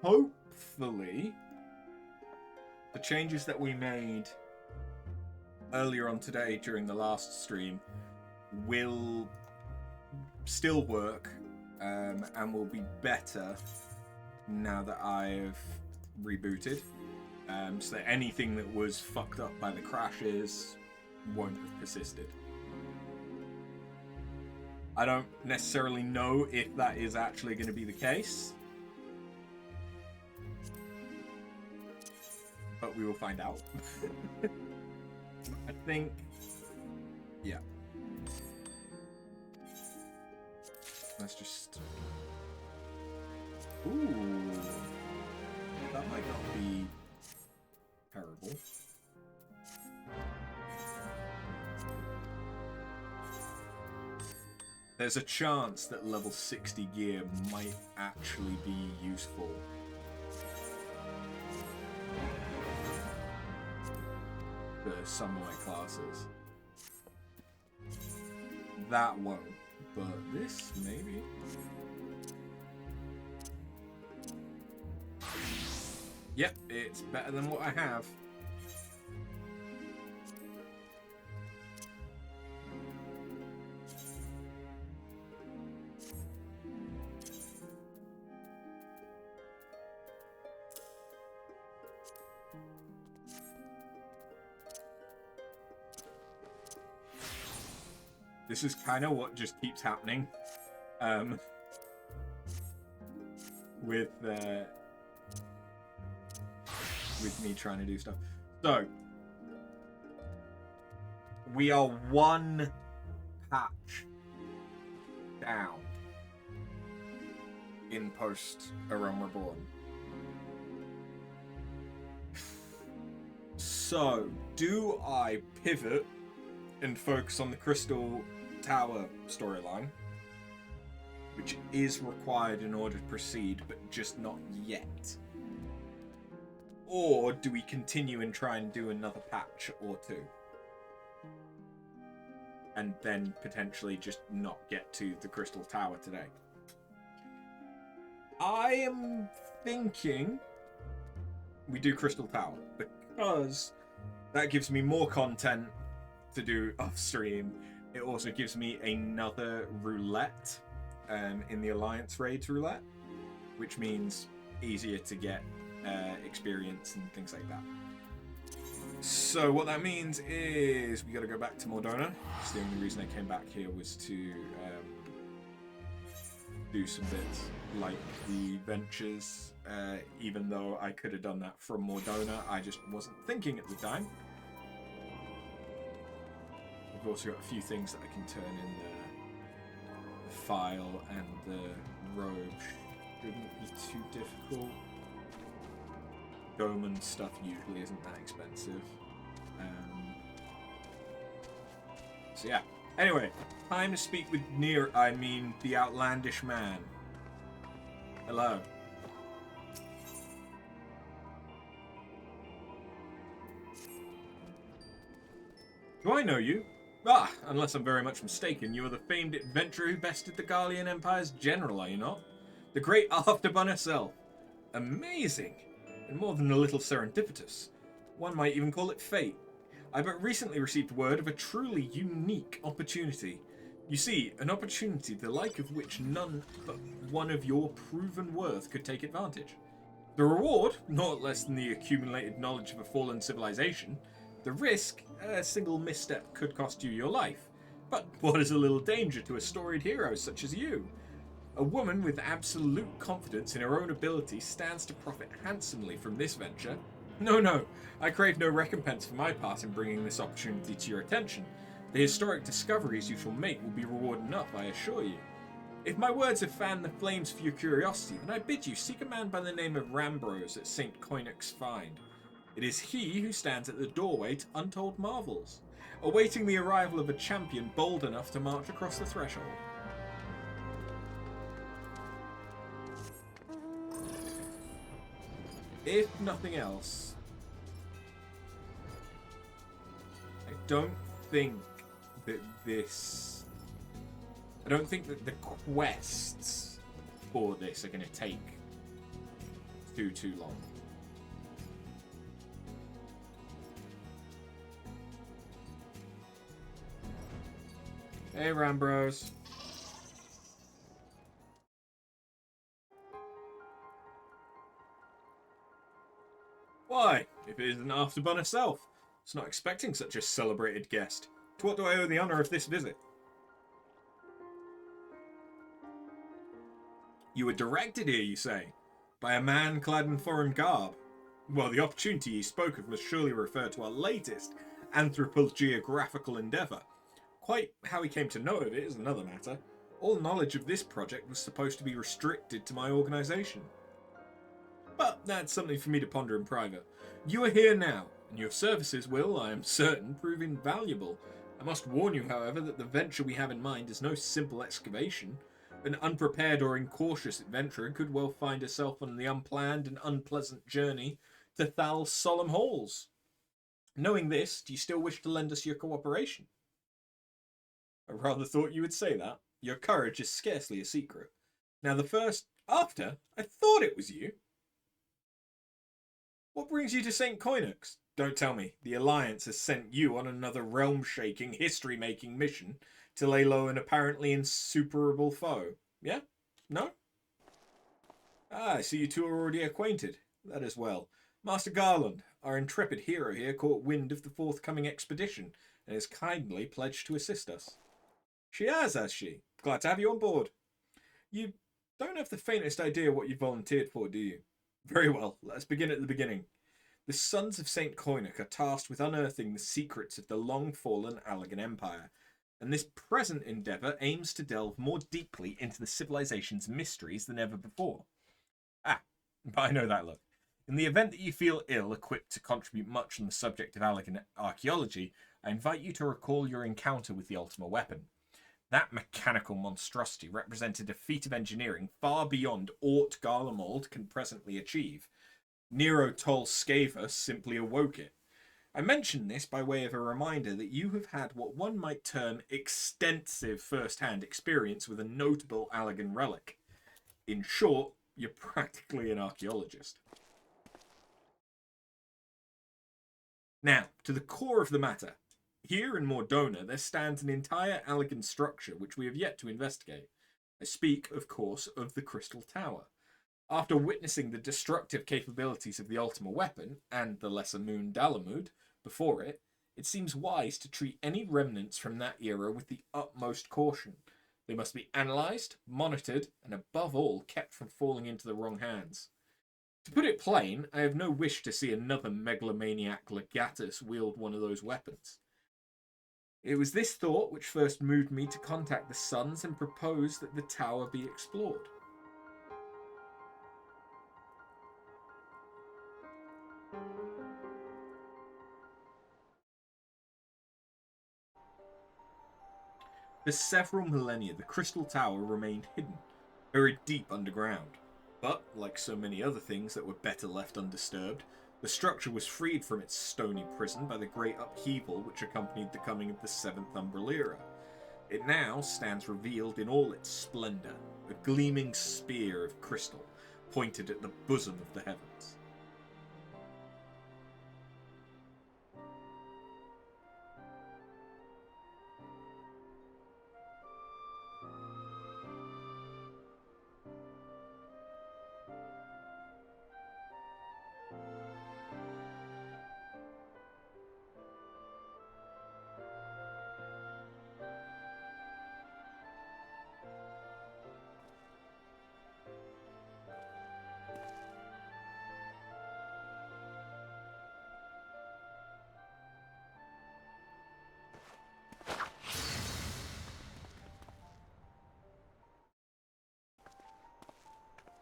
hopefully the changes that we made earlier on today during the last stream will still work and will be better now that I've rebooted. So that anything that was fucked up by the crashes won't have persisted. I don't necessarily know if that is actually going to be the case, but we will find out. I think, yeah. Let's just... Ooh. That might not be terrible. There's a chance that level 60 gear might actually be useful. For some of my classes. That won't, but this maybe. Yep, it's better than what I have. This is kind of what just keeps happening with me trying to do stuff. So, we are one patch down in post A Realm Reborn. So, do I pivot and focus on the Crystal Tower storyline, which is required in order to proceed, but just not yet? Or do we continue and try and do another patch or two? And then potentially just not get to the Crystal Tower today? I am thinking we do Crystal Tower, because that gives me more content to do off stream. It also gives me another roulette in the Alliance Raids roulette, which means easier to get experience and things like that. So what that means is we got to go back to Mordona. The only reason I came back here was to do some bits like the ventures, even though I could have done that from Mordona. I just wasn't thinking at the time. I've also got a few things that I can turn in the file, and the robe shouldn't be too difficult. Goman stuff usually isn't that expensive. So yeah. Anyway, time to speak with the outlandish man. Hello. Do I know you? Ah, unless I'm very much mistaken, you are the famed adventurer who bested the Garlean Empire's general, are you not? The great Afterburn herself. Amazing! And more than a little serendipitous. One might even call it fate. I but recently received word of a truly unique opportunity. You see, an opportunity the like of which none but one of your proven worth could take advantage. The reward, not less than the accumulated knowledge of a fallen civilization. The risk, a single misstep could cost you your life. But what is a little danger to a storied hero such as you? A woman with absolute confidence in her own ability stands to profit handsomely from this venture. No, I crave no recompense for my part in bringing this opportunity to your attention. The historic discoveries you shall make will be reward enough, I assure you. If my words have fanned the flames for your curiosity, then I bid you seek a man by the name of Rambrose at St. Coinoc's Find. It is he who stands at the doorway to untold marvels, awaiting the arrival of a champion bold enough to march across the threshold. If nothing else, I don't think that the quests for this are going to take too long. Hey, Rambros. Why, if it isn't Afterburn herself, it's not expecting such a celebrated guest. To what do I owe the honour of this visit? You were directed here, you say, by a man clad in foreign garb. Well, the opportunity you spoke of must surely refer to our latest anthropogeographical endeavour. Quite how he came to know of it is another matter. All knowledge of this project was supposed to be restricted to my organisation. But that's something for me to ponder in private. You are here now, and your services will, I am certain, prove invaluable. I must warn you, however, that the venture we have in mind is no simple excavation. An unprepared or incautious adventurer could well find herself on the unplanned and unpleasant journey to Thal's solemn halls. Knowing this, do you still wish to lend us your cooperation? I rather thought you would say that. Your courage is scarcely a secret. Now after, I thought it was you. What brings you to St. Coinox? Don't tell me. The Alliance has sent you on another realm-shaking, history-making mission to lay low an apparently insuperable foe. Yeah? No? Ah, I see you two are already acquainted. That is well. Master Garland, our intrepid hero here, caught wind of the forthcoming expedition and is kindly pledged to assist us. She has she? Glad to have you on board. You don't have the faintest idea what you volunteered for, do you? Very well, let's begin at the beginning. The Sons of St. Coinoc are tasked with unearthing the secrets of the long-fallen Allagan Empire, and this present endeavour aims to delve more deeply into the civilization's mysteries than ever before. Ah, but I know that look. In the event that you feel ill-equipped to contribute much on the subject of Allagan archaeology, I invite you to recall your encounter with the Ultima weapon. That mechanical monstrosity represented a feat of engineering far beyond aught Garlemald can presently achieve. Nero Tol Scava simply awoke it. I mention this by way of a reminder that you have had what one might term extensive first-hand experience with a notable Allagan relic. In short, you're practically an archaeologist. Now, to the core of the matter. Here in Mordona, there stands an entire Allagan structure which we have yet to investigate. I speak, of course, of the Crystal Tower. After witnessing the destructive capabilities of the Ultima weapon, and the lesser moon Dalamud, before it, it seems wise to treat any remnants from that era with the utmost caution. They must be analysed, monitored, and above all, kept from falling into the wrong hands. To put it plain, I have no wish to see another megalomaniac Legatus wield one of those weapons. It was this thought which first moved me to contact the Sons and propose that the tower be explored. For several millennia, the Crystal Tower remained hidden, buried deep underground. But, like so many other things that were better left undisturbed, the structure was freed from its stony prison by the great upheaval which accompanied the coming of the Seventh Umbral era. It now stands revealed in all its splendour, a gleaming spear of crystal, pointed at the bosom of the heavens.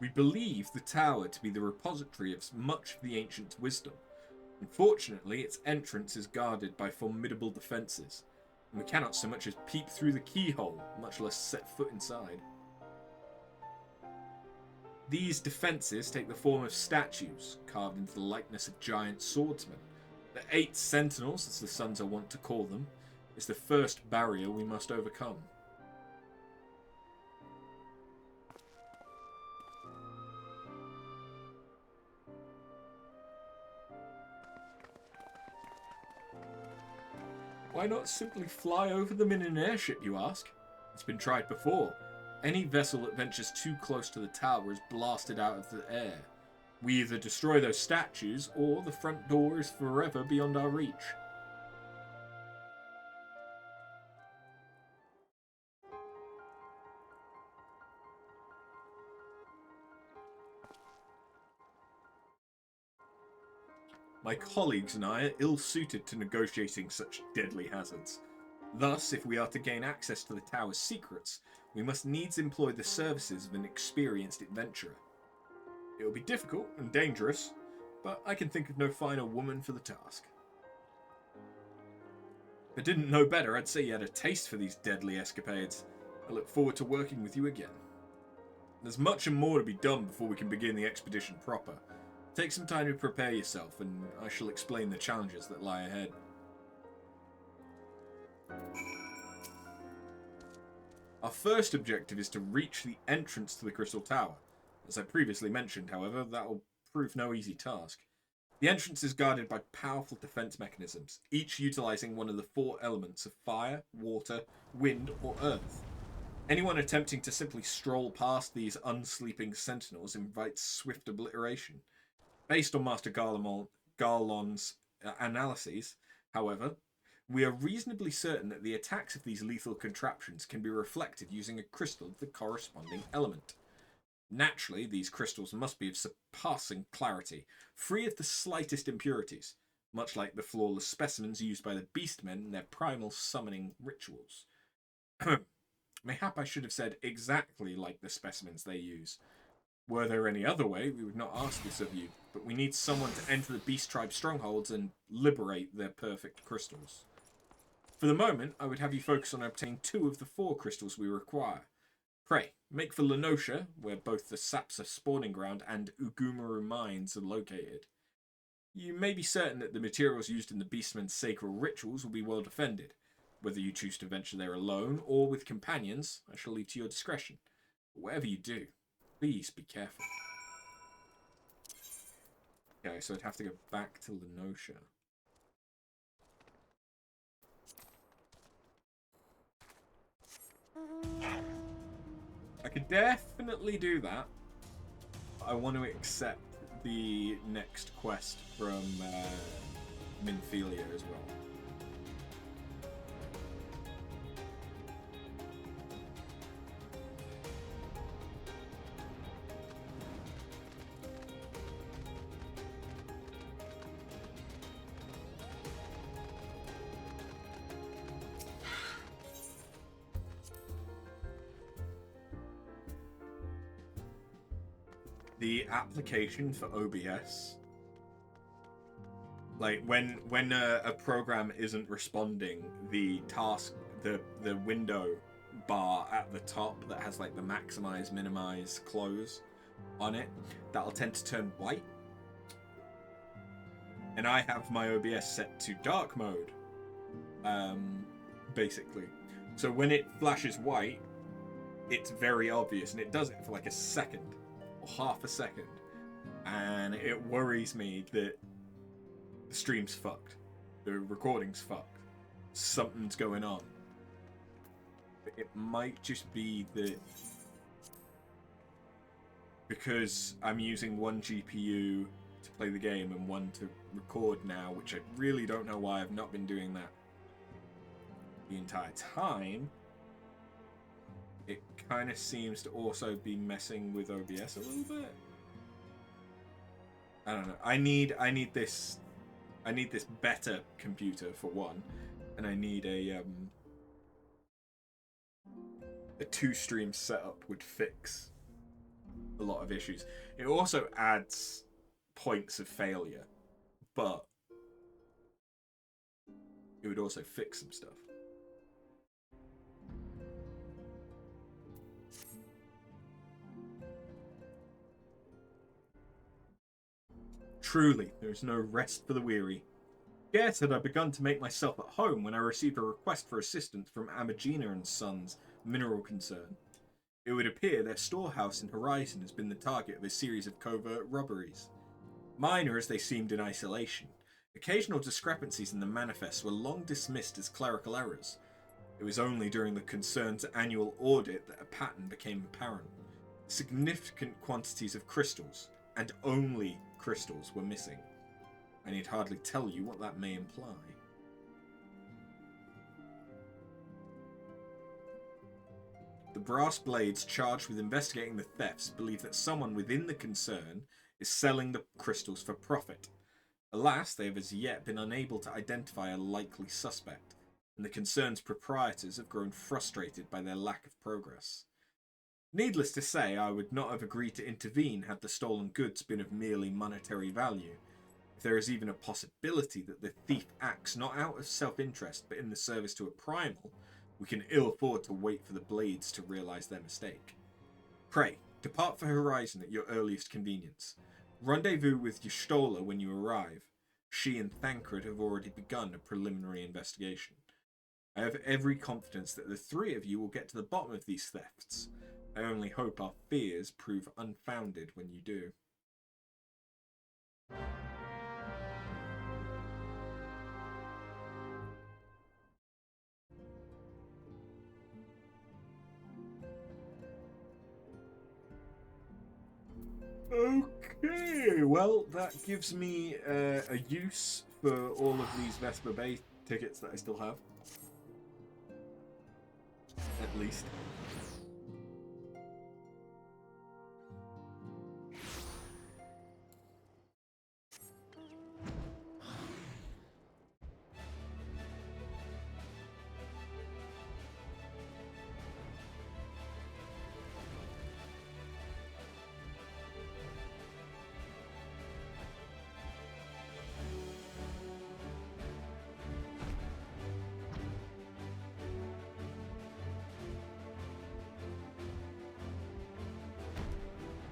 We believe the tower to be the repository of much of the ancient wisdom. Unfortunately, its entrance is guarded by formidable defences, and we cannot so much as peep through the keyhole, much less set foot inside. These defences take the form of statues, carved into the likeness of giant swordsmen. The 8 sentinels, as the Sons are wont to call them, is the first barrier we must overcome. Why not simply fly over them in an airship, you ask? It's been tried before. Any vessel that ventures too close to the tower is blasted out of the air. We either destroy those statues, or the front door is forever beyond our reach. My colleagues and I are ill-suited to negotiating such deadly hazards. Thus, if we are to gain access to the tower's secrets, we must needs employ the services of an experienced adventurer. It will be difficult and dangerous, but I can think of no finer woman for the task. If I didn't know better, I'd say you had a taste for these deadly escapades. I look forward to working with you again. There's much and more to be done before we can begin the expedition proper. Take some time to prepare yourself, and I shall explain the challenges that lie ahead. Our first objective is to reach the entrance to the Crystal Tower. As I previously mentioned, however, that will prove no easy task. The entrance is guarded by powerful defense mechanisms, each utilizing one of the 4 elements of fire, water, wind, or earth. Anyone attempting to simply stroll past these unsleeping sentinels invites swift obliteration. Based on Master Garlean's analyses, however, we are reasonably certain that the attacks of these lethal contraptions can be reflected using a crystal of the corresponding element. Naturally, these crystals must be of surpassing clarity, free of the slightest impurities, much like the flawless specimens used by the Beastmen in their primal summoning rituals. Mayhap I should have said exactly like the specimens they use. Were there any other way, we would not ask this of you, but we need someone to enter the Beast Tribe strongholds and liberate their perfect crystals. For the moment, I would have you focus on obtaining 2 of the 4 crystals we require. Pray, make for Lenosha, where both the Sapsa spawning ground and Ugumaru mines are located. You may be certain that the materials used in the Beastmen's sacred rituals will be well defended. Whether you choose to venture there alone or with companions, I shall leave to your discretion. But whatever you do, please be careful. Okay, so I'd have to go back to Lenosha. I could definitely do that. I want to accept the next quest from Minthelia as well. The application for OBS, like when a program isn't responding, the task, the window bar at the top that has like the maximize, minimize, close on it, that'll tend to turn white. And I have my OBS set to dark mode, basically. So when it flashes white, it's very obvious, and it does it for like a second. Or half a second, and it worries me that the stream's fucked, the recording's fucked, something's going on. But it might just be that because I'm using one GPU to play the game and one to record now, which I really don't know why I've not been doing that the entire time. It kind of seems to also be messing with OBS a little bit. I don't know. I need this better computer for one, and I need a 2-stream setup would fix a lot of issues. It also adds points of failure, but it would also fix some stuff. Truly, there is no rest for the weary. Scarce had I begun to make myself at home when I received a request for assistance from Amagina and Sons, mineral concern. It would appear their storehouse in Horizon has been the target of a series of covert robberies. Minor as they seemed in isolation, Occasional discrepancies in the manifests were long dismissed as clerical errors. It was only during the concern's annual audit that a pattern became apparent. Significant quantities of crystals, and only crystals, were missing. I need hardly tell you what that may imply. The brass blades charged with investigating the thefts believe that someone within the concern is selling the crystals for profit. Alas, they have as yet been unable to identify a likely suspect, and the concern's proprietors have grown frustrated by their lack of progress. Needless to say, I would not have agreed to intervene had the stolen goods been of merely monetary value. If there is even a possibility that the thief acts not out of self-interest but in the service to a primal, we can ill afford to wait for the blades to realise their mistake. Pray, depart for Horizon at your earliest convenience. Rendezvous with Y'shtola when you arrive. She and Thancred have already begun a preliminary investigation. I have every confidence that the three of you will get to the bottom of these thefts. I only hope our fears prove unfounded when you do. Okay, well, that gives me a use for all of these Vesper Bay tickets that I still have. At least.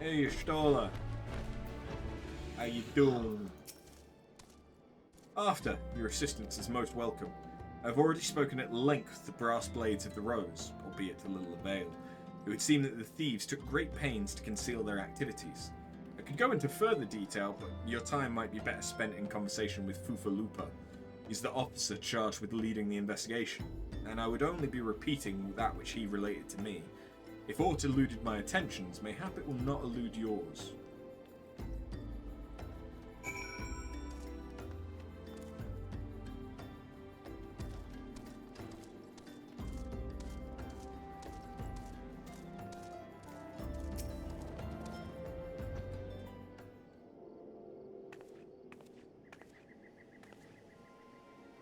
Hey, Y'shtola. How you doing? After, your assistance is most welcome. I've already spoken at length the brass blades of the Rose, albeit to little avail. It would seem that the thieves took great pains to conceal their activities. I could go into further detail, but your time might be better spent in conversation with Fufalupa. He's the officer charged with leading the investigation, and I would only be repeating that which he related to me. If aught eluded my attentions, mayhap it will not elude yours.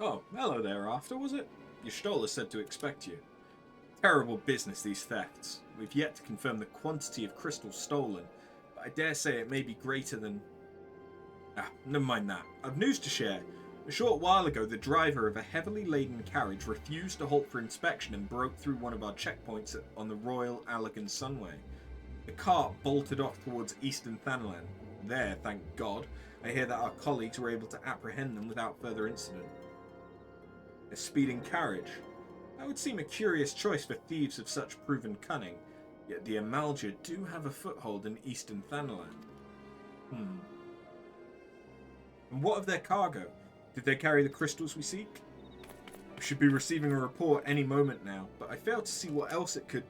Oh, hello there, After, was it? Y'shtola said to expect you. Terrible business, these thefts. We've yet to confirm the quantity of crystals stolen, but I dare say it may be greater than... never mind that. I've news to share. A short while ago, the driver of a heavily laden carriage refused to halt for inspection and broke through one of our checkpoints on the Royal Allegan Sunway. The cart bolted off towards Eastern Thanalan. There, thank God, I hear that our colleagues were able to apprehend them without further incident. A speeding carriage. That would seem a curious choice for thieves of such proven cunning, yet the Amalja do have a foothold in Eastern Thanalan. And what of their cargo? Did they carry the crystals we seek? We should be receiving a report any moment now, but I fail to see what else it could...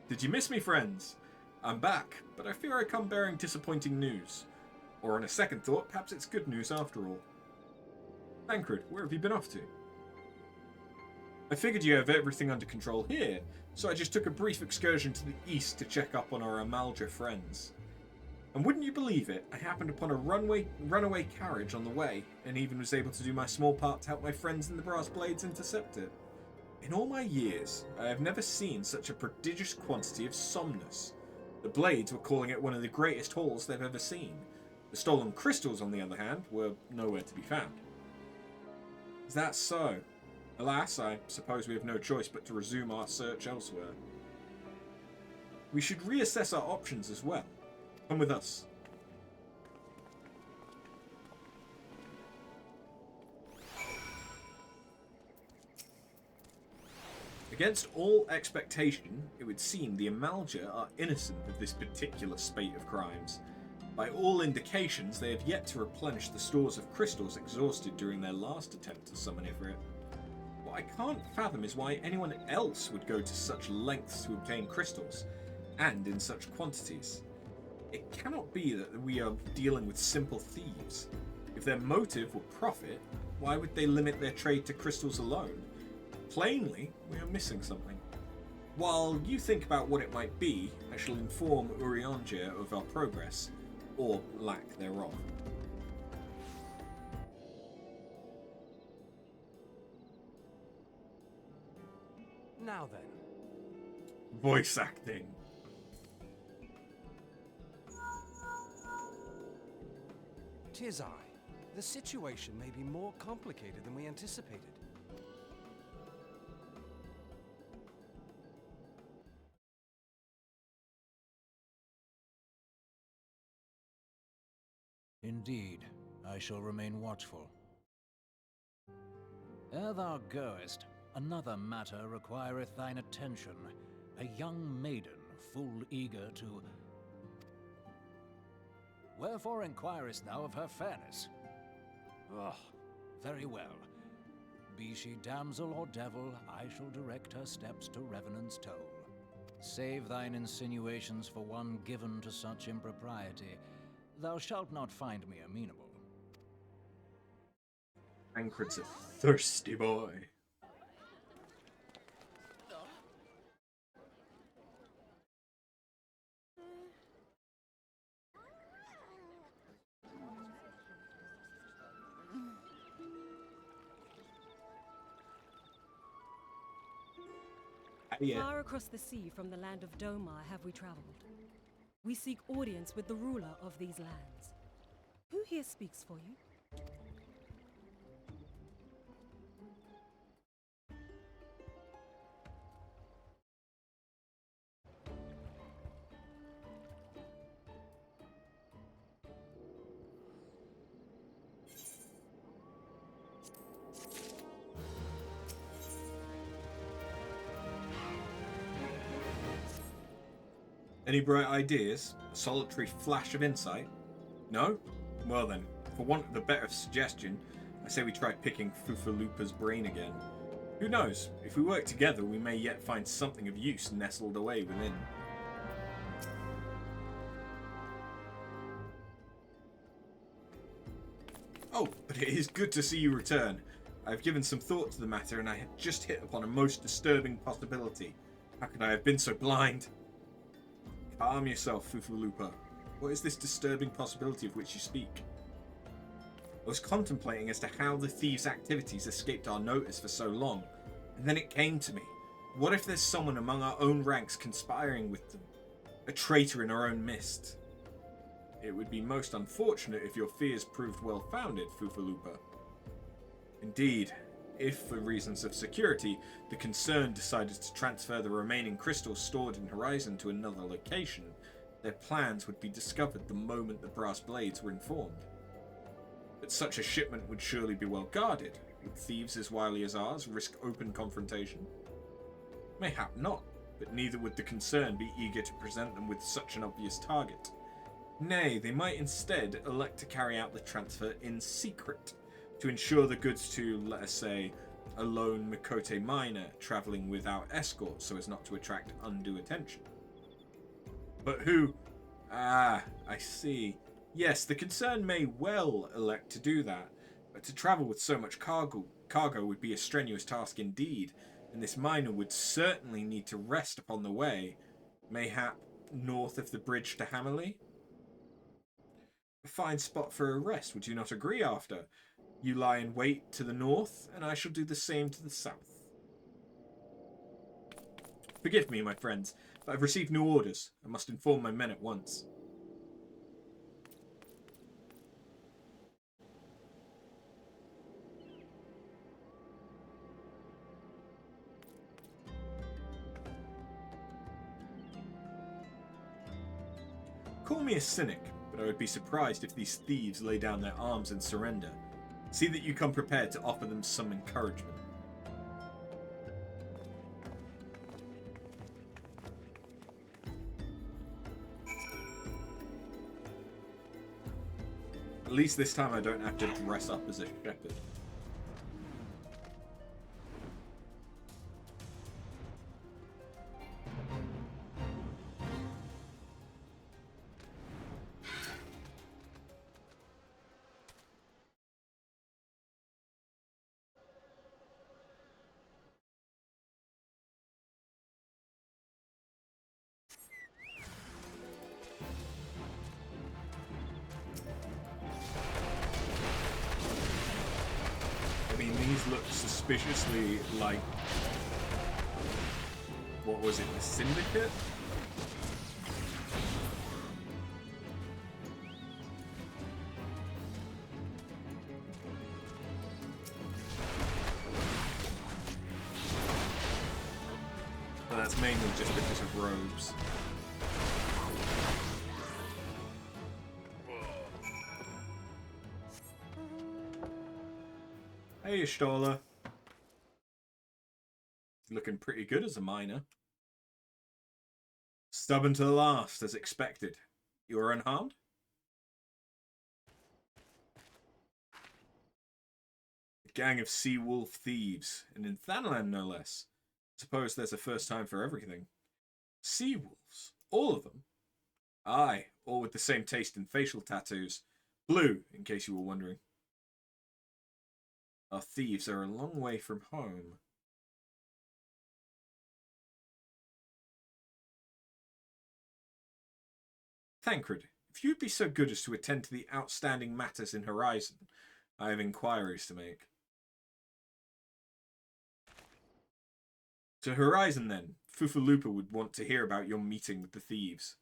Did you miss me, friends? I'm back, but I fear I come bearing disappointing news. Or on a second thought, perhaps it's good news after all. Thancred, where have you been off to? I figured you have everything under control here, so I just took a brief excursion to the east to check up on our Amalja friends. And wouldn't you believe it, I happened upon a runaway carriage on the way, and even was able to do my small part to help my friends in the Brass Blades intercept it. In all my years, I have never seen such a prodigious quantity of somnus. The Blades were calling it one of the greatest hauls they've ever seen. The stolen crystals, on the other hand, were nowhere to be found. Is that so? Alas, I suppose we have no choice but to resume our search elsewhere. We should reassess our options as well. Come with us. Against all expectation, it would seem the Amalja are innocent of this particular spate of crimes. By all indications, they have yet to replenish the stores of crystals exhausted during their last attempt to summon Ifrit. What I can't fathom is why anyone else would go to such lengths to obtain crystals, and in such quantities. It cannot be that we are dealing with simple thieves. If their motive were profit, why would they limit their trade to crystals alone? Plainly, we are missing something. While you think about what it might be, I shall inform Eorzea of our progress, or lack thereof. Now then. Voice acting. Tis I. The situation may be more complicated than we anticipated. Indeed, I shall remain watchful. Ere thou goest, another matter requireth thine attention. A young maiden, full eager to... Wherefore inquirest thou of her fairness? Oh, very well. Be she damsel or devil, I shall direct her steps to Revenant's toll. Save thine insinuations for one given to such impropriety. Thou shalt not find me amenable. Tancred's a thirsty boy. Yeah. Far across the sea from the land of Domar have we traveled. We seek audience with the ruler of these lands. Who here speaks for you? Any bright ideas? A solitary flash of insight? No? Well then, for want of a better suggestion, I say we try picking Fufalupa's brain again. Who knows? If we work together, we may yet find something of use nestled away within. Oh, but it is good to see you return. I have given some thought to the matter, and I had just hit upon a most disturbing possibility. How could I have been so blind? Calm yourself, Fufalupa. What is this disturbing possibility of which you speak? I was contemplating as to how the thieves' activities escaped our notice for so long, and then it came to me. What if there's someone among our own ranks conspiring with them? A traitor in our own midst? It would be most unfortunate if your fears proved well-founded, Fufalupa. Indeed, if, for reasons of security, the concern decided to transfer the remaining crystals stored in Horizon to another location, their plans would be discovered the moment the brass blades were informed. But such a shipment would surely be well guarded. Would thieves as wily as ours risk open confrontation? Mayhap not, but neither would the concern be eager to present them with such an obvious target. Nay, they might instead elect to carry out the transfer in secret, to ensure the goods to, let us say, a lone Mikote miner travelling without escort so as not to attract undue attention. But who? Ah, I see. Yes, the concern may well elect to do that, but to travel with so much cargo would be a strenuous task indeed, and this miner would certainly need to rest upon the way, mayhap north of the bridge to Hammerley. A fine spot for a rest, would you not agree, after? You lie in wait to the north, and I shall do the same to the south. Forgive me, my friends, but I've received new orders. I must inform my men at once. Call me a cynic, but I would be surprised if these thieves lay down their arms and surrender. See that you come prepared to offer them some encouragement. At least this time I don't have to dress up as a shepherd. I mean, these look suspiciously like... What was it, the Syndicate? But that's mainly just because of robes. Hey, Stola. Looking pretty good as a miner. Stubborn to the last, as expected. You are unharmed? A gang of sea wolf thieves, and in Thanalan no less. Suppose there's a first time for everything. Sea wolves? All of them? Aye, all with the same taste in facial tattoos. Blue, in case you were wondering. Our thieves are a long way from home. Thancred, if you'd be so good as to attend to the outstanding matters in Horizon, I have inquiries to make. To Horizon, then. Fufalupa would want to hear about your meeting with the thieves.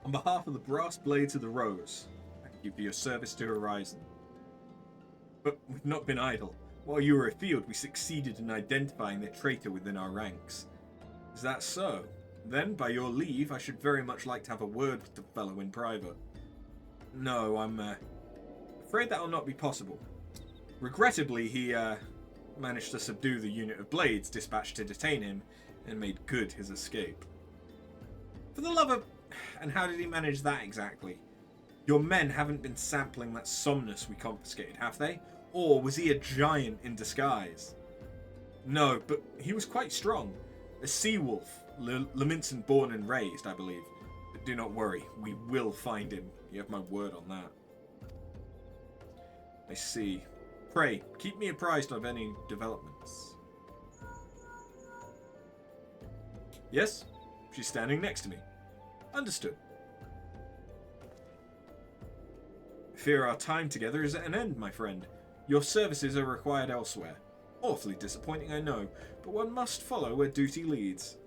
On behalf of the Brass Blades of the Rose, I thank you for your service to Horizon. But we've not been idle. While you were afield, we succeeded in identifying the traitor within our ranks. Is that so? Then, by your leave, I should very much like to have a word with the fellow in private. No, I'm afraid that will not be possible. Regrettably, he managed to subdue the unit of blades dispatched to detain him and made good his escape. For the love of... And how did he manage that exactly? Your men haven't been sampling that somnus we confiscated, have they? Or was he a giant in disguise? No, but he was quite strong. A sea wolf, Leminson born and raised, I believe. But do not worry, we will find him. You have my word on that. I see. Pray, keep me apprised of any developments. Yes? She's standing next to me. Understood. I fear our time together is at an end, my friend. Your services are required elsewhere. Awfully disappointing, I know, but one must follow where duty leads.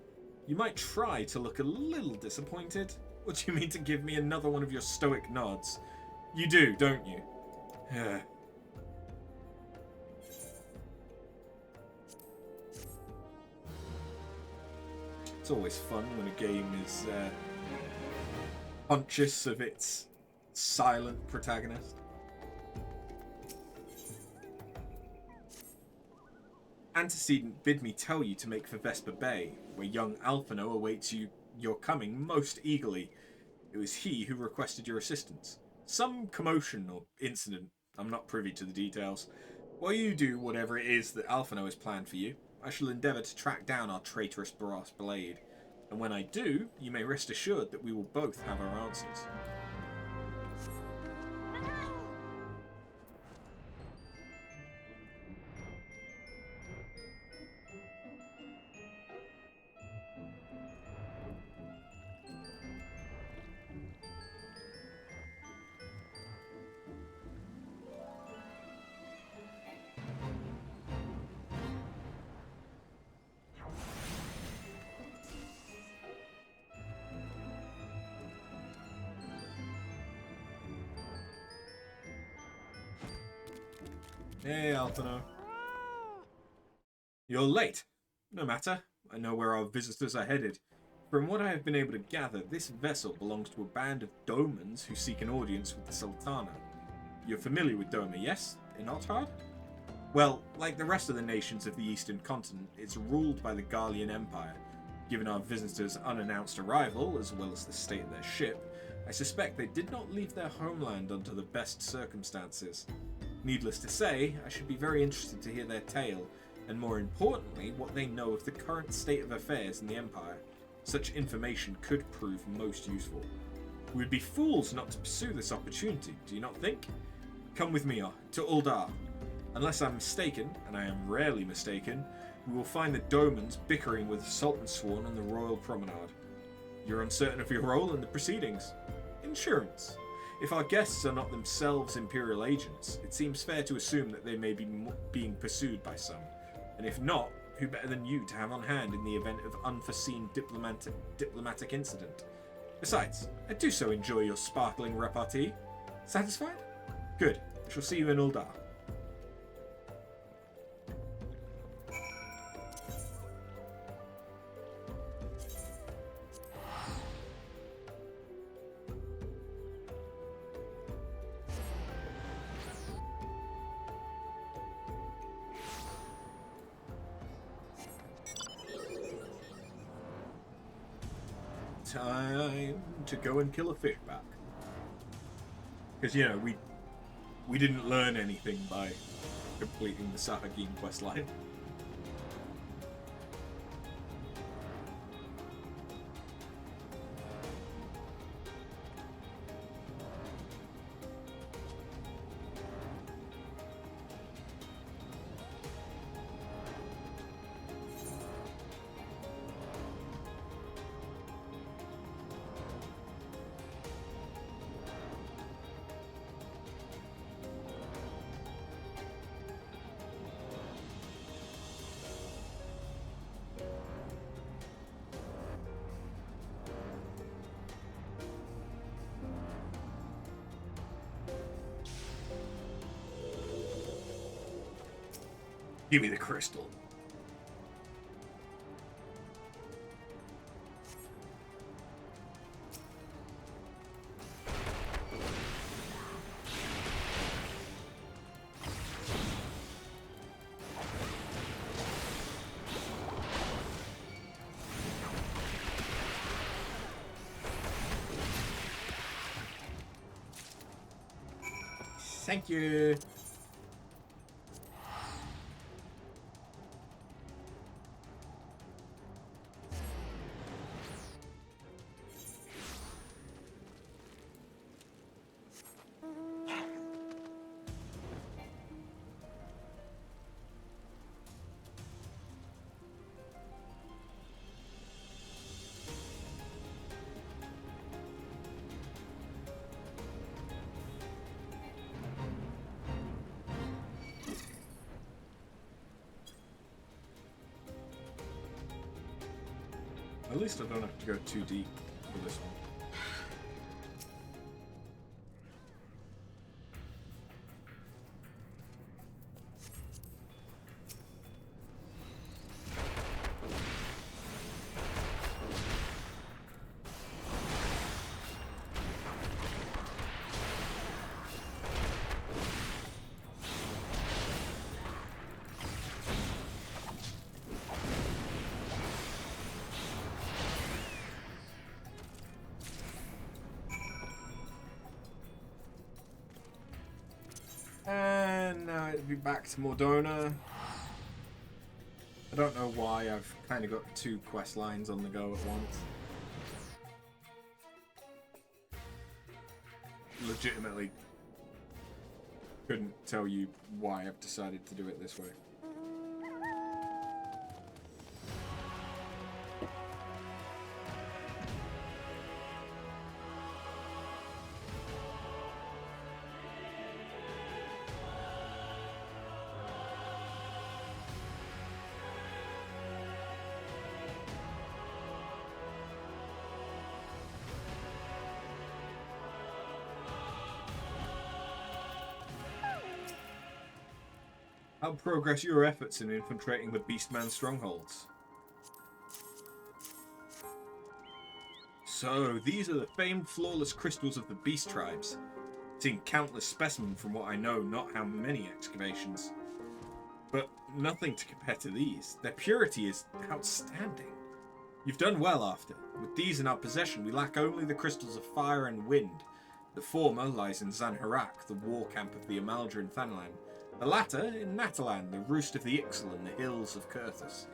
You might try to look a little disappointed. Or do you mean to give me another one of your stoic nods? You do, don't you? It's always fun when a game is conscious of its silent protagonist. Antecedent bid me tell you to make for Vesper Bay, where young Alphino awaits your coming most eagerly. It was he who requested your assistance. Some commotion or incident, I'm not privy to the details. While you do whatever it is that Alphino has planned for you, I shall endeavour to track down our traitorous brass blade. And when I do, you may rest assured that we will both have our answers. Hey, Alphino. You're late. No matter. I know where our visitors are headed. From what I have been able to gather, this vessel belongs to a band of Domans who seek an audience with the Sultana. You're familiar with Doma, yes? Not hard? Well, like the rest of the nations of the Eastern Continent, it's ruled by the Garlean Empire. Given our visitors' unannounced arrival, as well as the state of their ship, I suspect they did not leave their homeland under the best circumstances. Needless to say, I should be very interested to hear their tale, and more importantly, what they know of the current state of affairs in the Empire. Such information could prove most useful. We would be fools not to pursue this opportunity, do you not think? Come with me, to Uldar. Unless I'm mistaken, and I am rarely mistaken, we will find the Domans bickering with the Sultan Sworn on the Royal Promenade. You're uncertain of your role in the proceedings. Insurance. If our guests are not themselves Imperial agents, it seems fair to assume that they may be being pursued by some. And if not, who better than you to have on hand in the event of unforeseen diplomatic incident? Besides, I do so enjoy your sparkling repartee. Satisfied? Good. I shall see you in Uldar. Time to go and kill a fishback. Because, you know, we didn't learn anything by completing the Sahagin questline. Give me the crystal. Thank you. At least I don't have to go too deep for this one. And now it'll be back to Mordona. I don't know why I've kind of got 2 quest lines on the go at once. Legitimately couldn't tell you why I've decided to do it this way. How progress your efforts in infiltrating the Beastman strongholds? So, these are the famed flawless crystals of the Beast Tribes. Seen countless specimens from what I know, not how many excavations. But nothing to compare to these. Their purity is outstanding. You've done well, After. With these in our possession, we lack only the crystals of fire and wind. The former lies in Zanharak, the war camp of the Amaldrin Thanlan. The latter in Natalan, the roost of the Ixal and the hills of Kurthus.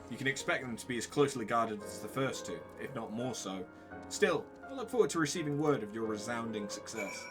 You can expect them to be as closely guarded as the first two, if not more so. Still, I look forward to receiving word of your resounding success.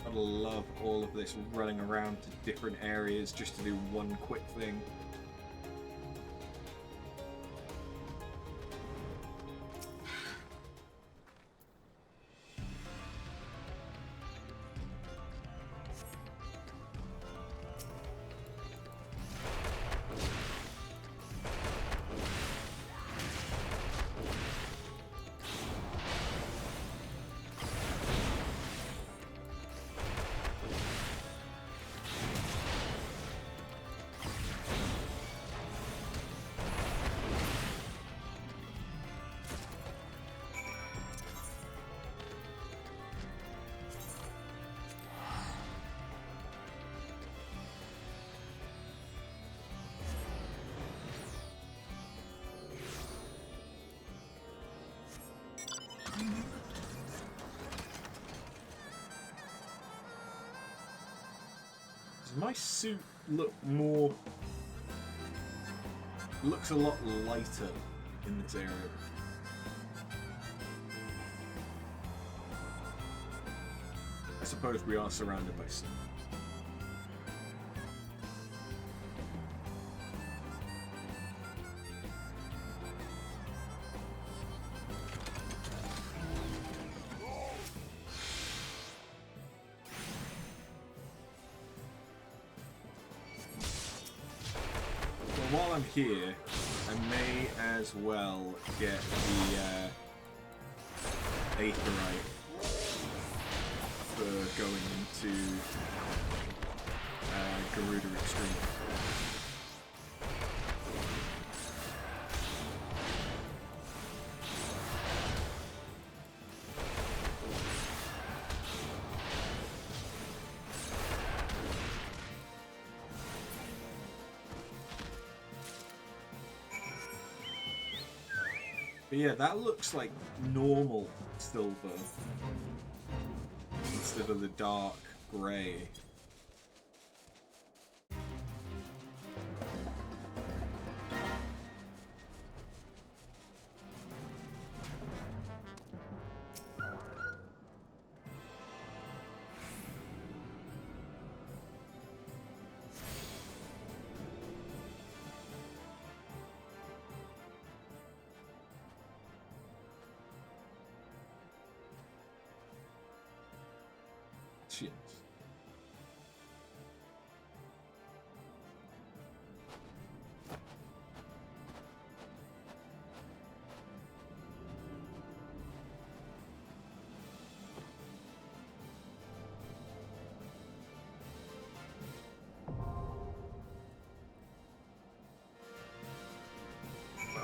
I love all of this running around to different areas just to do one quick thing. Does my suit look more... looks a lot lighter in this area. I suppose we are surrounded by sun. While I'm here, I may as well get the Aetherite for going into Garuda Extreme. But yeah, that looks like normal silver instead of the dark grey. Shit.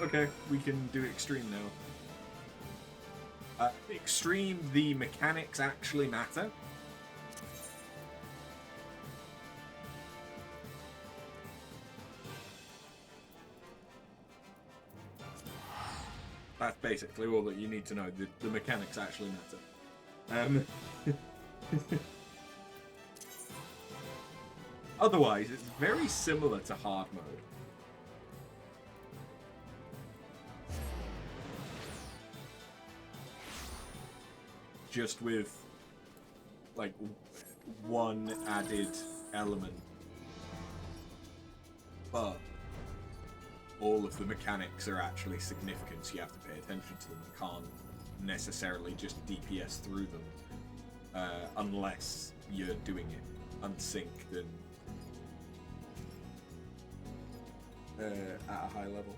Okay, we can do extreme now. Extreme, the mechanics actually matter. That's basically all that you need to know. The mechanics actually matter. Otherwise, it's very similar to hard mode. just with like one added element, but all of the mechanics are actually significant, so you have to pay attention to them. You can't necessarily just DPS through them unless you're doing it unsynced and at a high level.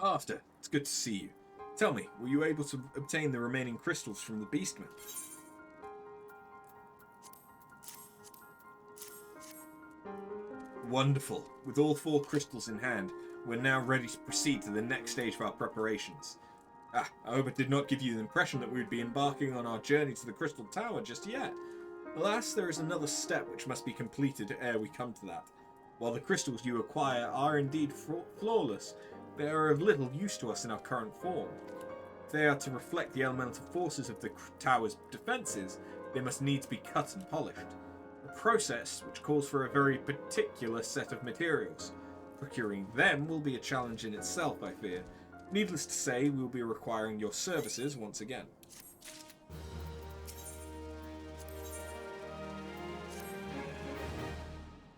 After, it's good to see you. Tell me, were you able to obtain the remaining crystals from the Beastman? Wonderful. With all 4 crystals in hand, we're now ready to proceed to the next stage of our preparations. I hope it did not give you the impression that we would be embarking on our journey to the Crystal Tower just yet. Alas, there is another step which must be completed ere we come to that. While the crystals you acquire are indeed flawless, they are of little use to us in our current form. If they are to reflect the elemental forces of the tower's defences, they must needs be cut and polished. A process which calls for a very particular set of materials. Procuring them will be a challenge in itself, I fear. Needless to say, we will be requiring your services once again.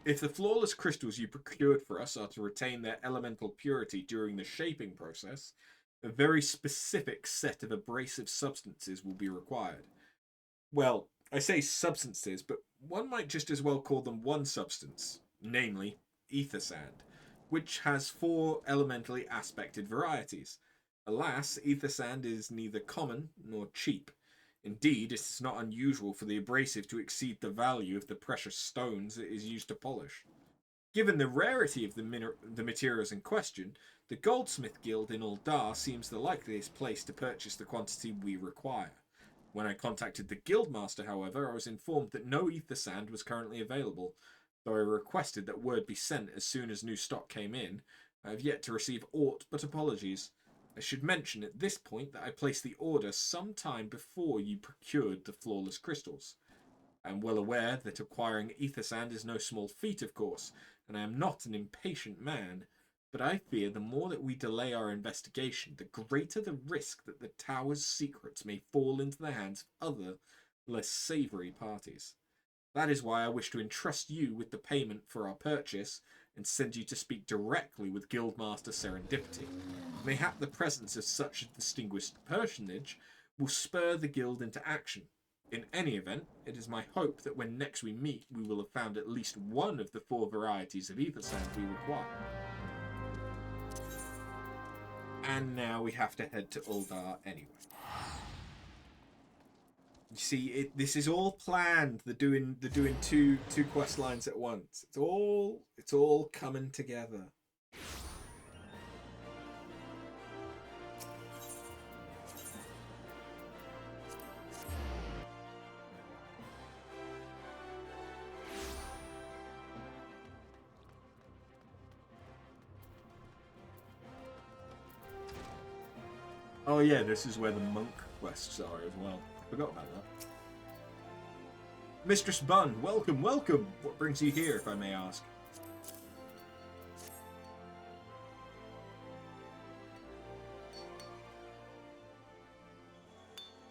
If the flawless crystals you procured for us are to retain their elemental purity during the shaping process, a very specific set of abrasive substances will be required. Well, I say substances, but one might just as well call them one substance, namely, ether sand, which has 4 elementally aspected varieties. Alas, ether sand is neither common nor cheap. Indeed, it is not unusual for the abrasive to exceed the value of the precious stones it is used to polish. Given the rarity of the materials in question, the Goldsmith Guild in Uldar seems the likeliest place to purchase the quantity we require. When I contacted the Guildmaster, however, I was informed that no ether sand was currently available, though I requested that word be sent as soon as new stock came in. I have yet to receive aught but apologies. I should mention at this point that I placed the order some time before you procured the flawless crystals. I am well aware that acquiring ether sand is no small feat, of course, and I am not an impatient man, but I fear the more that we delay our investigation, the greater the risk that the tower's secrets may fall into the hands of other, less savoury parties. That is why I wish to entrust you with the payment for our purchase and send you to speak directly with Guildmaster Serendipity. Mayhap the presence of such a distinguished personage will spur the guild into action. In any event, it is my hope that when next we meet, we will have found at least one of the 4 varieties of ether sand we require. And now we have to head to Uldar anyway. You see, this is all planned. They're doing two quest lines at once. It's all coming together. Oh yeah, this is where the monk quests are as well. Forgot about that. Mistress Bunn, welcome, welcome! What brings you here, if I may ask?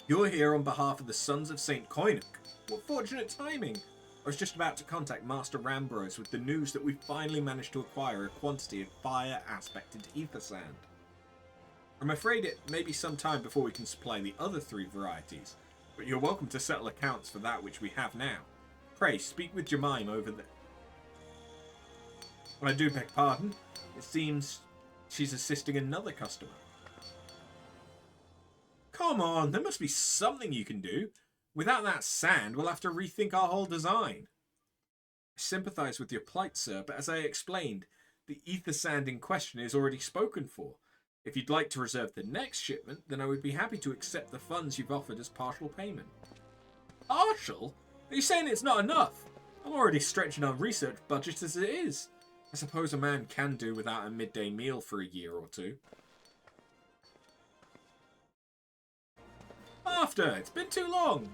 You're here on behalf of the Sons of St. Koinuk. What fortunate timing! I was just about to contact Master Rambros with the news that we finally managed to acquire a quantity of fire-aspected ether sand. I'm afraid it may be some time before we can supply the other 3 varieties, but you're welcome to settle accounts for that which we have now. Pray, speak with Jemime over there. I do beg pardon. It seems she's assisting another customer. Come on, there must be something you can do. Without that sand, we'll have to rethink our whole design. I sympathise with your plight, sir, but as I explained, the ether sand in question is already spoken for. If you'd like to reserve the next shipment, then I would be happy to accept the funds you've offered as partial payment. Partial? Are you saying it's not enough? I'm already stretching our research budget as it is. I suppose a man can do without a midday meal for a year or 2. After! It's been too long!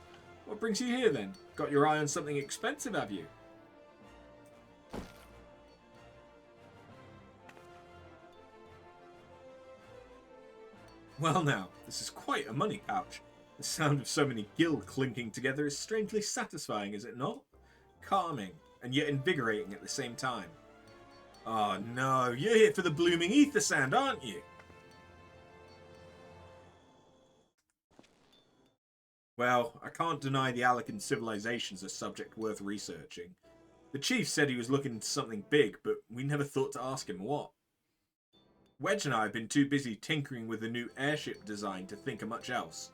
What brings you here then? Got your eye on something expensive, have you? Well now, this is quite a money pouch. The sound of so many gil clinking together is strangely satisfying, is it not? Calming, and yet invigorating at the same time. Oh no, you're here for the blooming ether sand, aren't you? Well, I can't deny the Alican civilization's a subject worth researching. The chief said he was looking into something big, but we never thought to ask him what. Wedge and I have been too busy tinkering with the new airship design to think of much else.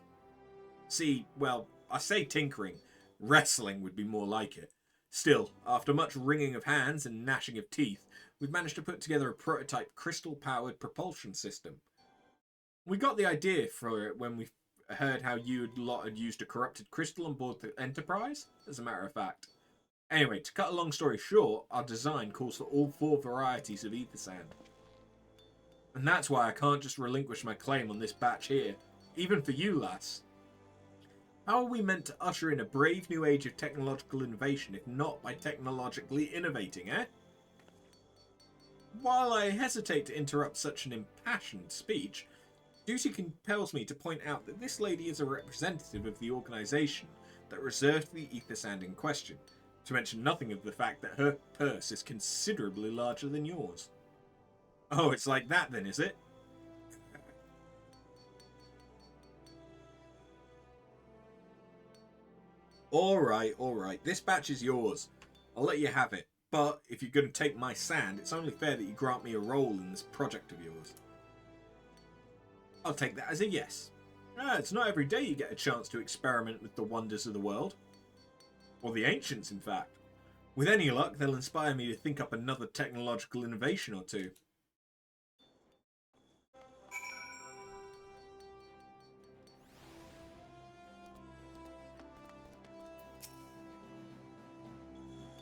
See, well, I say tinkering, wrestling would be more like it. Still, after much wringing of hands and gnashing of teeth, we've managed to put together a prototype crystal-powered propulsion system. We got the idea for it when we heard how you lot had used a corrupted crystal on board the Enterprise, as a matter of fact. Anyway, to cut a long story short, our design calls for all 4 varieties of ether sand. And that's why I can't just relinquish my claim on this batch here, even for you, lass. How are we meant to usher in a brave new age of technological innovation if not by technologically innovating, eh? While I hesitate to interrupt such an impassioned speech, duty compels me to point out that this lady is a representative of the organisation that reserved the ether sand in question, to mention nothing of the fact that her purse is considerably larger than yours. Oh, it's like that then, is it? Alright, this batch is yours. I'll let you have it, but if you're going to take my sand, it's only fair that you grant me a role in this project of yours. I'll take that as a yes. It's not every day you get a chance to experiment with the wonders of the world. Or the ancients, in fact. With any luck, they'll inspire me to think up another technological innovation or two.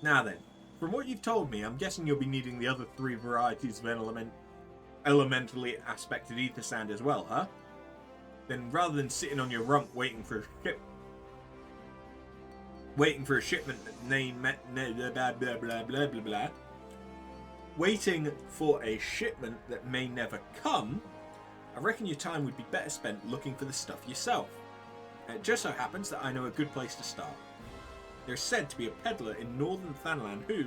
Now then, from what you've told me, I'm guessing you'll be needing the other 3 varieties of elementally aspected ether sand as well, huh? Then rather than sitting on your rump waiting for a shipment that waiting for a shipment that may never come, I reckon your time would be better spent looking for the stuff yourself. And it just so happens that I know a good place to start. There's said to be a peddler in northern Thanlan who,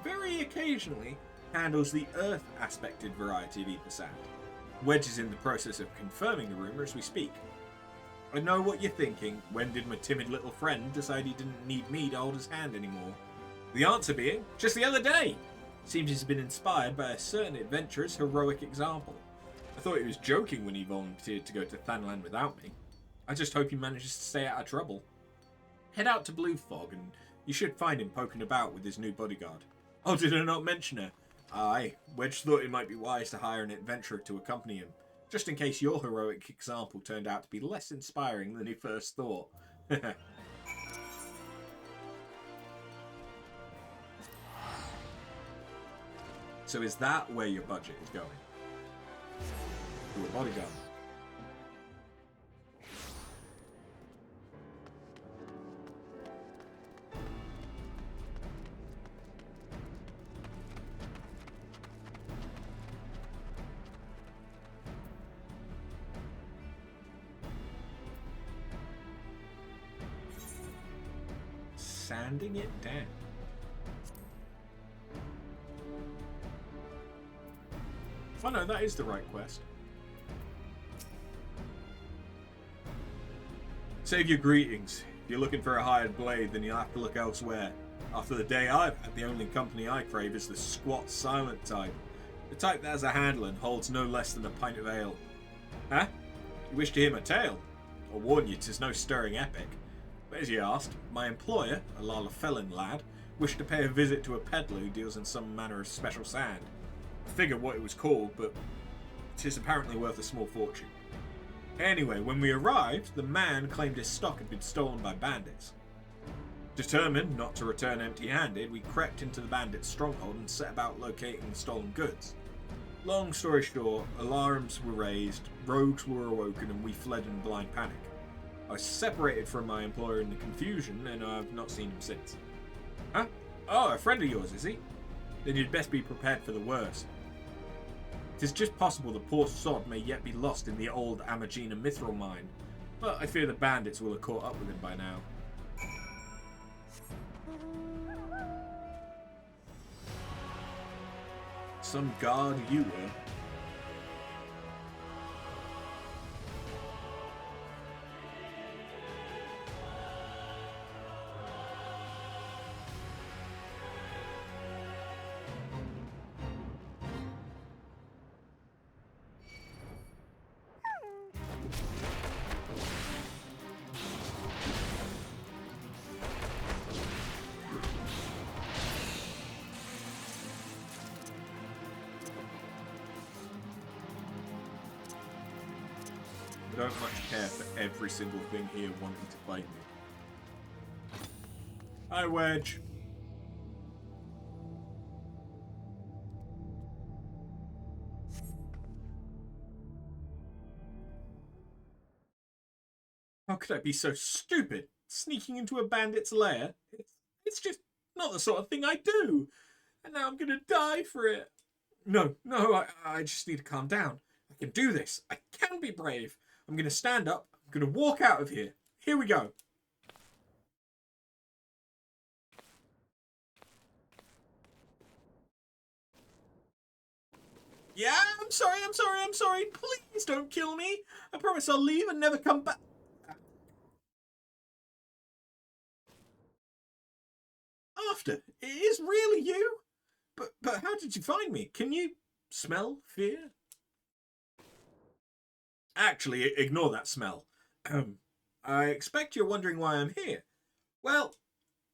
very occasionally, handles the earth-aspected variety of ether sand. Wedge is in the process of confirming the rumour as we speak. I know what you're thinking. When did my timid little friend decide he didn't need me to hold his hand anymore? The answer being, just the other day! Seems he's been inspired by a certain adventurer's heroic example. I thought he was joking when he volunteered to go to Thanlan without me. I just hope he manages to stay out of trouble. Head out to Blue Fog and you should find him poking about with his new bodyguard. Oh, did I not mention her? Aye, Wedge thought it might be wise to hire an adventurer to accompany him, just in case your heroic example turned out to be less inspiring than he first thought. So is that where your budget is going? To a bodyguard? Sanding it down. Oh no, that is the right quest. Save your greetings. If you're looking for a hired blade, then you'll have to look elsewhere. After the day I've had, the only company I crave is the squat, silent type. The type that has a handle and holds no less than a pint of ale. Huh? You wish to hear my tale? I'll warn you, 'tis no stirring epic. But as you asked, my employer, a Lalafellan lad, wished to pay a visit to a peddler who deals in some manner of special sand. I figured what it was called, but 'tis apparently worth a small fortune. Anyway, when we arrived, the man claimed his stock had been stolen by bandits. Determined not to return empty-handed, we crept into the bandits' stronghold and set about locating the stolen goods. Long story short, alarms were raised, rogues were awoken, and we fled in blind panic. I was separated from my employer in the confusion, and I've not seen him since. Huh? Oh, a friend of yours, is he? Then you'd best be prepared for the worst. It is just possible the poor sod may yet be lost in the old Amagina mithril mine, but I fear the bandits will have caught up with him by now. Some guard you were. I don't much care for every single thing here wanting to fight me. Hi, Wedge. How could I be so stupid? Sneaking into a bandit's lair? It's just not the sort of thing I do. And now I'm gonna die for it. No, I just need to calm down. I can do this. I can be brave. I'm going to stand up. I'm going to walk out of here. Here we go. Yeah, I'm sorry. Please don't kill me. I promise I'll leave and never come back. After, it is really you? But how did you find me? Can you smell fear? Actually, ignore that smell. I expect you're wondering why I'm here. Well,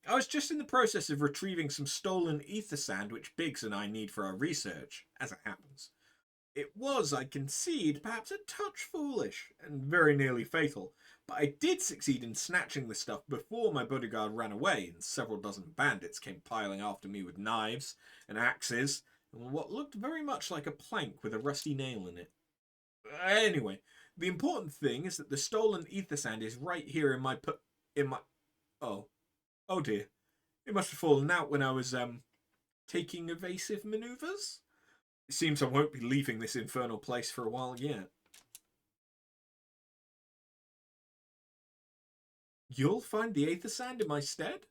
I was just in the process of retrieving some stolen ether sand which Biggs and I need for our research, as it happens. It was, I concede, perhaps a touch foolish, and very nearly fatal, but I did succeed in snatching the stuff before my bodyguard ran away and several dozen bandits came piling after me with knives and axes, and what looked very much like a plank with a rusty nail in it. Anyway, the important thing is that the stolen ether sand is right here in my oh dear, it must have fallen out when I was taking evasive maneuvers. It seems I won't be leaving this infernal place for a while yet. You'll find the ether sand in my stead?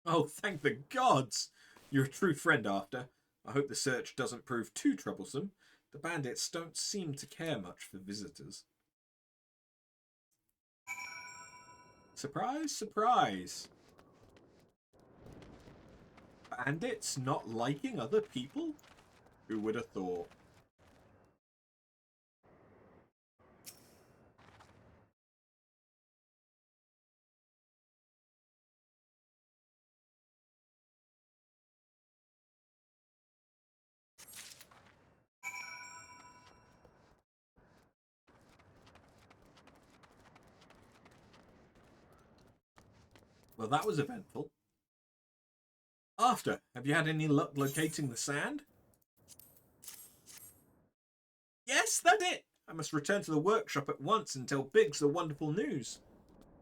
Oh, thank the gods! You're a true friend, After. I hope the search doesn't prove too troublesome. The bandits don't seem to care much for visitors. Surprise, surprise. Bandits not liking other people? Who would have thought? Well, that was eventful. After, have you had any luck locating the sand? Yes, that's it! I must return to the workshop at once and tell Biggs the wonderful news.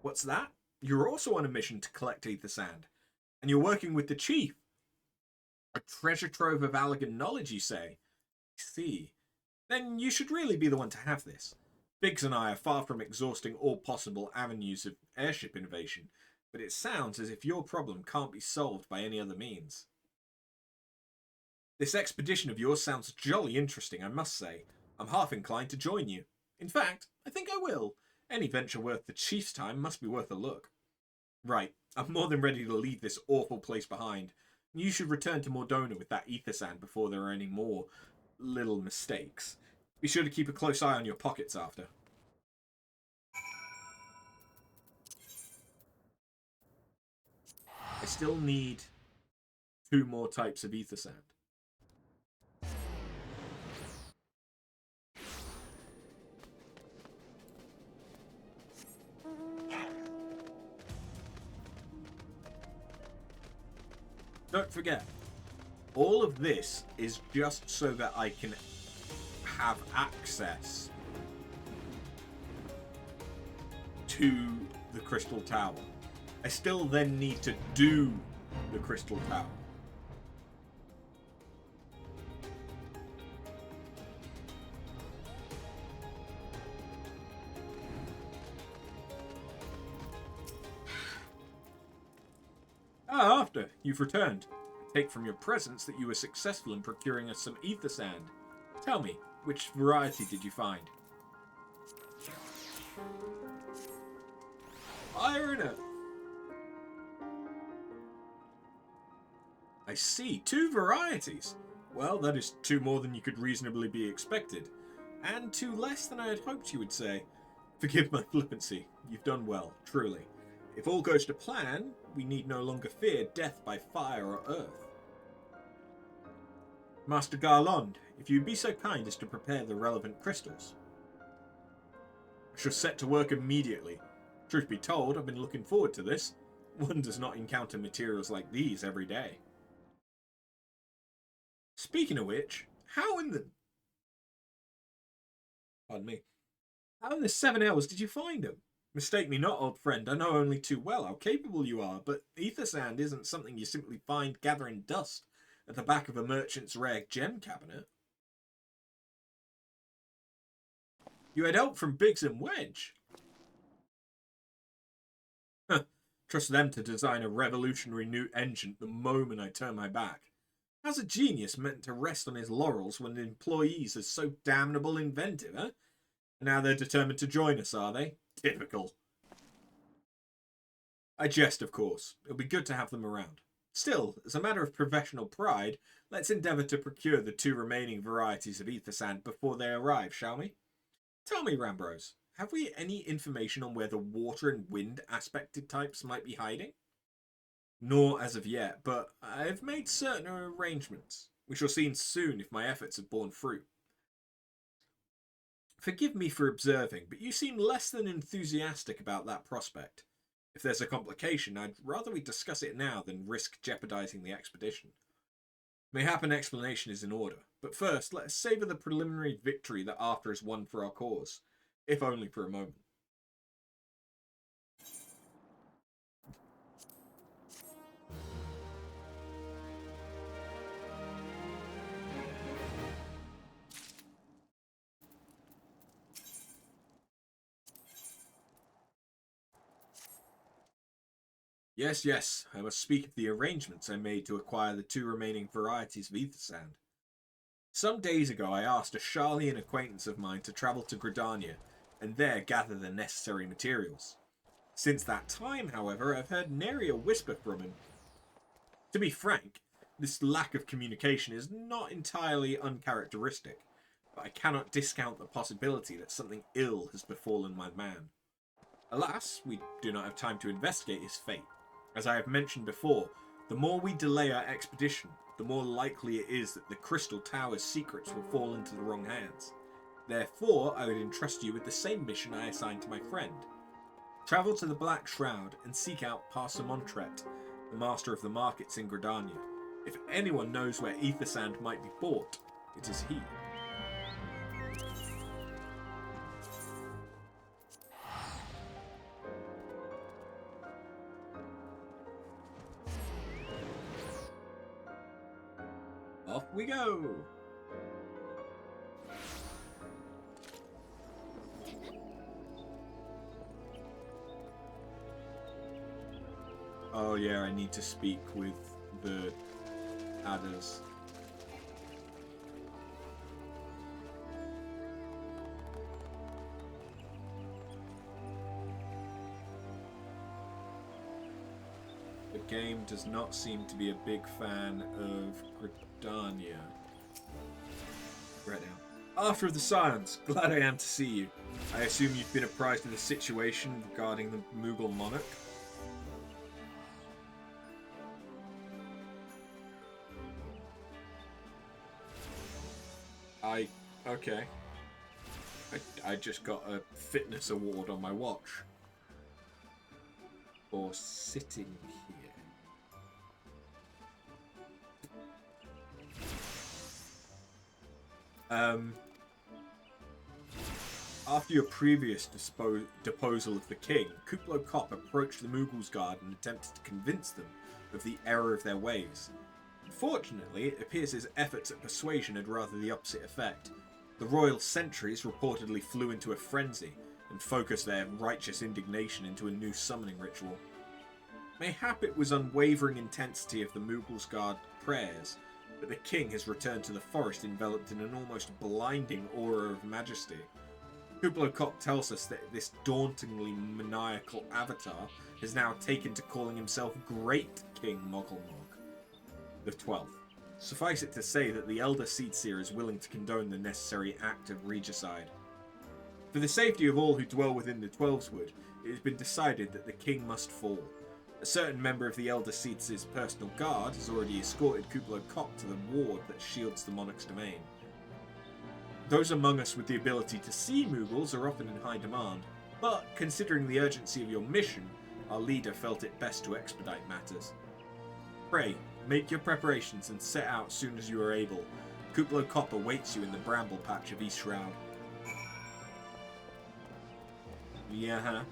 What's that? You're also on a mission to collect ether sand. And you're working with the chief. A treasure trove of Allagan knowledge, you say? I see. Then you should really be the one to have this. Biggs and I are far from exhausting all possible avenues of airship innovation, but it sounds as if your problem can't be solved by any other means. This expedition of yours sounds jolly interesting, I must say. I'm half inclined to join you. In fact, I think I will. Any venture worth the chief's time must be worth a look. Right, I'm more than ready to leave this awful place behind. You should return to Mordona with that ether sand before there are any more little mistakes. Be sure to keep a close eye on your pockets after. I still need 2 more types of ether sand. Don't forget, all of this is just so that I can have access to the Crystal Tower. I still then need to do the Crystal Tower. after. You've returned. I take from your presence that you were successful in procuring us some ether sand. Tell me, which variety did you find? Fire and earth. I see, 2 varieties. Well, that is 2 more than you could reasonably be expected. And 2 less than I had hoped you would say. Forgive my flippancy. You've done well, truly. If all goes to plan, we need no longer fear death by fire or earth. Master Garlean, if you'd be so kind as to prepare the relevant crystals. I shall set to work immediately. Truth be told, I've been looking forward to this. One does not encounter materials like these every day. Speaking of which, how in the... Pardon me. How in the 7 hours did you find them? Mistake me not, old friend, I know only too well how capable you are, but ether sand isn't something you simply find gathering dust at the back of a merchant's rare gem cabinet. You had help from Biggs and Wedge. Trust them to design a revolutionary new engine the moment I turn my back. How's a genius meant to rest on his laurels when the employees are so damnable inventive, huh? Now they're determined to join us, are they? Typical. I jest, of course. It'll be good to have them around. Still, as a matter of professional pride, let's endeavour to procure the 2 remaining varieties of ether sand before they arrive, shall we? Tell me, Rambrose, have we any information on where the water and wind aspected types might be hiding? Nor as of yet, but I've made certain arrangements. We shall see soon if my efforts have borne fruit. Forgive me for observing, but you seem less than enthusiastic about that prospect. If there's a complication, I'd rather we discuss it now than risk jeopardizing the expedition. Mayhap an explanation is in order, but first let us savour the preliminary victory that Arthur has won for our cause, if only for a moment. Yes, I must speak of the arrangements I made to acquire the 2 remaining varieties of ether sand. Some days ago I asked a Sharlayan acquaintance of mine to travel to Gridania, and there gather the necessary materials. Since that time, however, I've heard nary a whisper from him. To be frank, this lack of communication is not entirely uncharacteristic, but I cannot discount the possibility that something ill has befallen my man. Alas, we do not have time to investigate his fate. As I have mentioned before, the more we delay our expedition, the more likely it is that the Crystal Tower's secrets will fall into the wrong hands. Therefore, I would entrust you with the same mission I assigned to my friend. Travel to the Black Shroud and seek out Parson Montret, the master of the markets in Gridania. If anyone knows where ether sand might be bought, it is he. Off we go! Oh yeah, I need to speak with the adders. The game does not seem to be a big fan of Gridania. Right now. After of the Silence, glad I am to see you. I assume you've been apprised of the situation regarding the Mughal monarch? Okay. I just got a fitness award on my watch. For sitting here. After your previous deposal of the king, Kuplo Kop approached the Mughals' guard and attempted to convince them of the error of their ways. Unfortunately, it appears his efforts at persuasion had rather the opposite effect. The royal sentries reportedly flew into a frenzy and focused their righteous indignation into a new summoning ritual. Mayhap it was unwavering intensity of the Moogle's Guard prayers, but the king has returned to the forest enveloped in an almost blinding aura of majesty. Kublo Kop tells us that this dauntingly maniacal avatar has now taken to calling himself Great King Mogulmog the 12th. Suffice it to say that the Elder Seedseer is willing to condone the necessary act of regicide. For the safety of all who dwell within the Twelveswood, it has been decided that the king must fall. A certain member of the Elder Seedseer's personal guard has already escorted Kublo Kop to the ward that shields the monarch's domain. Those among us with the ability to see Moogles are often in high demand, but considering the urgency of your mission, our leader felt it best to expedite matters. Pray, make your preparations and set out soon as you are able. Kublo Kop awaits you in the bramble patch of East Shroud. Yeah.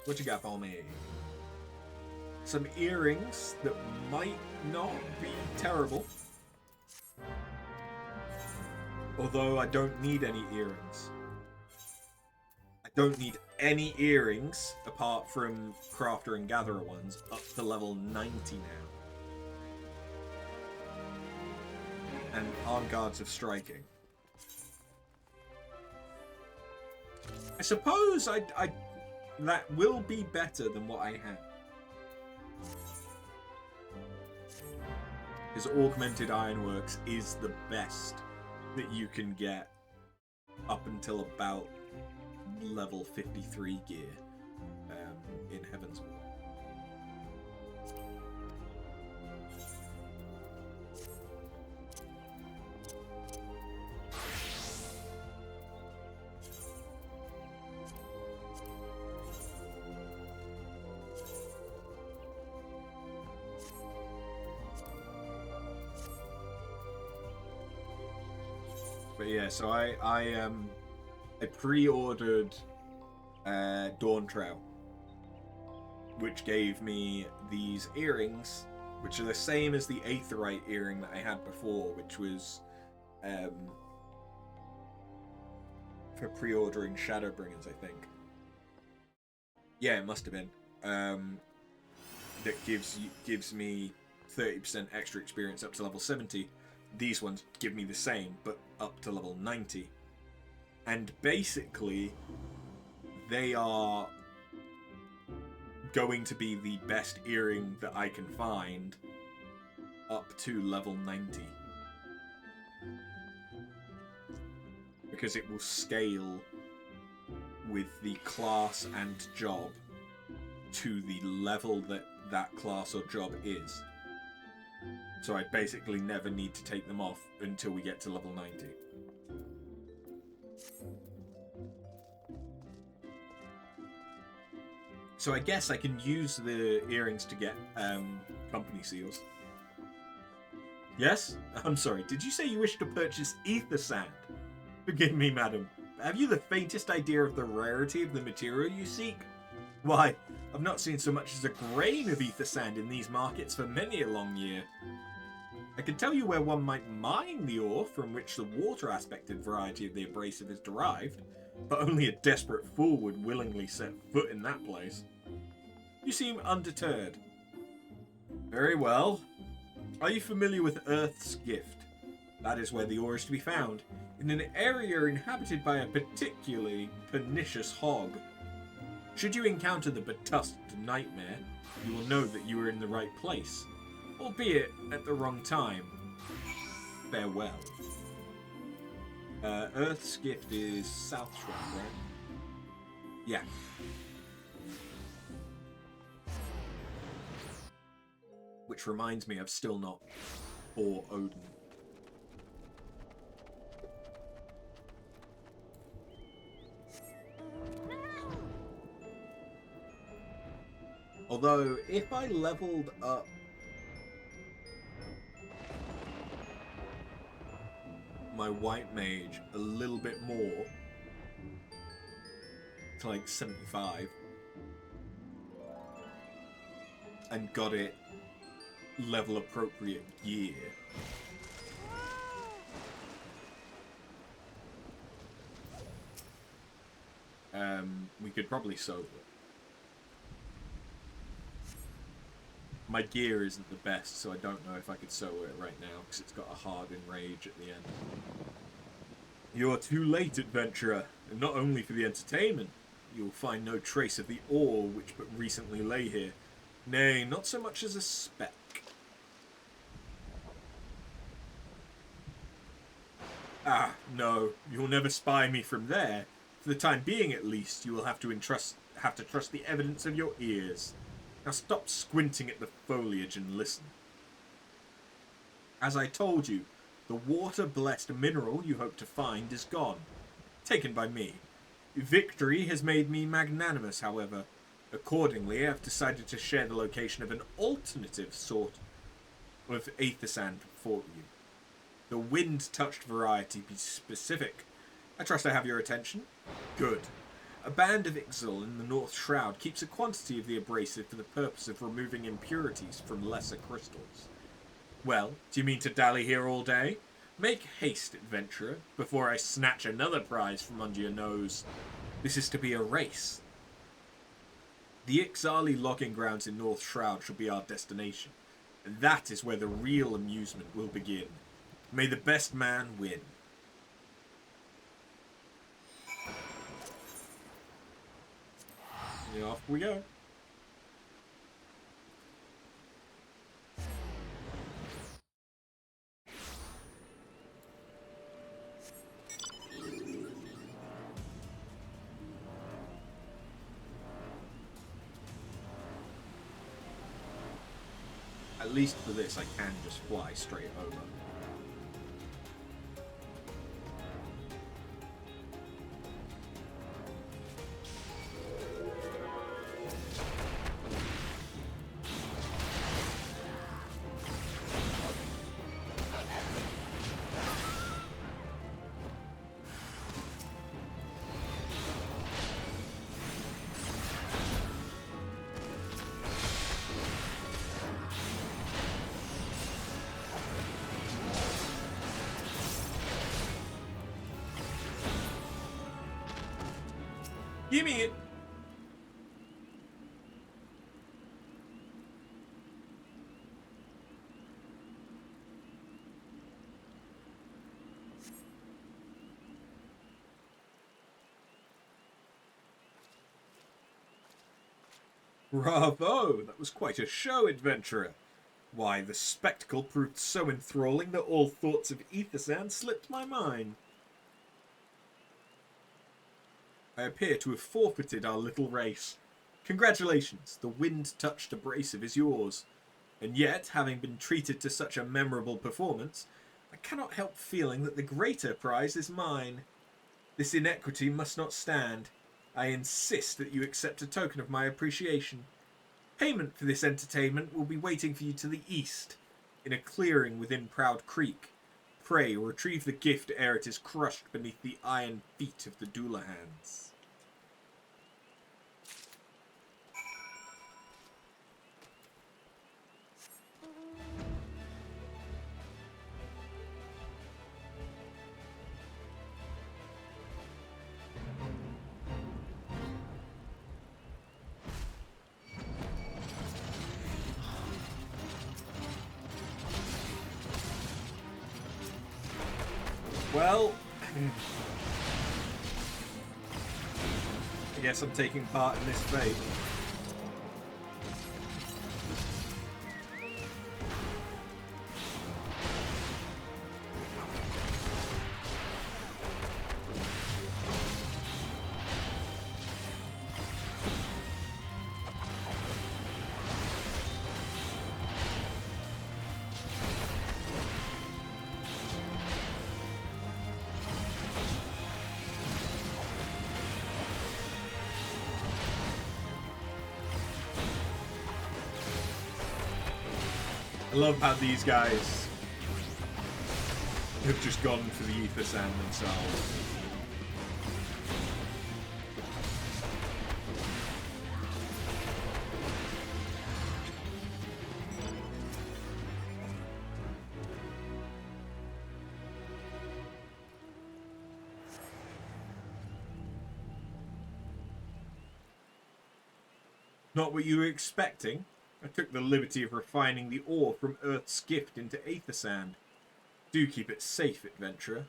What you got for me? Some earrings that might not be terrible. Although I don't need any earrings. I don't need any earrings apart from Crafter and Gatherer ones up to level 90 now. And Armed Guards of Striking. I suppose that will be better than what I have. Because Augmented Ironworks is the best that you can get up until about level 53 gear in Heaven's War. But yeah, so I pre-ordered Dawn Trail, which gave me these earrings, which are the same as the Aetherite earring that I had before, which was for pre-ordering Shadowbringers, I think. Yeah, it must have been. That gives me 30% extra experience up to level 70. These ones give me the same, but up to level 90. And basically, they are going to be the best earring that I can find up to level 90. Because it will scale with the class and job to the level that that class or job is. So I basically never need to take them off until we get to level 90. So I guess I can use the earrings to get company seals. Yes? I'm sorry, did you say you wish to purchase ether sand? Forgive me, madam. Have you the faintest idea of the rarity of the material you seek? Why, I've not seen so much as a grain of ether sand in these markets for many a long year. I can tell you where one might mine the ore from which the water-aspected variety of the abrasive is derived, but only a desperate fool would willingly set foot in that place. You seem undeterred. Very well. Are you familiar with Earth's Gift? That is where the ore is to be found, in an area inhabited by a particularly pernicious hog. Should you encounter the betusked nightmare, you will know that you are in the right place, albeit at the wrong time. Farewell. Earth's Gift is South Shroud, right? Yeah. Which reminds me, I've still not bought Odin. Although, if I leveled up my white mage a little bit more to like 75 and got it level appropriate gear, we could probably sew it. My gear isn't the best, so I don't know if I could sew it right now, because it's got a hard enrage at the end. You're too late, adventurer, and not only for the entertainment. You'll find no trace of the ore which but recently lay here. Nay, not so much as a speck. Ah, no, you'll never spy me from there. For the time being, at least, you will have to trust the evidence of your ears. Now stop squinting at the foliage and listen. As I told you, the water-blessed mineral you hope to find is gone. Taken by me. Victory has made me magnanimous, however. Accordingly, I've decided to share the location of an alternative sort of aethysand for you. The wind-touched variety, be specific. I trust I have your attention? Good. A band of Ixal in the North Shroud keeps a quantity of the abrasive for the purpose of removing impurities from lesser crystals. Well, do you mean to dally here all day? Make haste, adventurer, before I snatch another prize from under your nose. This is to be a race. The Ixali logging grounds in North Shroud shall be our destination, and that is where the real amusement will begin. May the best man win. And off we go. At least for this, I can just fly straight over. Give me it! Bravo! That was quite a show, adventurer. Why, the spectacle proved so enthralling that all thoughts of Aethysand slipped my mind. I appear to have forfeited our little race. Congratulations, the wind-touched abrasive is yours. And yet, having been treated to such a memorable performance, I cannot help feeling that the greater prize is mine. This inequity must not stand. I insist that you accept a token of my appreciation. Payment for this entertainment will be waiting for you to the east, in a clearing within Proud Creek. Pray, retrieve the gift ere it is crushed beneath the iron feet of the Doulahans. Well, I guess I'm taking part in this fate. I love how these guys have just gone for the ether sand themselves. Not what you were expecting. I took the liberty of refining the ore from Earth's gift into aether sand. Do keep it safe, adventurer.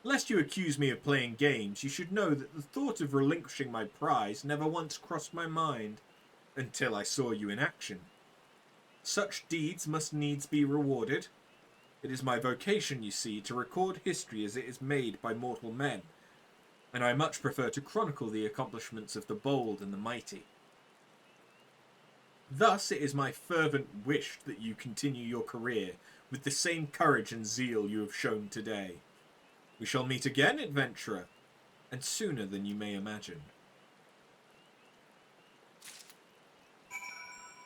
Lest you accuse me of playing games, you should know that the thought of relinquishing my prize never once crossed my mind, until I saw you in action. Such deeds must needs be rewarded. It is my vocation, you see, to record history as it is made by mortal men, and I much prefer to chronicle the accomplishments of the bold and the mighty. Thus, it is my fervent wish that you continue your career with the same courage and zeal you have shown today. We shall meet again, adventurer, and sooner than you may imagine.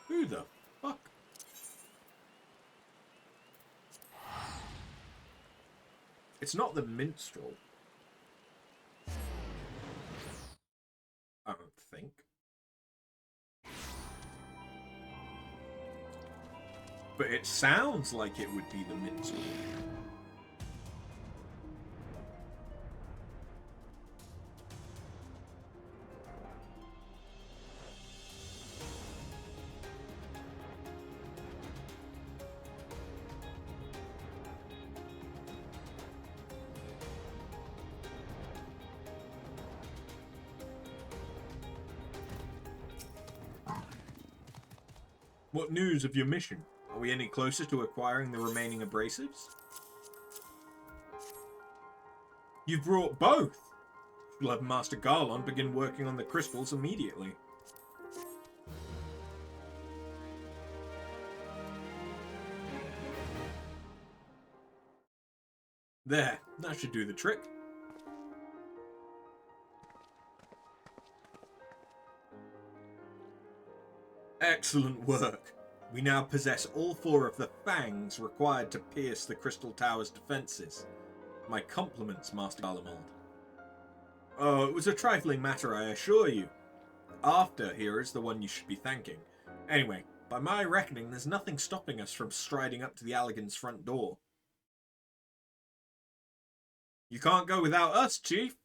Who the fuck? It's not the minstrel. I don't think. But it sounds like it would be the minstrel. What news of your mission? Are we any closer to acquiring the remaining abrasives? You've brought both! We'll have Master Garlean begin working on the crystals immediately. There, that should do the trick. Excellent work. We now possess all 4 of the fangs required to pierce the Crystal Tower's defences. My compliments, Master Dalamud. Oh, it was a trifling matter, I assure you. After here is the one you should be thanking. Anyway, by my reckoning, there's nothing stopping us from striding up to the Allegan's front door. You can't go without us, Chief.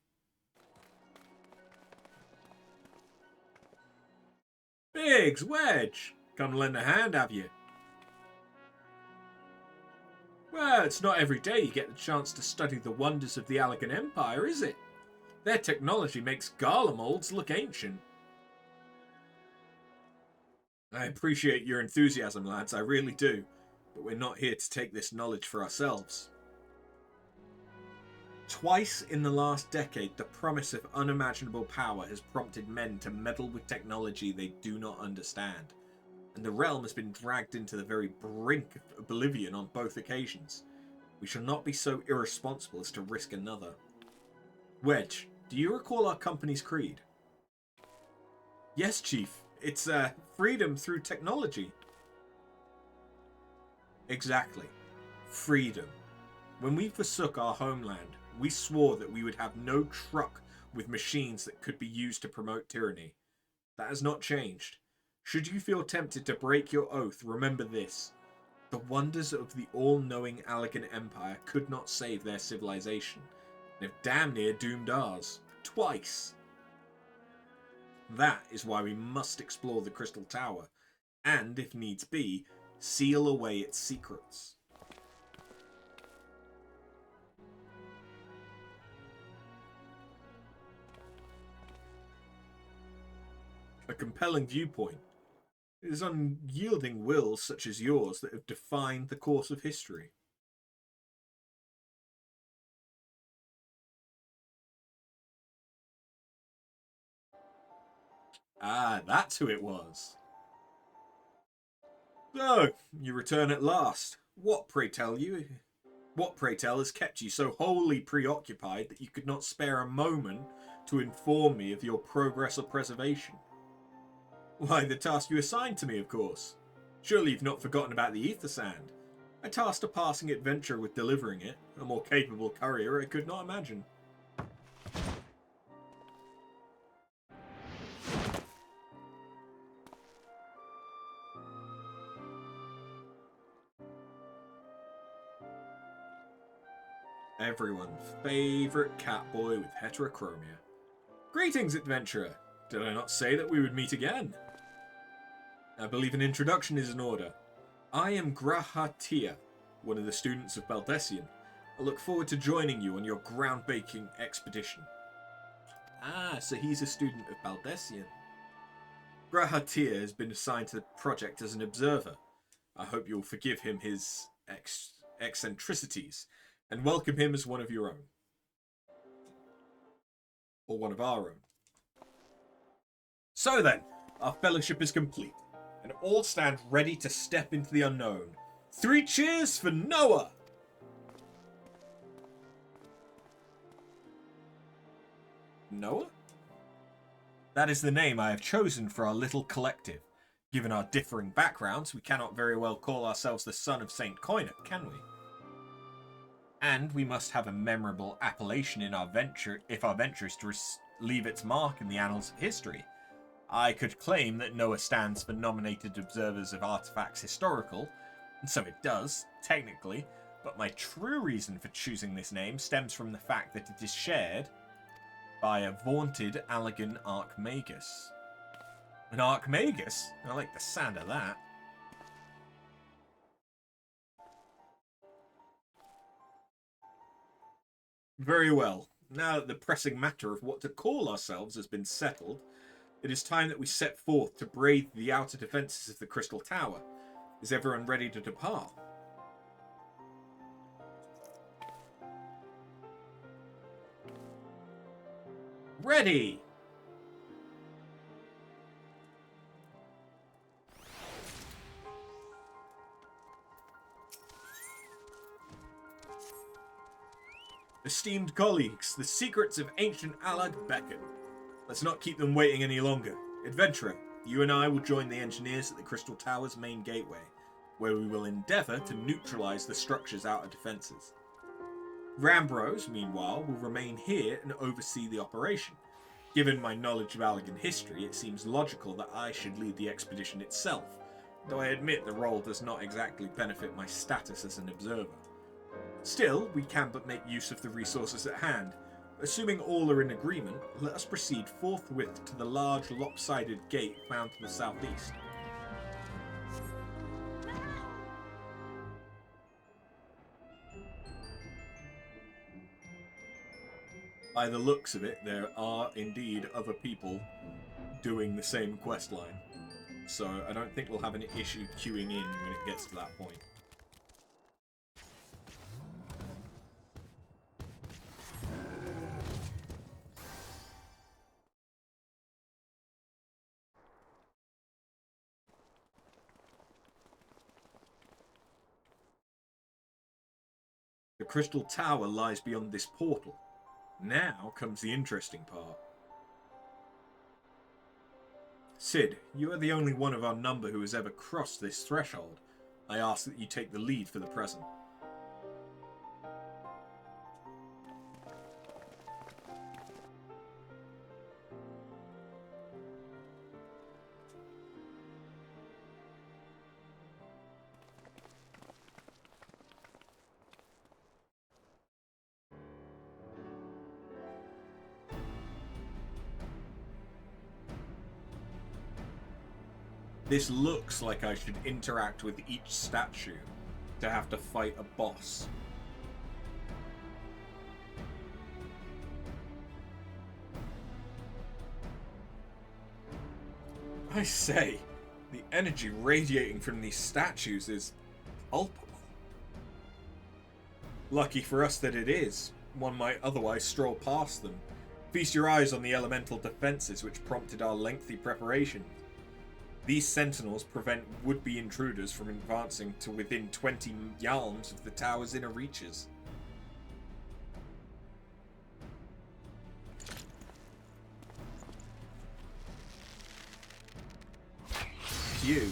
Biggs, Wedge, come lend a hand, have you? Well, it's not every day you get the chance to study the wonders of the Garlean Empire, is it? Their technology makes Garlemolds look ancient. I appreciate your enthusiasm, lads, I really do. But we're not here to take this knowledge for ourselves. Twice in the last decade, the promise of unimaginable power has prompted men to meddle with technology they do not understand, and the realm has been dragged into the very brink of oblivion on both occasions. We shall not be so irresponsible as to risk another. Wedge, do you recall our company's creed? Yes, Chief. It's freedom through technology. Exactly. Freedom. When we forsook our homeland, we swore that we would have no truck with machines that could be used to promote tyranny. That has not changed. Should you feel tempted to break your oath, remember this. The wonders of the all-knowing Garlean Empire could not save their civilization, and have damn near doomed ours. Twice. That is why we must explore the Crystal Tower, and, if needs be, seal away its secrets. A compelling viewpoint. It is unyielding wills such as yours that have defined the course of history. Ah, that's who it was. So, you return at last. What, pray tell, has kept you so wholly preoccupied that you could not spare a moment to inform me of your progress or preservation? Why, the task you assigned to me, of course. Surely you've not forgotten about the ether sand. I tasked a passing adventurer with delivering it. A more capable courier I could not imagine. Everyone's favourite catboy with heterochromia. Greetings, adventurer. Did I not say that we would meet again? I believe an introduction is in order. I am Grahatia, one of the students of Baldessian. I look forward to joining you on your groundbreaking expedition. Ah, so he's a student of Baldessian. Grahatia has been assigned to the project as an observer. I hope you'll forgive him his eccentricities and welcome him as one of your own. Or one of our own. So then, our fellowship is complete, and all stand ready to step into the unknown. 3 cheers for Noah! Noah? That is the name I have chosen for our little collective. Given our differing backgrounds, we cannot very well call ourselves the son of Saint Coinet, can we? And we must have a memorable appellation in our venture if our venture is to leave its mark in the annals of history. I could claim that Noah stands for Nominated Observers of Artifacts Historical, and so it does, technically, but my true reason for choosing this name stems from the fact that it is shared by a vaunted Allegan Archmagus. An Archmagus? I like the sound of that. Very well. Now that the pressing matter of what to call ourselves has been settled, it is time that we set forth to brave the outer defences of the Crystal Tower. Is everyone ready to depart? Ready! Esteemed colleagues, the secrets of ancient Alag beckon. Let's not keep them waiting any longer. Adventurer, you and I will join the engineers at the Crystal Tower's main gateway, where we will endeavour to neutralise the structure's outer defences. Rambros, meanwhile, will remain here and oversee the operation. Given my knowledge of Allegan history, it seems logical that I should lead the expedition itself, though I admit the role does not exactly benefit my status as an observer. Still, we can but make use of the resources at hand. Assuming all are in agreement, let us proceed forthwith to the large lopsided gate found to the southeast. By the looks of it, there are indeed other people doing the same quest line. So I don't think we'll have an issue queuing in when it gets to that point. The Crystal Tower lies beyond this portal. Now comes the interesting part. Sid, you are the only one of our number who has ever crossed this threshold. I ask that you take the lead for the present. This looks like I should interact with each statue to have to fight a boss. I say, the energy radiating from these statues is palpable. Lucky for us that it is. One might otherwise stroll past them. Feast your eyes on the elemental defences which prompted our lengthy preparation. These sentinels prevent would-be intruders from advancing to within 20 yalms of the tower's inner reaches. Phew.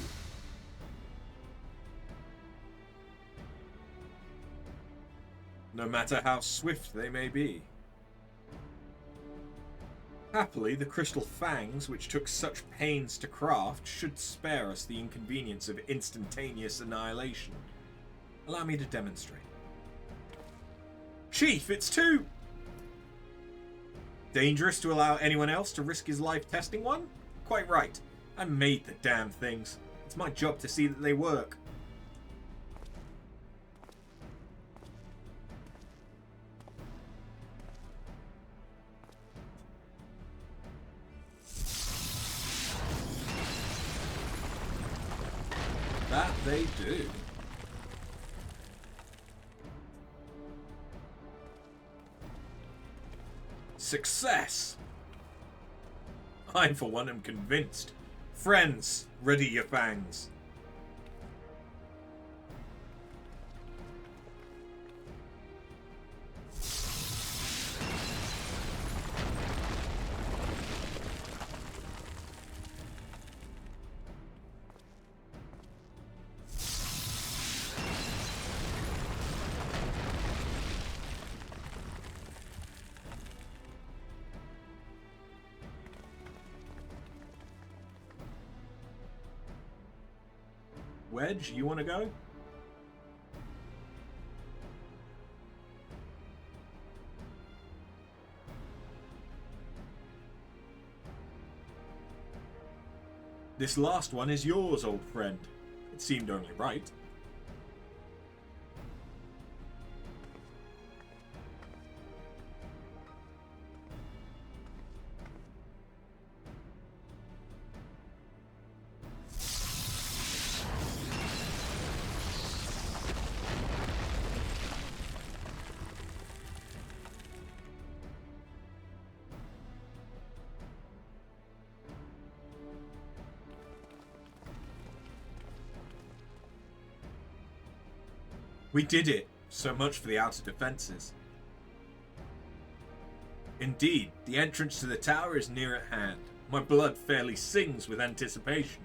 no matter how swift they may be. Happily, the crystal fangs, which took such pains to craft, should spare us the inconvenience of instantaneous annihilation. Allow me to demonstrate. Chief, it's too dangerous to allow anyone else to risk his life testing one? Quite right. I made the damn things. It's my job to see that they work. That they do. Success! I, for one, am convinced. Friends, ready your fangs. Wedge, you want to go? This last one is yours, old friend. It seemed only right. We did it! So much for the outer defences. Indeed, the entrance to the tower is near at hand. My blood fairly sings with anticipation.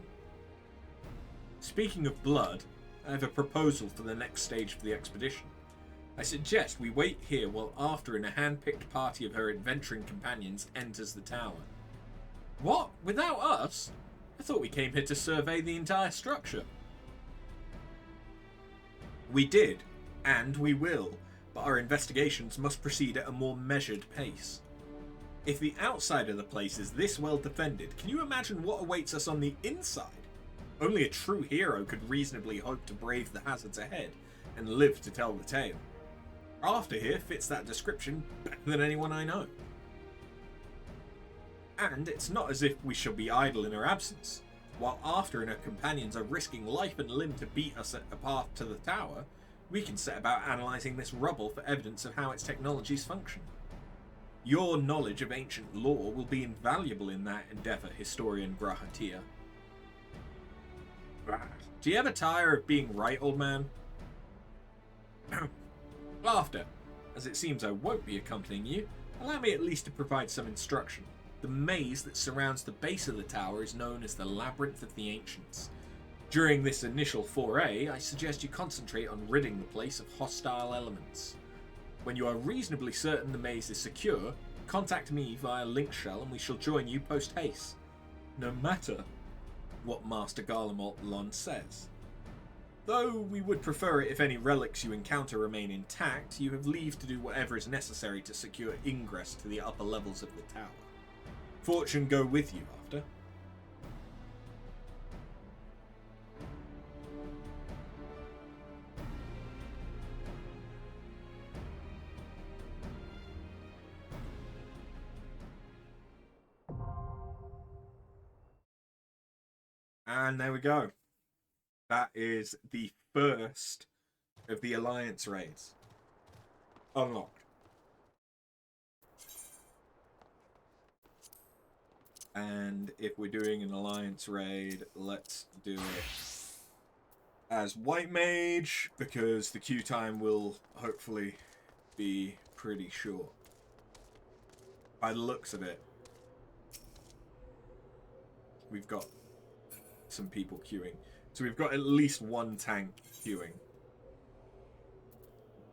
Speaking of blood, I have a proposal for the next stage of the expedition. I suggest we wait here while After and a hand-picked party of her adventuring companions enters the tower. What? Without us? I thought we came here to survey the entire structure. We did, and we will, but our investigations must proceed at a more measured pace. If the outside of the place is this well defended, can you imagine what awaits us on the inside? Only a true hero could reasonably hope to brave the hazards ahead and live to tell the tale. After here fits that description better than anyone I know. And it's not as if we shall be idle in her absence. While After and her companions are risking life and limb to beat us at a path to the tower, we can set about analysing this rubble for evidence of how its technologies function. Your knowledge of ancient lore will be invaluable in that endeavour, historian Grahatia. Do you ever tire of being right, old man? After, as it seems I won't be accompanying you, allow me at least to provide some instruction. The maze that surrounds the base of the tower is known as the Labyrinth of the Ancients. During this initial foray, I suggest you concentrate on ridding the place of hostile elements. When you are reasonably certain the maze is secure, contact me via link shell and we shall join you post-haste. No matter what Master Garlean says. Though we would prefer it if any relics you encounter remain intact, you have leave to do whatever is necessary to secure ingress to the upper levels of the tower. Fortune go with you, After. And there we go. That is the first of the Alliance raids. Unlocked. And if we're doing an Alliance raid, let's do it as White Mage, because the queue time will hopefully be pretty short. By the looks of it, we've got some people queuing. So we've got at least one tank queuing.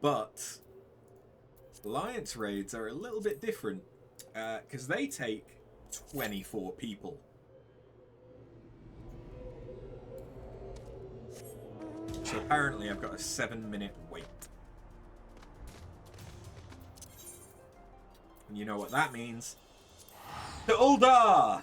But Alliance raids are a little bit different, because they take 24 people. So apparently I've got a 7-minute wait. And you know what that means? To Uldar!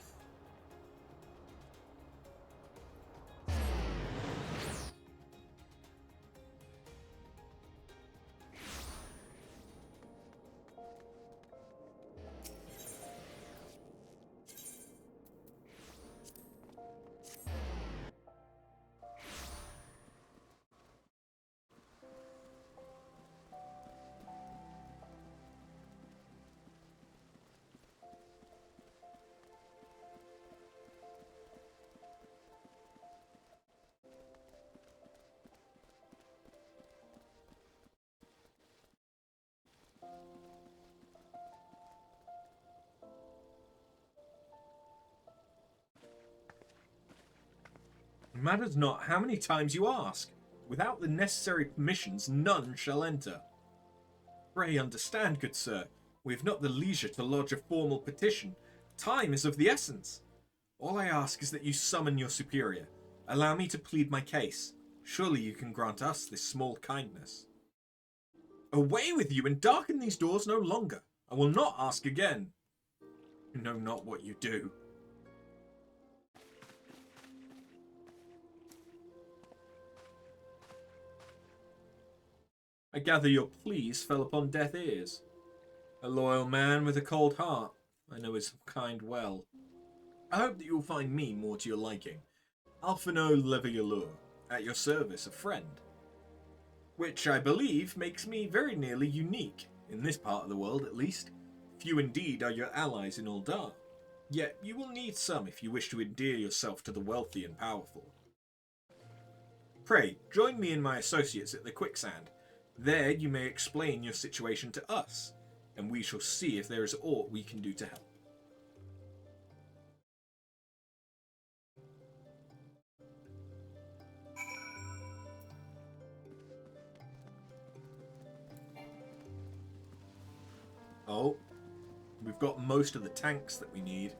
It matters not how many times you ask. Without the necessary permissions, none shall enter. Pray understand, good sir, we have not the leisure to lodge a formal petition. Time is of the essence. All I ask is that you summon your superior. Allow me to plead my case. Surely you can grant us this small kindness. Away with you and darken these doors no longer. I will not ask again. You know not what you do. I gather your pleas fell upon deaf ears. A loyal man with a cold heart. I know his kind well. I hope that you will find me more to your liking. Alphino Levialur, at your service, a friend. Which I believe makes me very nearly unique, in this part of the world at least. Few indeed are your allies in Uldar. Yet you will need some if you wish to endear yourself to the wealthy and powerful. Pray, join me and my associates at the Quicksand. There you may explain your situation to us, and we shall see if there is aught we can do to help. Oh, we've got most of the tanks that we need.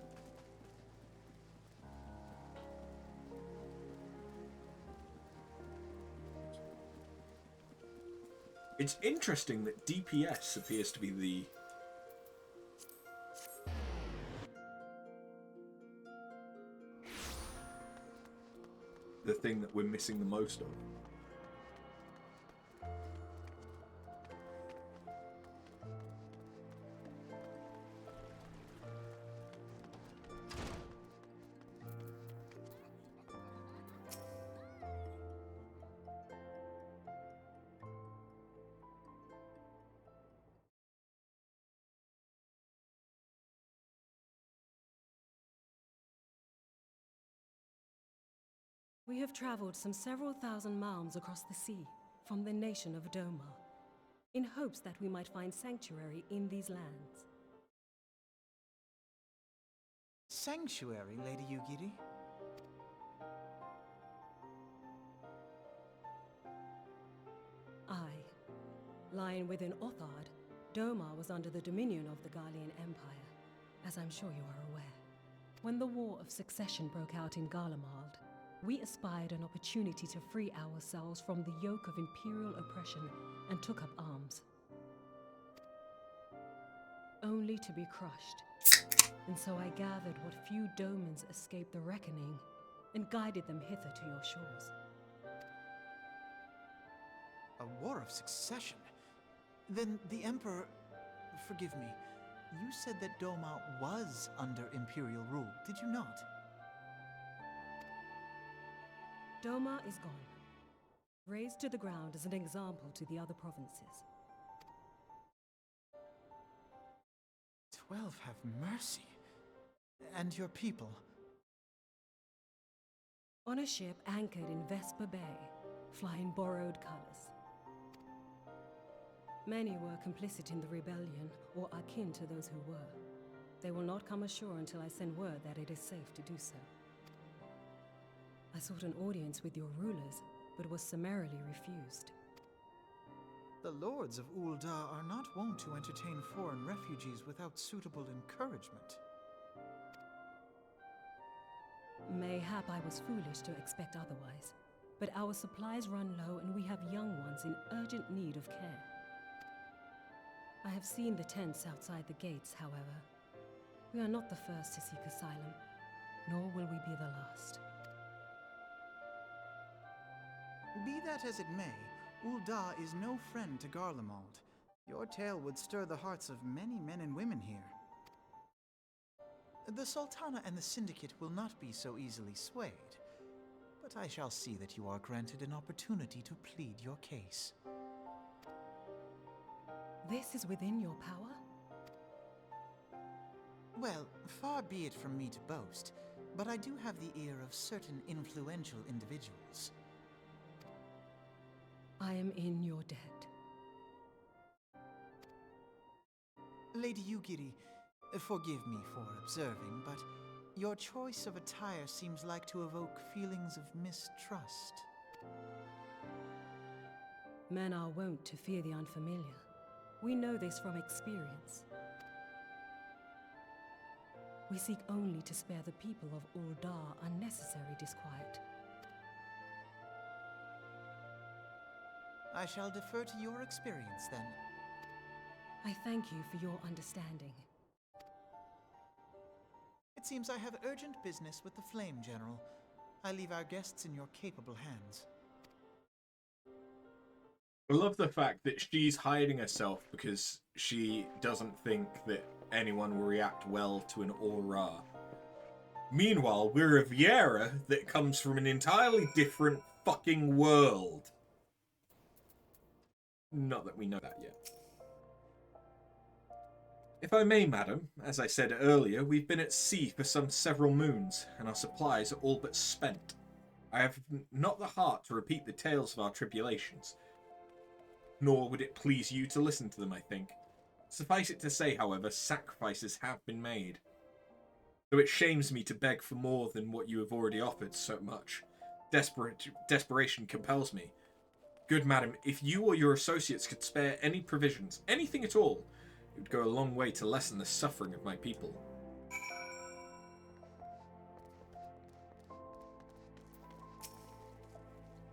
It's interesting that DPS appears to be the thing that we're missing the most of. We have traveled some several thousand miles across the sea from the nation of Doma, in hopes that we might find sanctuary in these lands. Sanctuary, Lady Yugiri? Aye. Lying within Othard, Doma was under the dominion of the Garlean Empire, as I'm sure you are aware. When the War of Succession broke out in Garlemald, we espied an opportunity to free ourselves from the yoke of imperial oppression and took up arms. Only to be crushed. And so I gathered what few Domans escaped the reckoning and guided them hither to your shores. A war of succession? Then the Emperor... Forgive me. You said that Doma was under imperial rule, did you not? Doma is gone. Razed to the ground as an example to the other provinces. 12 have mercy. And your people? On a ship anchored in Vesper Bay, flying borrowed colors. Many were complicit in the rebellion, or akin to those who were. They will not come ashore until I send word that it is safe to do so. I sought an audience with your rulers, but was summarily refused. The lords of Ul'dah are not wont to entertain foreign refugees without suitable encouragement. Mayhap I was foolish to expect otherwise, but our supplies run low and we have young ones in urgent need of care. I have seen the tents outside the gates, however. We are not the first to seek asylum, nor will we be the last. Be that as it may, Ul'dah is no friend to Garlemald. Your tale would stir the hearts of many men and women here. The Sultana and the Syndicate will not be so easily swayed, but I shall see that you are granted an opportunity to plead your case. This is within your power? Well, far be it from me to boast, but I do have the ear of certain influential individuals. I am in your debt. Lady Yugiri, forgive me for observing, but your choice of attire seems like to evoke feelings of mistrust. Men are wont to fear the unfamiliar. We know this from experience. We seek only to spare the people of Ul'dah unnecessary disquiet. I shall defer to your experience, then. I thank you for your understanding. It seems I have urgent business with the Flame General. I leave our guests in your capable hands. I love the fact that she's hiding herself because she doesn't think that anyone will react well to an aura. Meanwhile, we're a Viera that comes from an entirely different fucking world. Not that we know that yet. If I may, madam, as I said earlier, we've been at sea for some several moons, and our supplies are all but spent. I have not the heart to repeat the tales of our tribulations, nor would it please you to listen to them, I think. Suffice it to say, however, sacrifices have been made. Though it shames me to beg for more than what you have already offered so much. Desperation compels me. Good madam, if you or your associates could spare any provisions, anything at all, it would go a long way to lessen the suffering of my people.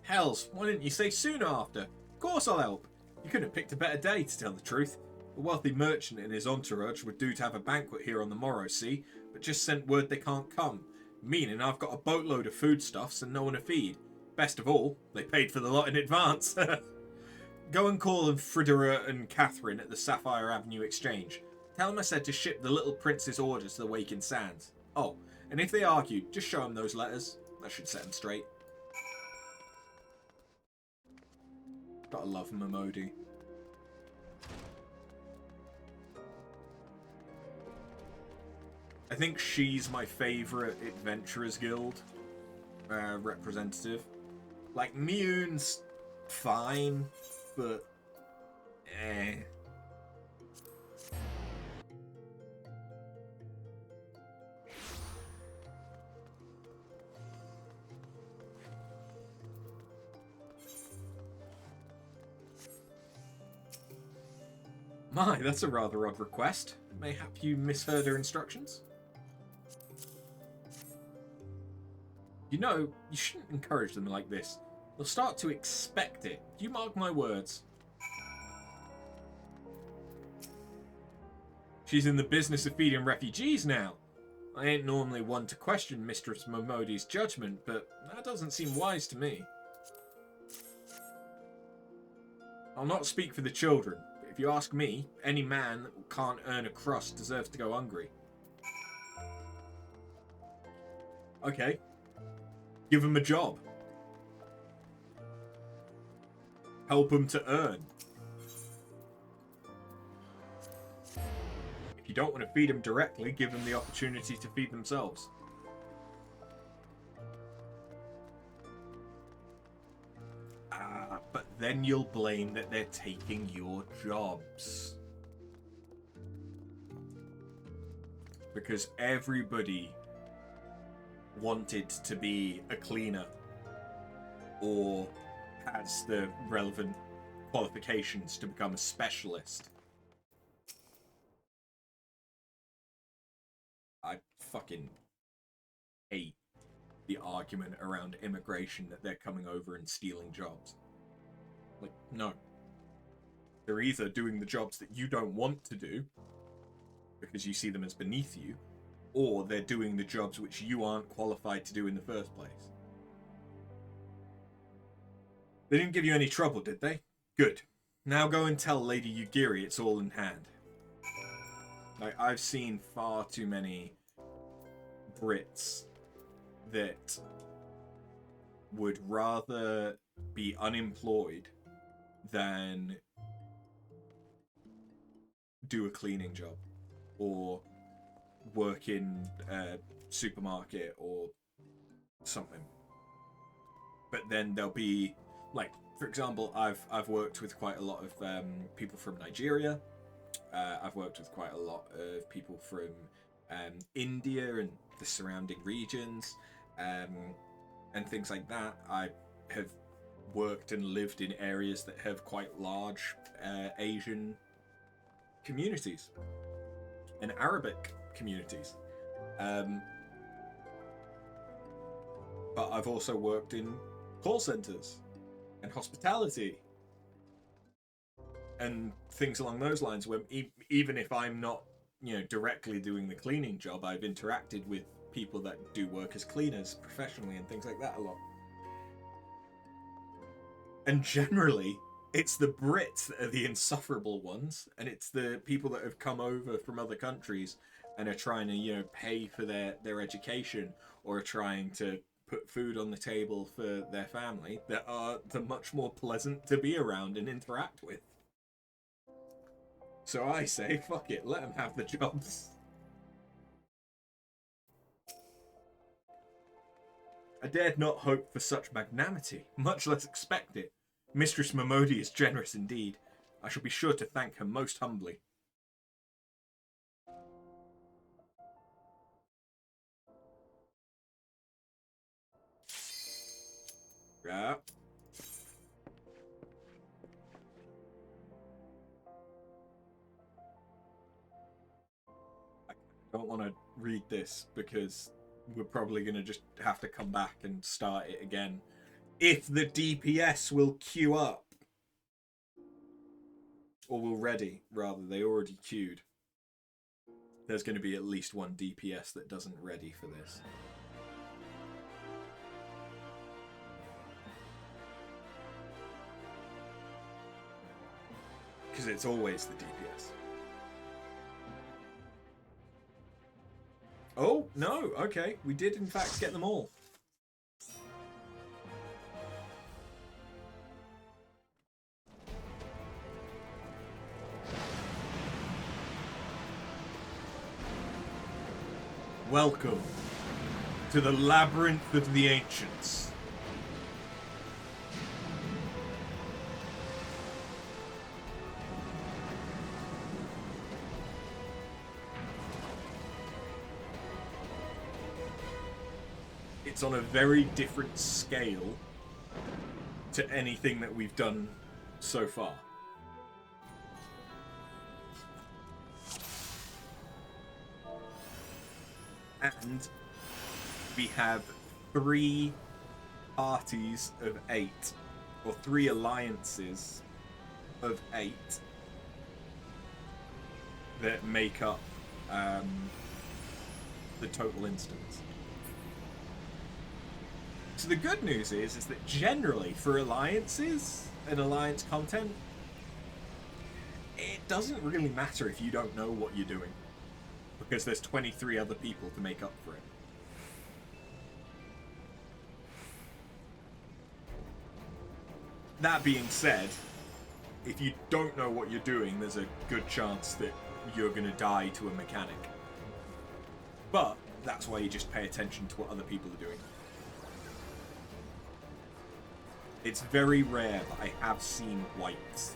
Hells, why didn't you say sooner after? Of course I'll help. You couldn't have picked a better day, to tell the truth. A wealthy merchant and his entourage would do to have a banquet here on the morrow, see, but just sent word they can't come, meaning I've got a boatload of foodstuffs and no one to feed. Best of all, they paid for the lot in advance. Go and call them Fridera and Catherine at the Sapphire Avenue Exchange. Tell them I said to ship the little prince's orders to the Waking Sands. Oh, and if they argue, just show them those letters. That should set them straight. Gotta love Momodi. I think she's my favourite Adventurers Guild representative. Like, Mioun's fine, but eh. My, that's a rather odd request. Mayhap you misheard her instructions? You know, you shouldn't encourage them like this. They'll start to expect it. You mark my words. She's in the business of feeding refugees now. I ain't normally one to question Mistress Momodi's judgment, but that doesn't seem wise to me. I'll not speak for the children, but if you ask me, any man that can't earn a crust deserves to go hungry. Okay. Give him a job. Help him to earn. If you don't want to feed them directly, give them the opportunity to feed themselves. But then you'll blame that they're taking your jobs. Because everybody wanted to be a cleaner or has the relevant qualifications to become a specialist. I fucking hate the argument around immigration that they're coming over and stealing jobs. Like, no. They're either doing the jobs that you don't want to do because you see them as beneath you, or they're doing the jobs which you aren't qualified to do in the first place. They didn't give you any trouble, did they? Good. Now go and tell Lady Yugiri it's all in hand. Like, I've seen far too many Brits that would rather be unemployed than do a cleaning job or work in a supermarket or something. But then there'll be, like, for example, I've worked with quite a lot of people from Nigeria. I've worked with quite a lot of people from India and the surrounding regions, and things like that. I have worked and lived in areas that have quite large Asian communities and Arabic communities. But I've also worked in call centers and hospitality and things along those lines, where even if I'm not, you know, directly doing the cleaning job, I've interacted with people that do work as cleaners professionally and things like that a lot. And generally, it's the Brits that are the insufferable ones, and it's the people that have come over from other countries and are trying to, you know, pay for their education, or are trying to put food on the table for their family, that are the much more pleasant to be around and interact with. So I say, fuck it, let them have the jobs. I dared not hope for such magnanimity, much less expect it. Mistress Momodi is generous indeed. I shall be sure to thank her most humbly. Yeah. I don't want to read this because we're probably going to just have to come back and start it again. If the DPS will queue up. Or will ready, rather. They already queued. There's going to be at least one DPS that doesn't ready for this. Because it's always the DPS. Oh, no, okay. We did, in fact, get them all. Welcome to the Labyrinth of the Ancients. It's on a very different scale to anything that we've done so far. And we have 3 parties of 8, or 3 alliances of 8 that make up the total instance. So the good news is that generally for alliances and alliance content, it doesn't really matter if you don't know what you're doing, because there's 23 other people to make up for it. That being said, if you don't know what you're doing, there's a good chance that you're going to die to a mechanic. But that's why you just pay attention to what other people are doing. It's very rare, but I have seen whites.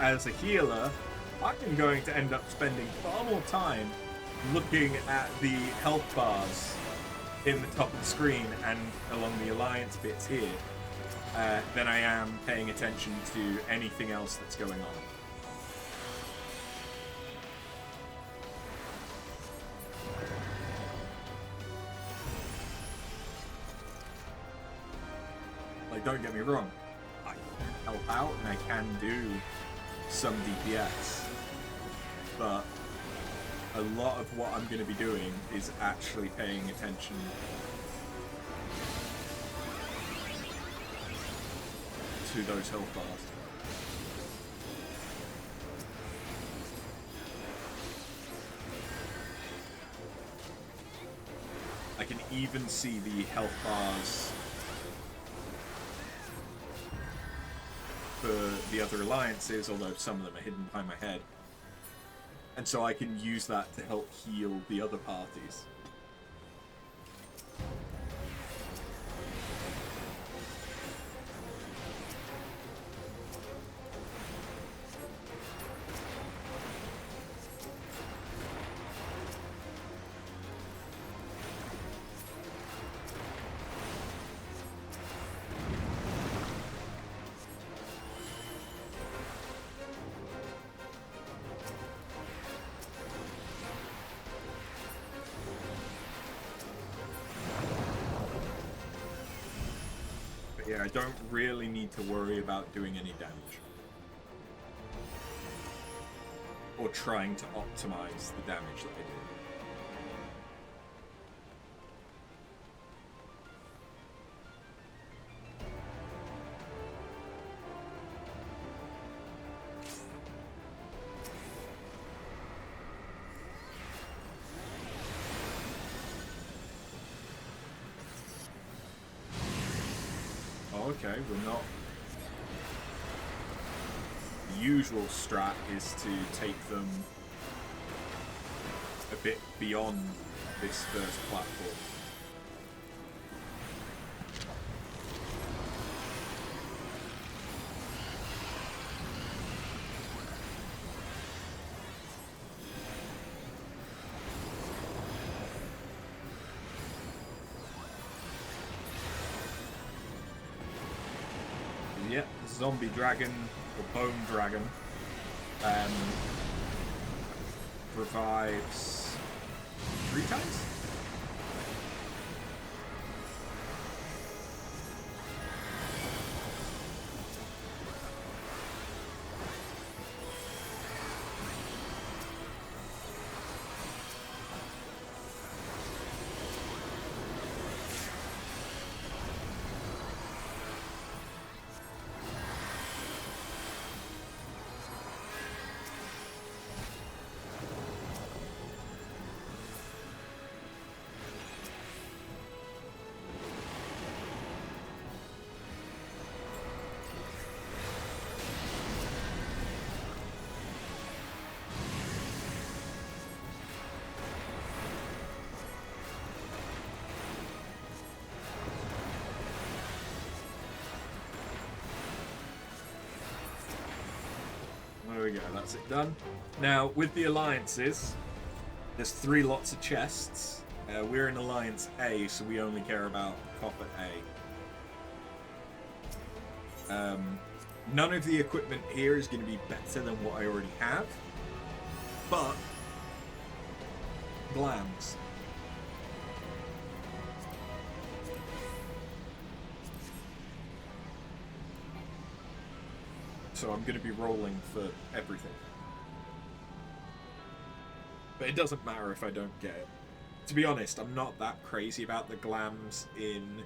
as a healer, I'm going to end up spending far more time looking at the health bars in the top of the screen and along the alliance bits here than I am paying attention to anything else that's going on. Like, don't get me wrong, I can help out and I can do some DPS, but a lot of what I'm going to be doing is actually paying attention to those health bars. I can even see the health bars for the other alliances, although some of them are hidden behind my head. And so I can use that to help heal the other parties. Yeah, I don't really need to worry about doing any damage. Or trying to optimize the damage that I do. Okay, we're not... The usual strat is to take them a bit beyond this first platform. Yep, zombie dragon, or bone dragon, revives 3 times? There we go, that's it done. Now, with the alliances, there's 3 lots of chests. We're in Alliance A, so we only care about Copper A. None of the equipment here is going to be better than what I already have, but glams. So I'm going to be rolling for everything. But it doesn't matter if I don't get it. To be honest, I'm not that crazy about the glams in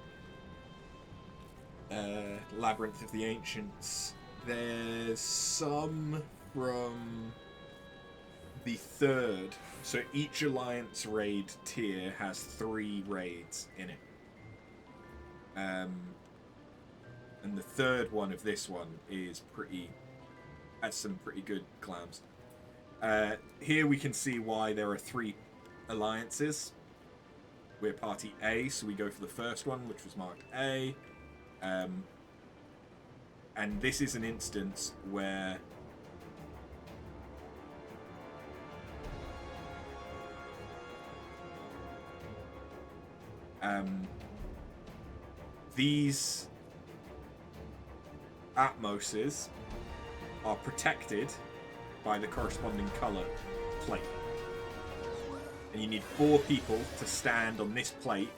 Labyrinth of the Ancients. There's some from the 3rd. So each Alliance raid tier has 3 raids in it. And the 3rd one of this one is has some pretty good glams. Here we can see why there are 3 alliances. We're party A, so we go for the first one, which was marked A. And this is an instance where These Atmoses are protected by the corresponding color plate. And you need 4 people to stand on this plate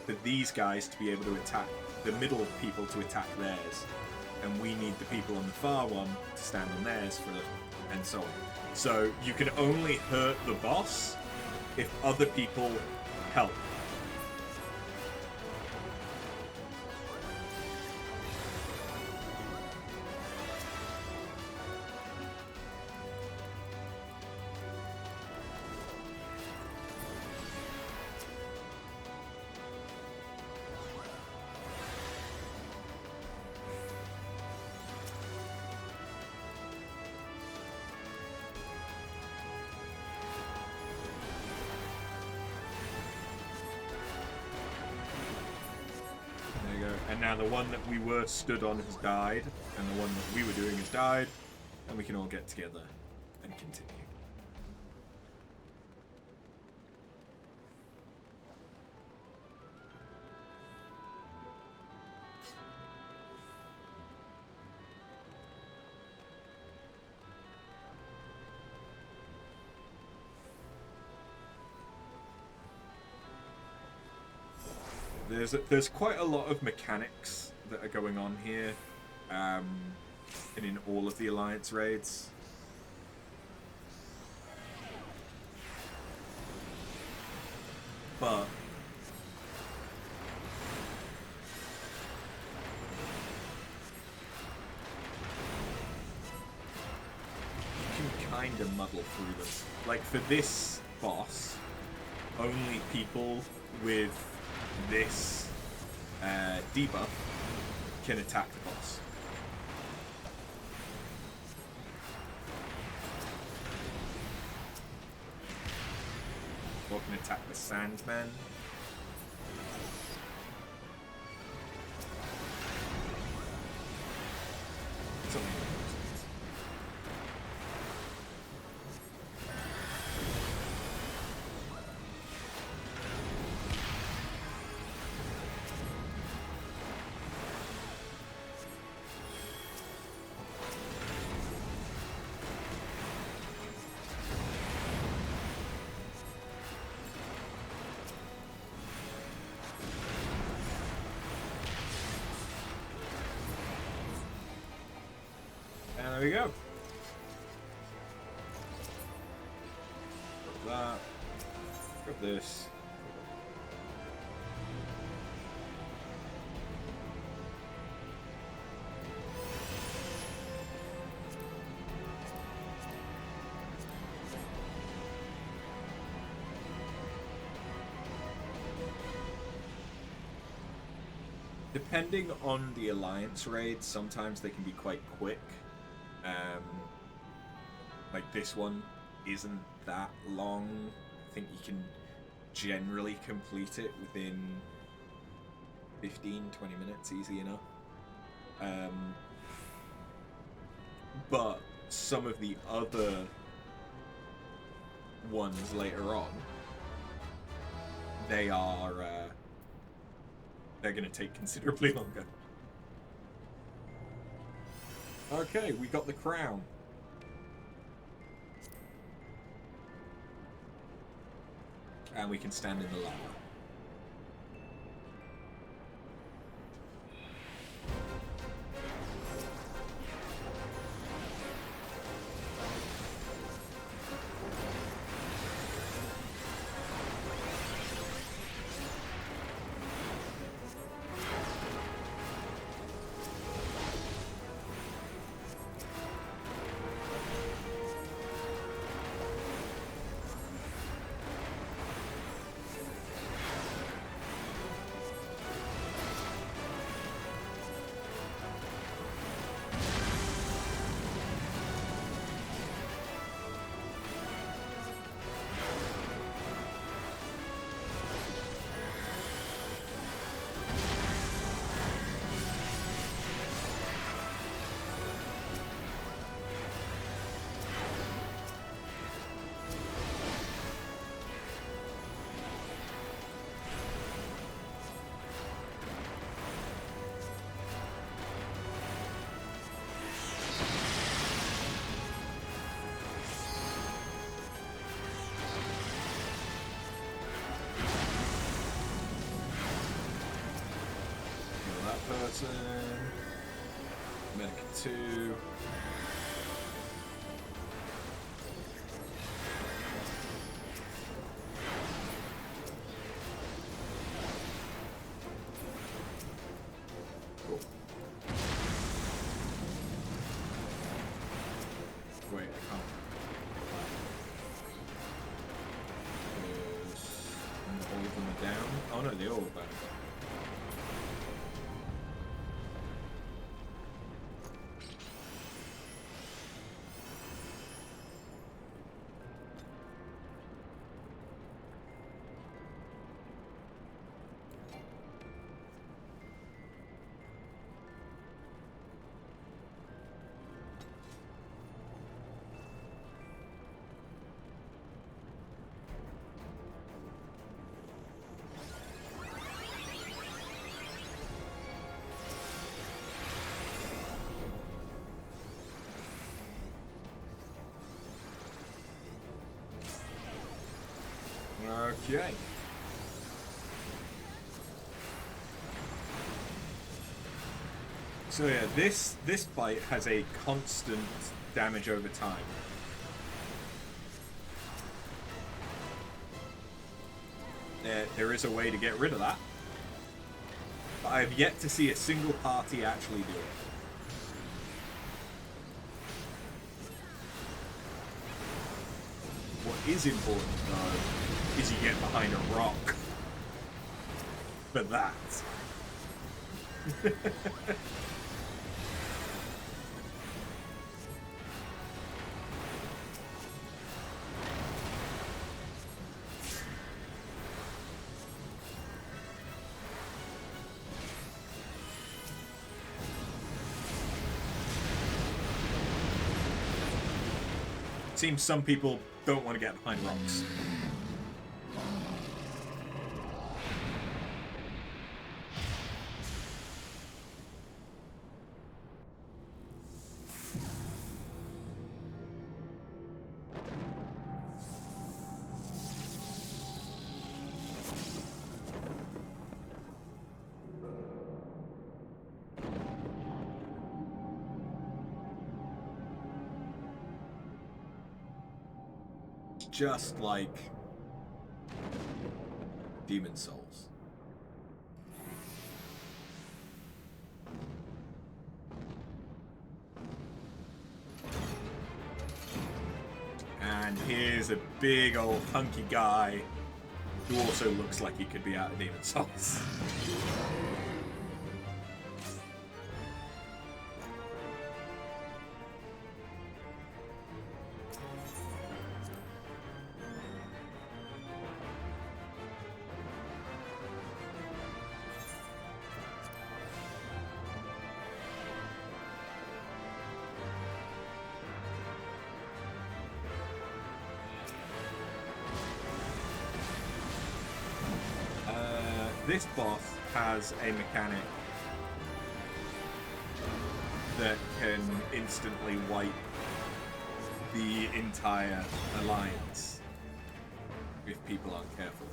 for these guys to be able to attack the middle people to attack theirs. And we need the people on the far one to stand on theirs and so on. So you can only hurt the boss if other people help. And now the one that we were stood on has died, and the one that we were doing has died, and we can all get together and continue. There's quite a lot of mechanics that are going on here, and in all of the Alliance raids. But you can kind of muddle through them. Like for this boss, only people with this debuff can attack the boss. Or can attack the Sandman. Something like that. There we go. Grab that. Grab this. Depending on the Alliance raids, sometimes they can be quite quick. Like this one isn't that long. I think you can generally complete it within 15-20 minutes, easy enough. But some of the other ones later on, they're going to take considerably longer. Okay, we got the crown. And we can stand in the lava. Poison. Medic 2. Cool. Wait, I can't. All of them are down. Oh no, they all are down. Okay. So yeah, this fight has a constant damage over time. There is a way to get rid of that, but I have yet to see a single party actually do it. What is important though is you get behind a rock for that. Seems some people don't want to get behind rocks. Just like Demon Souls. And here's a big old hunky guy who also looks like he could be out of Demon Souls. This boss has a mechanic that can instantly wipe the entire alliance if people aren't careful.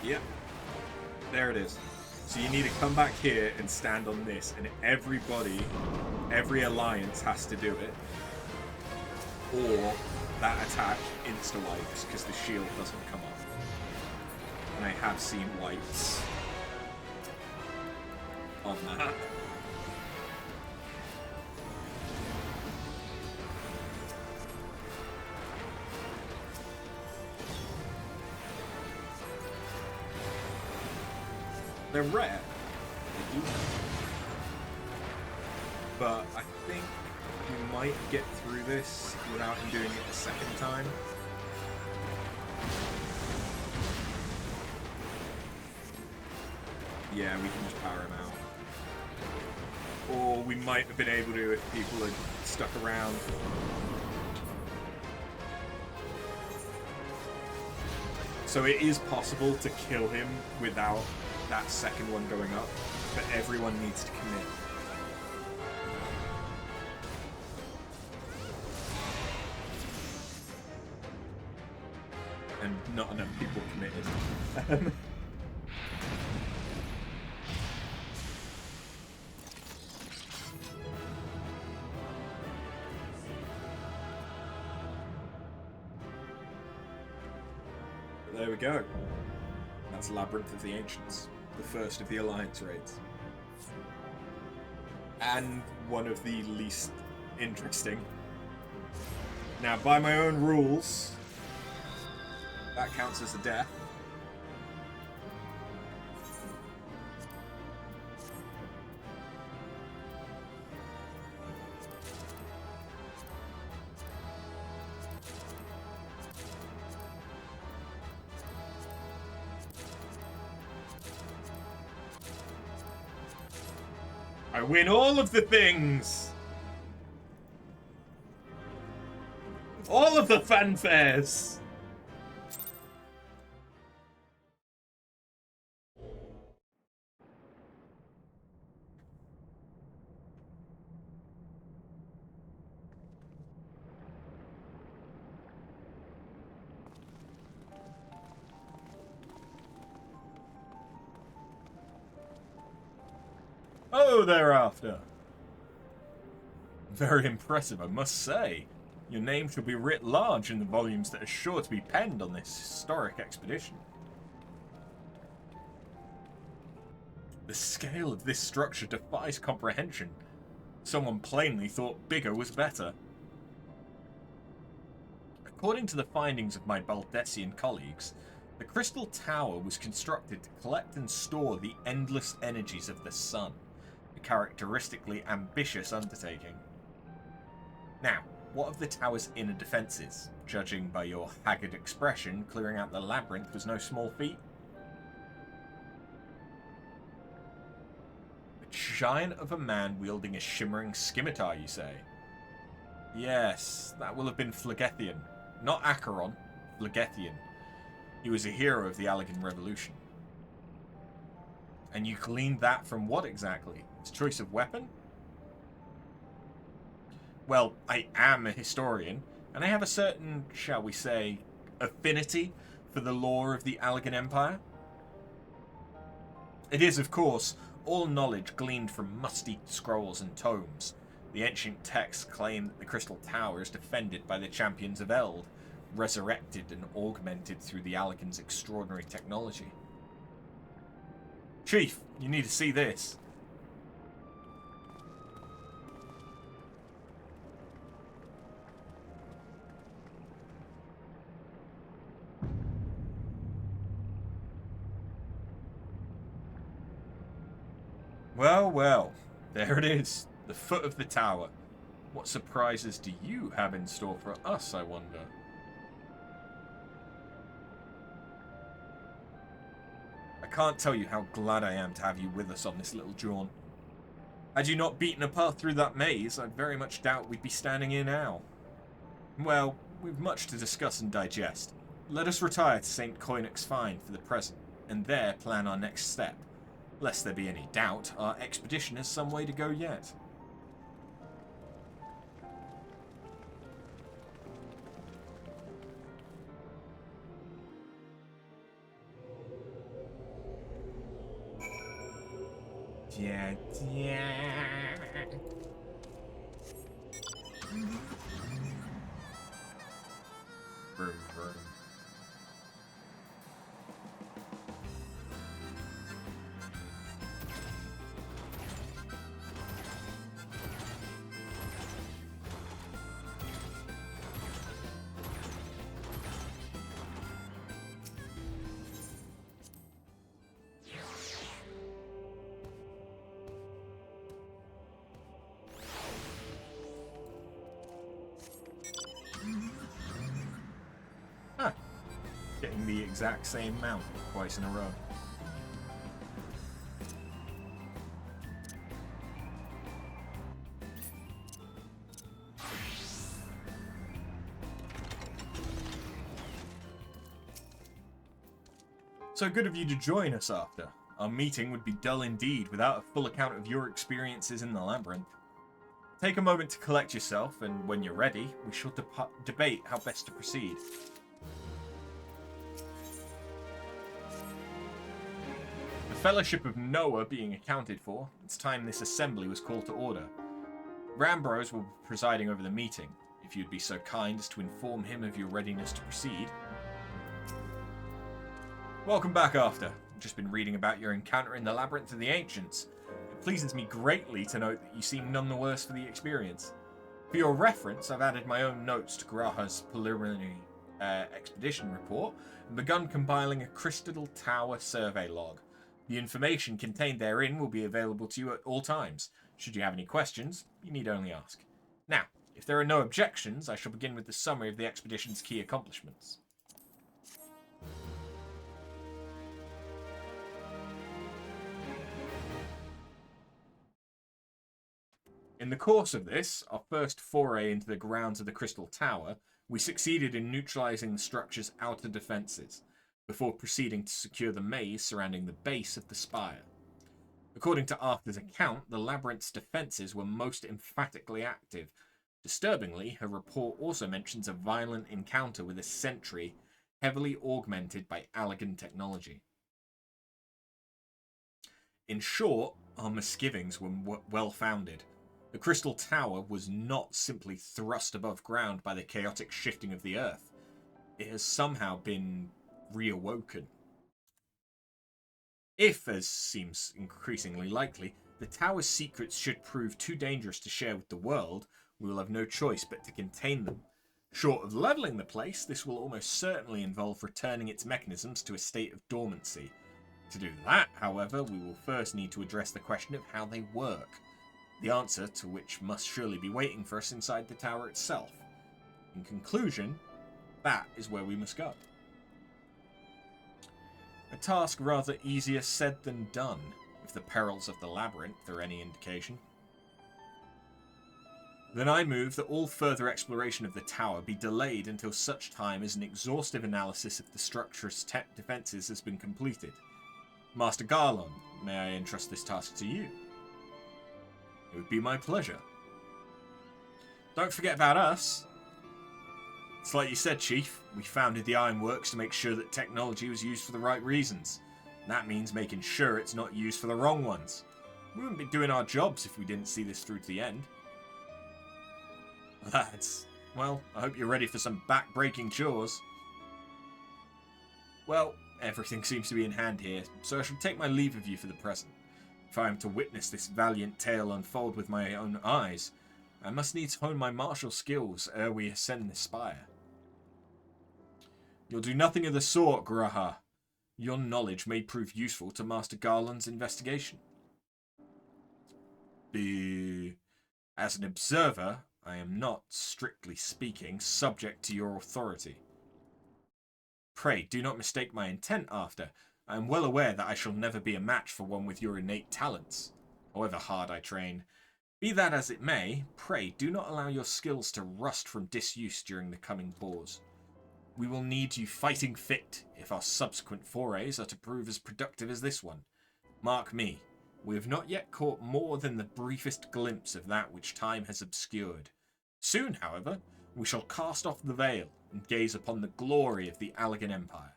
Yep. There it is. So you need to come back here and stand on this, and everybody, every alliance has to do it, or that attack insta-wipes because the shield doesn't come up. And I have seen wipes on that. They're rare. They do. But I think we might get through this without him doing it a second time. Yeah, we can just power him out. Or we might have been able to if people had stuck around. So it is possible to kill him without that second one going up, but everyone needs to commit. And not enough people committed. There we go. That's Labyrinth of the Ancients, the first of the Alliance raids. And one of the least interesting. Now, by my own rules, that counts as a death. I win all of the things! All of the fanfares! Oh, thereafter. Very impressive, I must say. Your name shall be writ large in the volumes that are sure to be penned on this historic expedition. The scale of this structure defies comprehension. Someone plainly thought bigger was better. According to the findings of my Baldessian colleagues, the Crystal Tower was constructed to collect and store the endless energies of the sun. Characteristically ambitious undertaking. Now, what of the tower's inner defences? Judging by your haggard expression, clearing out the labyrinth was no small feat. A giant of a man wielding a shimmering scimitar, you say? Yes, that will have been Phlegethon. Not Acheron, Phlegethon. He was a hero of the Allegan Revolution. And you gleaned that from what exactly? His choice of weapon? Well, I am a historian, and I have a certain, shall we say, affinity for the lore of the Allegan Empire. It is, of course, all knowledge gleaned from musty scrolls and tomes. The ancient texts claim that the Crystal Tower is defended by the champions of Eld, resurrected and augmented through the Allegan's extraordinary technology. Chief, you need to see this. Well, well, there it is, the foot of the tower. What surprises do you have in store for us, I wonder? I can't tell you how glad I am to have you with us on this little jaunt. Had you not beaten a path through that maze, I very much doubt we'd be standing here now. Well, we've much to discuss and digest. Let us retire to St. Koinek's Fine for the present, and there plan our next step. Lest there be any doubt, our expedition has some way to go yet. Yeah. Vroom, vroom. Getting the exact same mount twice in a row. So good of you to join us after. Our meeting would be dull indeed without a full account of your experiences in the labyrinth. Take a moment to collect yourself, and when you're ready, we shall debate how best to proceed. The Fellowship of Noah being accounted for, it's time this assembly was called to order. Rambrose will be presiding over the meeting, if you'd be so kind as to inform him of your readiness to proceed. Welcome back, After. I've just been reading about your encounter in the Labyrinth of the Ancients. It pleases me greatly to note that you seem none the worse for the experience. For your reference, I've added my own notes to Graha's preliminary expedition report and begun compiling a Crystal Tower survey log. The information contained therein will be available to you at all times. Should you have any questions, you need only ask. Now, if there are no objections, I shall begin with the summary of the expedition's key accomplishments. In the course of this, our first foray into the grounds of the Crystal Tower, we succeeded in neutralizing the structure's outer defenses, before proceeding to secure the maze surrounding the base of the spire. According to After's account, the labyrinth's defenses were most emphatically active. Disturbingly, her report also mentions a violent encounter with a sentry, heavily augmented by Allagan technology. In short, our misgivings were well-founded. The Crystal Tower was not simply thrust above ground by the chaotic shifting of the earth. It has somehow been reawoken. If, as seems increasingly likely, the tower's secrets should prove too dangerous to share with the world, we will have no choice but to contain them. Short of levelling the place, this will almost certainly involve returning its mechanisms to a state of dormancy. To do that, however, we will first need to address the question of how they work. The answer to which must surely be waiting for us inside the tower itself. In conclusion, that is where we must go. A task rather easier said than done, if the perils of the labyrinth are any indication. Then I move that all further exploration of the tower be delayed until such time as an exhaustive analysis of the structure's defences has been completed. Master Garlean, may I entrust this task to you? It would be my pleasure. Don't forget about us. It's like you said, Chief. We founded the Ironworks to make sure that technology was used for the right reasons. That means making sure it's not used for the wrong ones. We wouldn't be doing our jobs if we didn't see this through to the end. Lads, well, I hope you're ready for some back-breaking chores. Well, everything seems to be in hand here, so I shall take my leave of you for the present. If I am to witness this valiant tale unfold with my own eyes, I must needs hone my martial skills ere we ascend the spire. You'll do nothing of the sort, Graha. Your knowledge may prove useful to Master Garland's investigation. As an observer, I am not, strictly speaking, subject to your authority. Pray, do not mistake my intent, After. I am well aware that I shall never be a match for one with your innate talents, however hard I train. Be that as it may, pray do not allow your skills to rust from disuse during the coming pause. We will need you fighting fit if our subsequent forays are to prove as productive as this one. Mark me, we have not yet caught more than the briefest glimpse of that which time has obscured. Soon, however, we shall cast off the veil and gaze upon the glory of the Allagan Empire.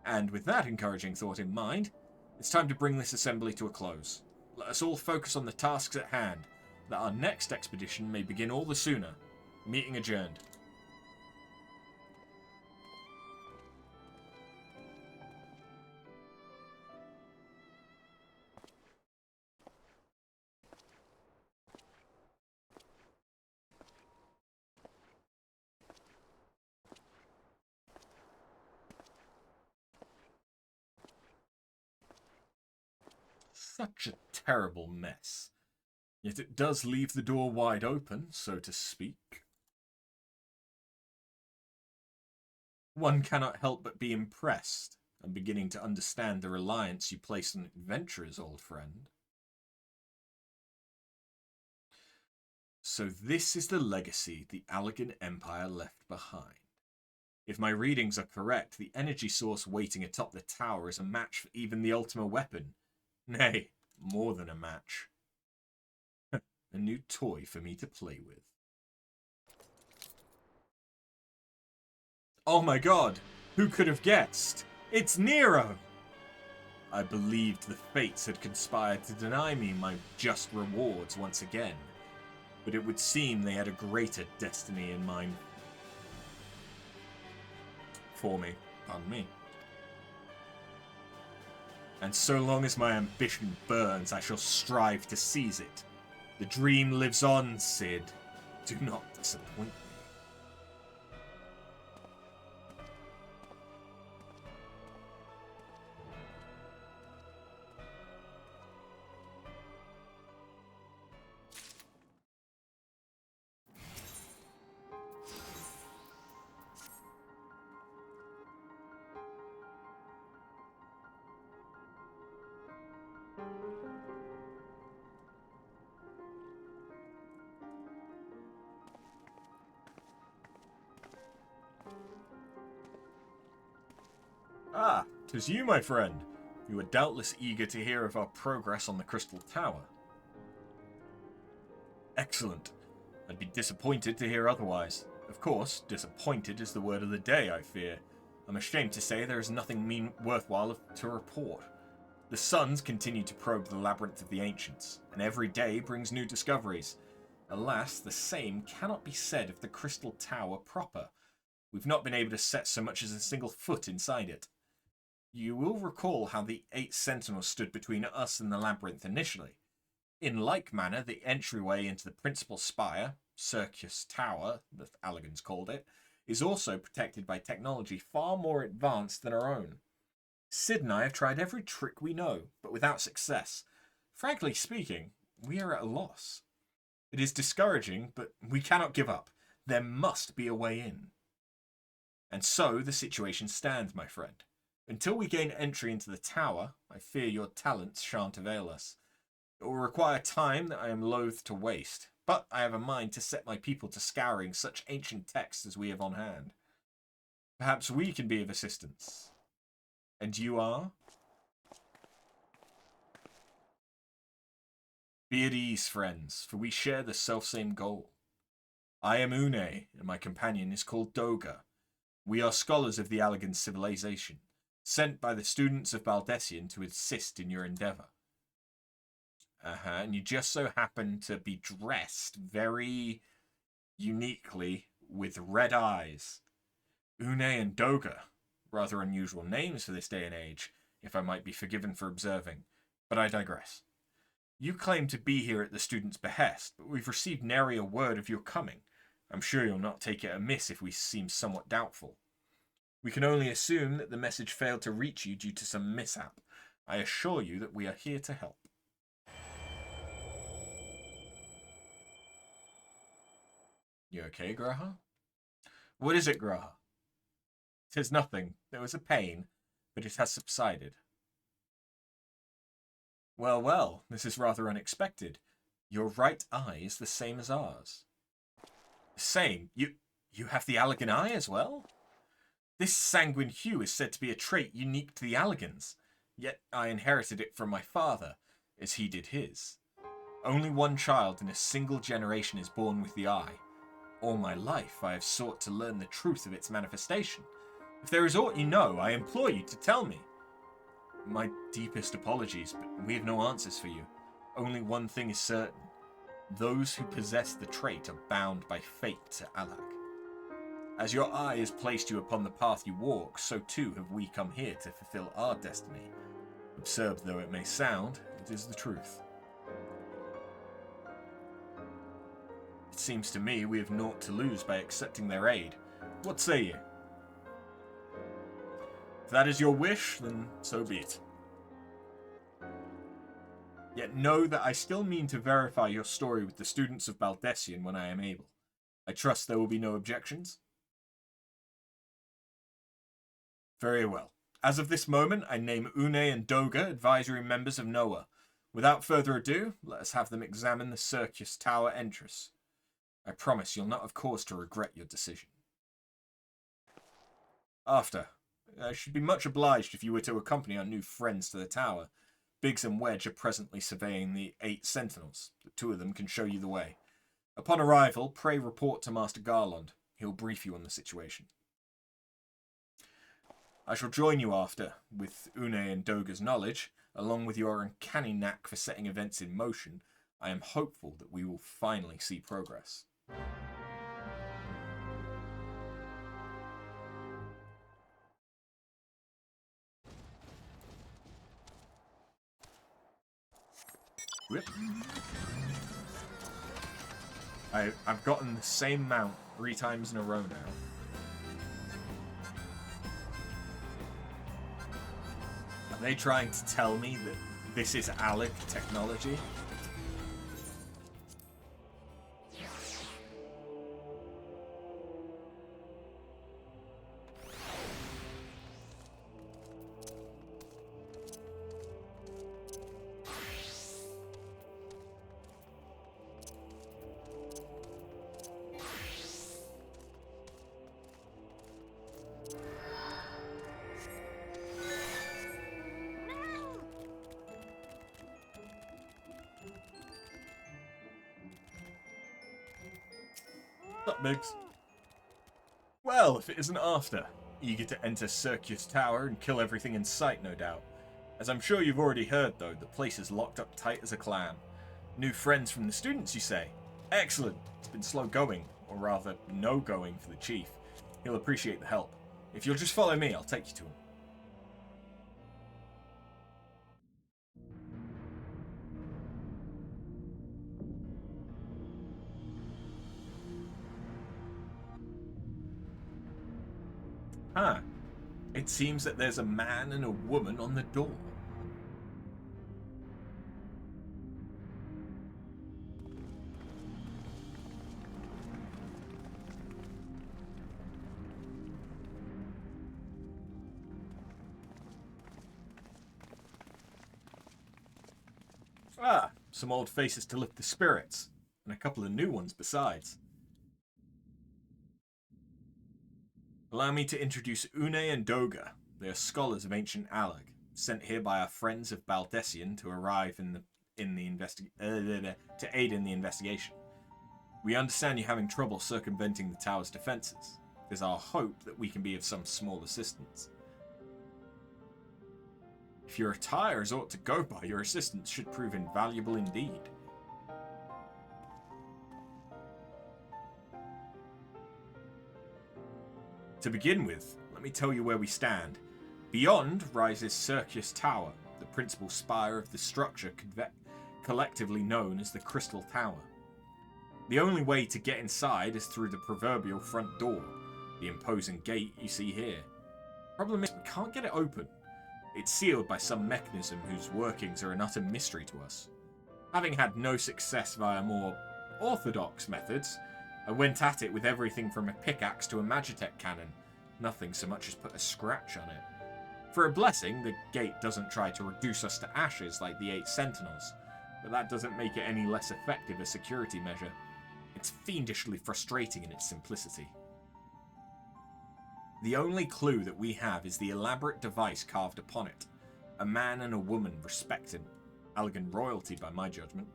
And with that encouraging thought in mind, it's time to bring this assembly to a close. Let us all focus on the tasks at hand, that our next expedition may begin all the sooner. Meeting adjourned. Such a terrible mess. Yet it does leave the door wide open, so to speak. One cannot help but be impressed, and beginning to understand the reliance you place on adventurers, old friend. So this is the legacy the Allagan Empire left behind. If my readings are correct, the energy source waiting atop the tower is a match for even the Ultima weapon. Nay, more than a match. A new toy for me to play with. Oh my god! Who could have guessed? It's Nero! I believed the fates had conspired to deny me my just rewards once again, but it would seem they had a greater destiny in mind for me. Pardon me. And so long as my ambition burns, I shall strive to seize it. The dream lives on, Cid. Do not disappoint me. Ah, 'tis you, my friend. You are doubtless eager to hear of our progress on the Crystal Tower. Excellent. I'd be disappointed to hear otherwise. Of course, disappointed is the word of the day, I fear. I'm ashamed to say there is nothing worthwhile to report. The suns continue to probe the labyrinth of the ancients, and every day brings new discoveries. Alas, the same cannot be said of the Crystal Tower proper. We've not been able to set so much as a single foot inside it. You will recall how the 8 sentinels stood between us and the labyrinth initially. In like manner, the entryway into the principal spire, Circus Tower, the Alligans called it, is also protected by technology far more advanced than our own. Cid and I have tried every trick we know, but without success. Frankly speaking, we are at a loss. It is discouraging, but we cannot give up. There must be a way in. And so the situation stands, my friend. Until we gain entry into the tower, I fear your talents shan't avail us. It will require time that I am loath to waste, but I have a mind to set my people to scouring such ancient texts as we have on hand. Perhaps we can be of assistance. And you are? Be at ease, friends, for we share the selfsame goal. I am Une, and my companion is called Doga. We are scholars of the Allagan civilization, sent by the students of Baldessian to assist in your endeavour. And you just so happen to be dressed very uniquely with red eyes. Une and Doga. Rather unusual names for this day and age, if I might be forgiven for observing, but I digress. You claim to be here at the student's behest, but we've received nary a word of your coming. I'm sure you'll not take it amiss if we seem somewhat doubtful. We can only assume that the message failed to reach you due to some mishap. I assure you that we are here to help. You okay, Graha? What is it, Graha? 'Tis nothing. There was a pain, but it has subsided. Well, well, this is rather unexpected. Your right eye is the same as ours. The same? You have the Allagan eye as well? This sanguine hue is said to be a trait unique to the Allagans, yet I inherited it from my father, as he did his. Only one child in a single generation is born with the eye. All my life I have sought to learn the truth of its manifestation. If there is aught you know, I implore you to tell me. My deepest apologies, but we have no answers for you. Only one thing is certain. Those who possess the trait are bound by fate to Allag. As your eye has placed you upon the path you walk, so too have we come here to fulfill our destiny. Absurd though it may sound, it is the truth. It seems to me we have naught to lose by accepting their aid. What say you? If that is your wish, then so be it. Yet know that I still mean to verify your story with the students of Baldessian when I am able. I trust there will be no objections? Very well. As of this moment, I name Une and Doga advisory members of Noah. Without further ado, let us have them examine the Circus Tower entrance. I promise you'll not have cause to regret your decision. After. I should be much obliged if you were to accompany our new friends to the tower. Biggs and Wedge are presently surveying the 8 sentinels. The 2 of them can show you the way. Upon arrival, pray report to Master Garland. He'll brief you on the situation. I shall join you after, with Une and Doga's knowledge, along with your uncanny knack for setting events in motion. I am hopeful that we will finally see progress. Whip. I've gotten the same mount 3 times in a row now. Are they trying to tell me that this is Alec technology? What's up, Biggs? Well, if it isn't after. Eager to enter Circus Tower and kill everything in sight, no doubt. As I'm sure you've already heard, though, the place is locked up tight as a clam. New friends from the students, you say? Excellent. It's been slow going, or rather, no going for the chief. He'll appreciate the help. If you'll just follow me, I'll take you to him. Huh. It seems that there's a man and a woman on the door. Ah, some old faces to lift the spirits, and a couple of new ones besides. Allow me to introduce Une and Doga. They are scholars of ancient Alag, sent here by our friends of Baldessian to arrive to aid in the investigation. We understand you're having trouble circumventing the tower's defenses. It is our hope that we can be of some small assistance. If your attire is aught to go by, your assistance should prove invaluable indeed. To begin with, let me tell you where we stand. Beyond rises Circus Tower, the principal spire of the structure collectively known as the Crystal Tower. The only way to get inside is through the proverbial front door, the imposing gate you see here. Problem is, we can't get it open. It's sealed by some mechanism whose workings are an utter mystery to us. Having had no success via more orthodox methods, I went at it with everything from a pickaxe to a Magitech cannon. Nothing so much as put a scratch on it. For a blessing, the gate doesn't try to reduce us to ashes like the 8 sentinels, but that doesn't make it any less effective a security measure. It's fiendishly frustrating in its simplicity. The only clue that we have is the elaborate device carved upon it. A man and a woman respected. Allegan royalty by my judgment.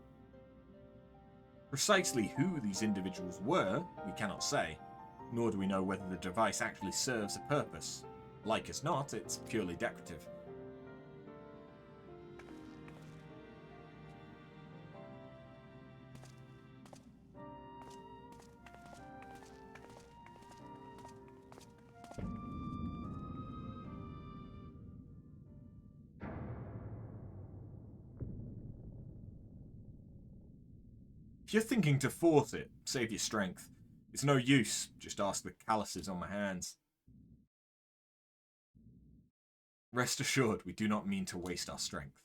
Precisely who these individuals were, we cannot say, nor do we know whether the device actually serves a purpose. Like as not, it's purely decorative. If you're thinking to force it, save your strength. It's no use, just ask the calluses on my hands. Rest assured, we do not mean to waste our strength.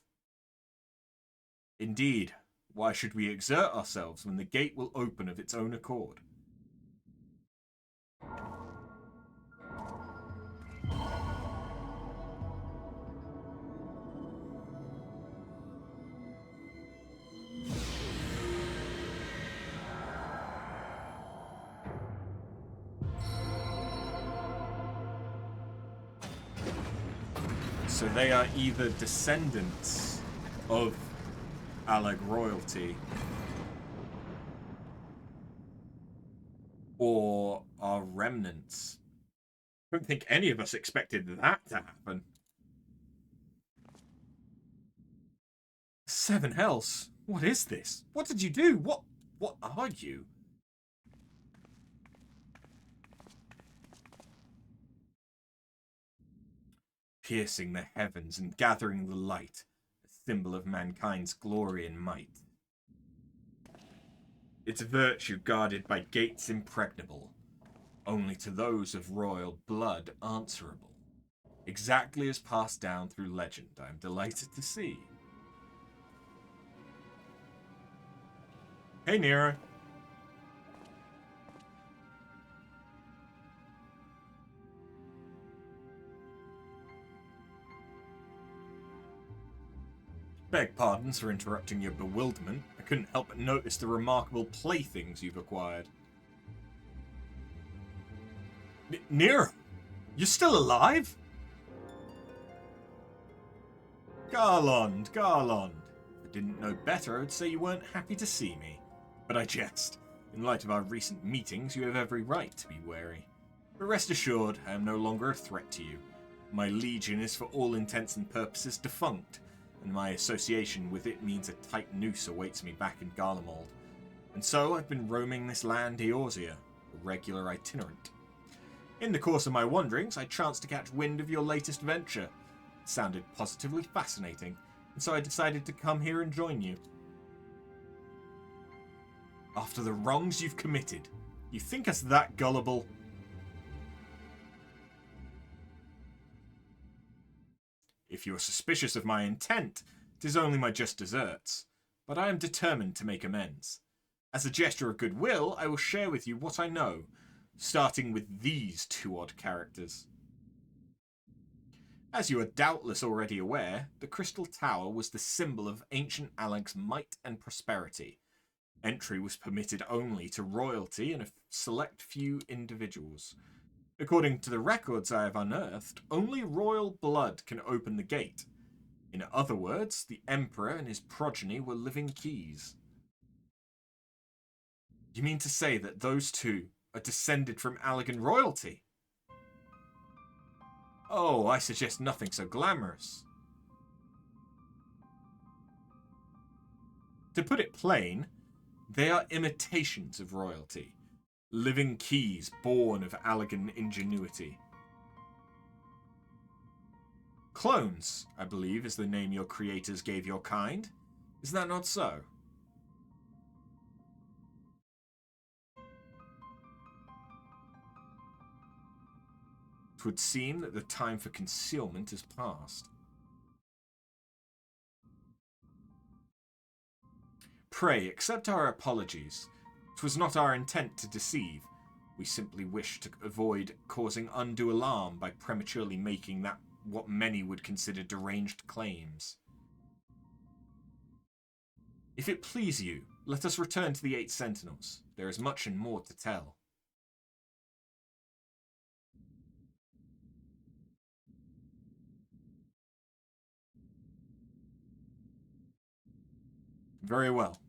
Indeed, why should we exert ourselves when the gate will open of its own accord? So they are either descendants of Alag royalty or are remnants. I don't think any of us expected that to happen. Seven hells. What is this? What did you do? What are you? Piercing the heavens and gathering the light, a symbol of mankind's glory and might. Its virtue guarded by gates impregnable, only to those of royal blood answerable. Exactly as passed down through legend, I am delighted to see. Hey, Nero. Beg pardons for interrupting your bewilderment. I couldn't help but notice the remarkable playthings you've acquired. Nero, you're still alive? Garland. If I didn't know better, I would say you weren't happy to see me. But I jest. In light of our recent meetings, you have every right to be wary. But rest assured, I am no longer a threat to you. My legion is for all intents and purposes defunct, and my association with it means a tight noose awaits me back in Garlemald. And so I've been roaming this land Eorzea, a regular itinerant. In the course of my wanderings, I chanced to catch wind of your latest venture. It sounded positively fascinating, and so I decided to come here and join you. After the wrongs you've committed, you think us that gullible? If you are suspicious of my intent, 'tis only my just deserts. But I am determined to make amends. As a gesture of goodwill, I will share with you what I know, starting with these two odd characters. As you are doubtless already aware, the Crystal Tower was the symbol of ancient Alag's might and prosperity. Entry was permitted only to royalty and a select few individuals. According to the records I have unearthed, only royal blood can open the gate. In other words, the Emperor and his progeny were living keys. You mean to say that those two are descended from Alagan royalty? Oh, I suggest nothing so glamorous. To put it plain, they are imitations of royalty. Living keys born of Alagan ingenuity. Clones, I believe, is the name your creators gave your kind. Is that not so? 'Twould seem that the time for concealment is past. Pray, accept our apologies. 'Twas not our intent to deceive. We simply wish to avoid causing undue alarm by prematurely making that what many would consider deranged claims. If it please you, let us return to the 8 Sentinels. There is much and more to tell. Very well.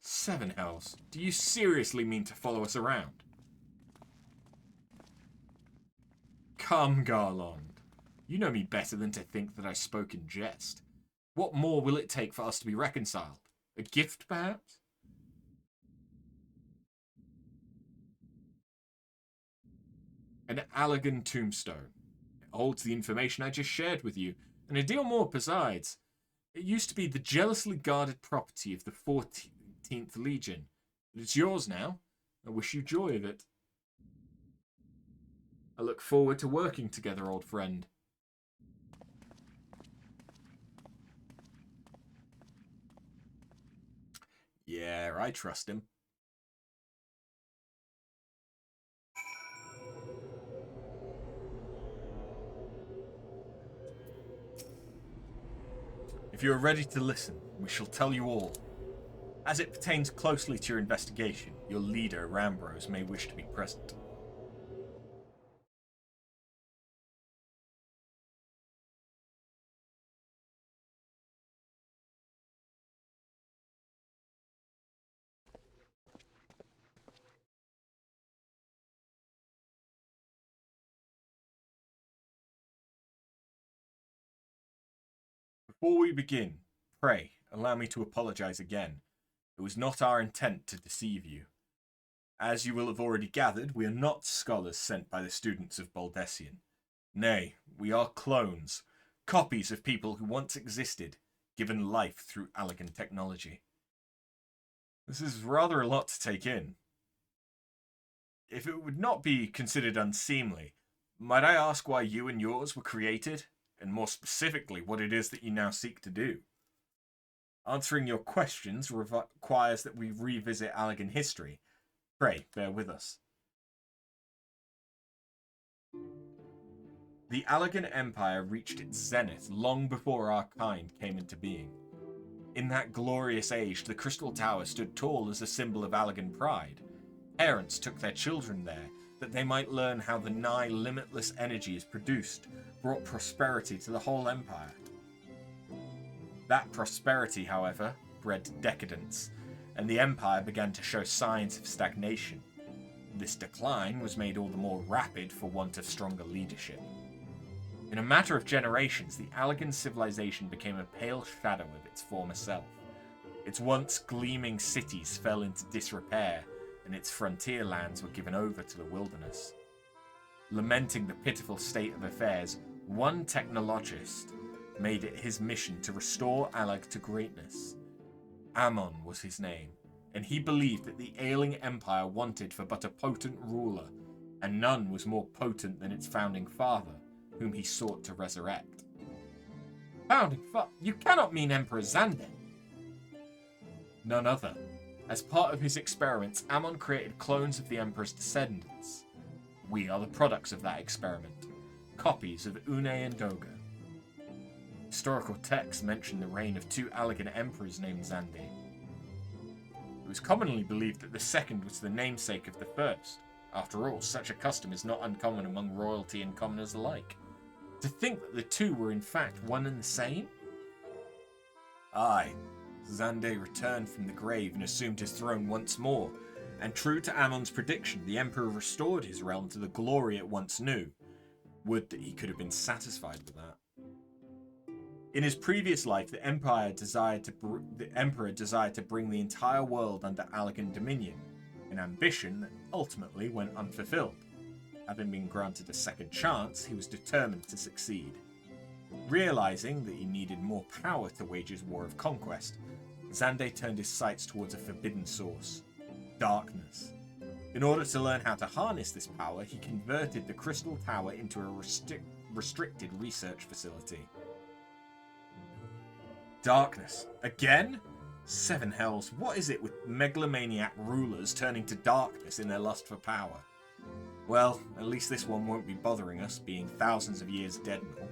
Seven hells. Do you seriously mean to follow us around? Come, Garland. You know me better than to think that I spoke in jest. What more will it take for us to be reconciled? A gift, perhaps? An Alagan tombstone. It holds the information I just shared with you, and a deal more besides. It used to be the jealously guarded property of the 14th Legion, but it's yours now. I wish you joy of it. I look forward to working together, old friend. Yeah, I trust him. If you are ready to listen, we shall tell you all. As it pertains closely to your investigation, your leader, Rambros, may wish to be present. Before we begin, pray, allow me to apologize again. It was not our intent to deceive you. As you will have already gathered, we are not scholars sent by the students of Baldessian. Nay, we are clones, copies of people who once existed, given life through Allegan technology. This is rather a lot to take in. If it would not be considered unseemly, might I ask why you and yours were created, and more specifically, what it is that you now seek to do? Answering your questions requires that we revisit Allegan history. Pray, bear with us. The Allegan Empire reached its zenith long before our kind came into being. In that glorious age, the Crystal Tower stood tall as a symbol of Allegan pride. Parents took their children there, that they might learn how the nigh limitless energy is produced, brought prosperity to the whole empire. That prosperity, however, bred decadence, and the empire began to show signs of stagnation. This decline was made all the more rapid for want of stronger leadership. In a matter of generations, the Allegan civilization became a pale shadow of its former self. Its once gleaming cities fell into disrepair, and its frontier lands were given over to the wilderness. Lamenting the pitiful state of affairs, one technologist made it his mission to restore Allag to greatness. Ammon was his name, and he believed that the ailing empire wanted for but a potent ruler, and none was more potent than its founding father, whom he sought to resurrect. Founding father? You cannot mean Emperor Xande. None other. As part of his experiments, Ammon created clones of the Emperor's descendants. We are the products of that experiment, copies of Une and Doga. Historical texts mention the reign of two Allegan emperors named Xande. It was commonly believed that the second was the namesake of the first. After all, such a custom is not uncommon among royalty and commoners alike. To think that the two were in fact one and the same? Aye, Xande returned from the grave and assumed his throne once more, and true to Ammon's prediction, the Emperor restored his realm to the glory it once knew. Would that he could have been satisfied with that. In his previous life, the Emperor desired to bring the entire world under Allegan dominion, an ambition that ultimately went unfulfilled. Having been granted a second chance, he was determined to succeed. Realizing that he needed more power to wage his war of conquest, Xande turned his sights towards a forbidden source, darkness. In order to learn how to harness this power, he converted the Crystal Tower into a restricted research facility. Darkness. Again? Seven hells, what is it with megalomaniac rulers turning to darkness in their lust for power? Well, at least this one won't be bothering us, being thousands of years dead and all.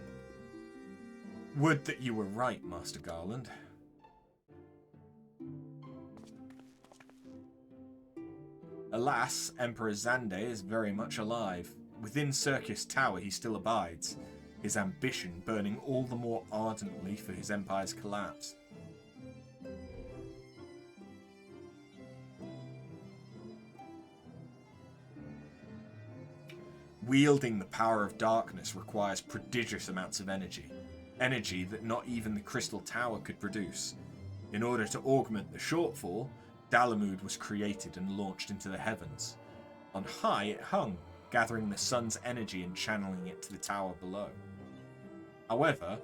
Would that you were right, Master Garland. Alas, Emperor Xande is very much alive. Within Circus Tower he still abides, his ambition burning all the more ardently for his empire's collapse. Wielding the power of darkness requires prodigious amounts of energy that not even the Crystal Tower could produce. In order to augment the shortfall, Dalamud was created and launched into the heavens. On high it hung, gathering the sun's energy and channeling it to the tower below. However,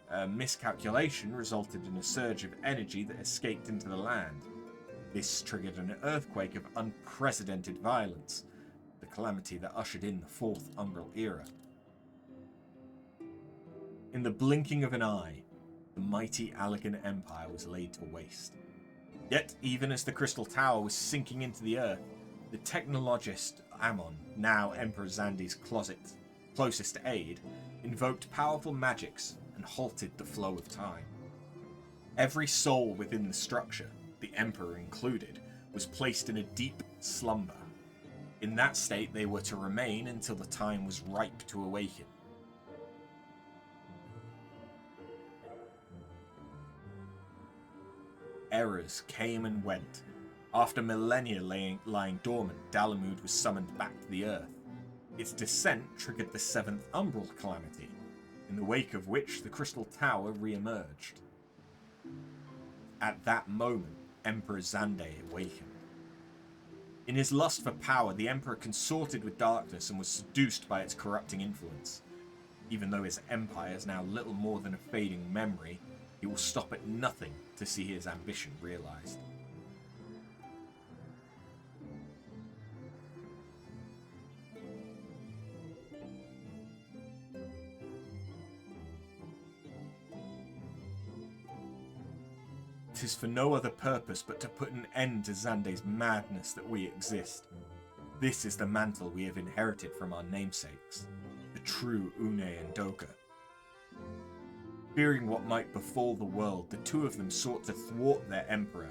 a miscalculation resulted in a surge of energy that escaped into the land. This triggered an earthquake of unprecedented violence, the calamity that ushered in the Fourth Umbral Era. In the blinking of an eye, the mighty Allegan Empire was laid to waste. Yet, even as the Crystal Tower was sinking into the earth, the technologist Ammon, now Emperor Xande's closest aide, invoked powerful magics and halted the flow of time. Every soul within the structure, the Emperor included, was placed in a deep slumber. In that state they were to remain until the time was ripe to awaken. Eras came and went. After millennia lying dormant, Dalamud was summoned back to the Earth. Its descent triggered the Seventh Umbral Calamity, in the wake of which the Crystal Tower re-emerged. At that moment, Emperor Xande awakened. In his lust for power, the Emperor consorted with darkness and was seduced by its corrupting influence. Even though his empire is now little more than a fading memory, he will stop at nothing to see his ambition realized. It is for no other purpose but to put an end to Xande's madness that we exist. This is the mantle we have inherited from our namesakes, the true Une and Doga. Fearing what might befall the world, the two of them sought to thwart their emperor.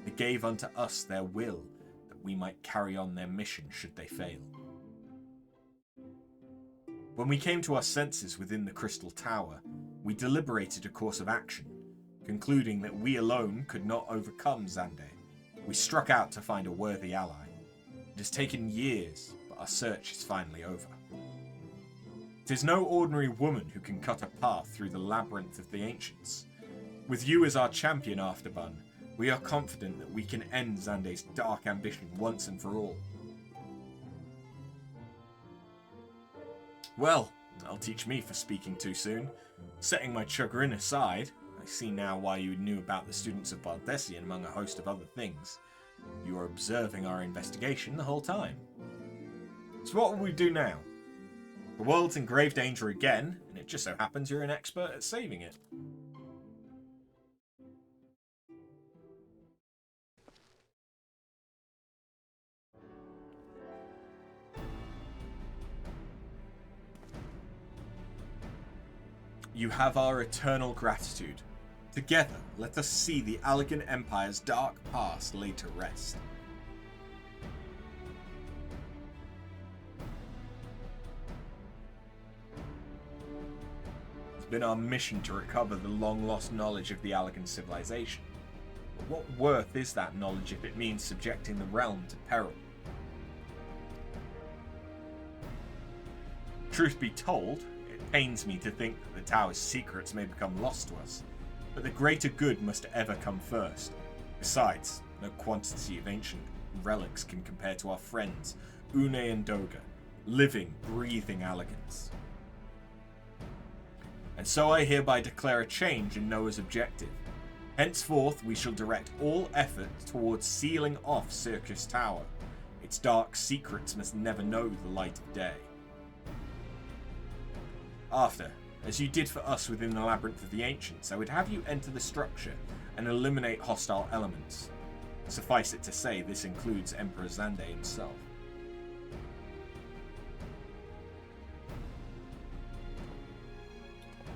They gave unto us their will, that we might carry on their mission should they fail. When we came to our senses within the Crystal Tower, we deliberated a course of action. Concluding that we alone could not overcome Xande, we struck out to find a worthy ally. It has taken years, but our search is finally over. It is no ordinary woman who can cut a path through the labyrinth of the ancients. With you as our champion, Afterburn, we are confident that we can end Xande's dark ambition once and for all. Well, that'll teach me for speaking too soon. Setting my chagrin aside, I see now why you knew about the students of Baldessian among a host of other things. You were observing our investigation the whole time. So what will we do now? The world's in grave danger again, and it just so happens you're an expert at saving it. You have our eternal gratitude. Together, let us see the Garlean Empire's dark past laid to rest. It's been our mission to recover the long-lost knowledge of the Garlean civilization. But what worth is that knowledge if it means subjecting the realm to peril? Truth be told, it pains me to think that the Tower's secrets may become lost to us. But the greater good must ever come first. Besides, no quantity of ancient relics can compare to our friends, Une and Doga, living, breathing Garleans. And so I hereby declare a change in Noah's objective. Henceforth, we shall direct all effort towards sealing off Circus Tower. Its dark secrets must never know the light of day. After, as you did for us within the Labyrinth of the Ancients, I would have you enter the structure and eliminate hostile elements. Suffice it to say, this includes Emperor Xande himself.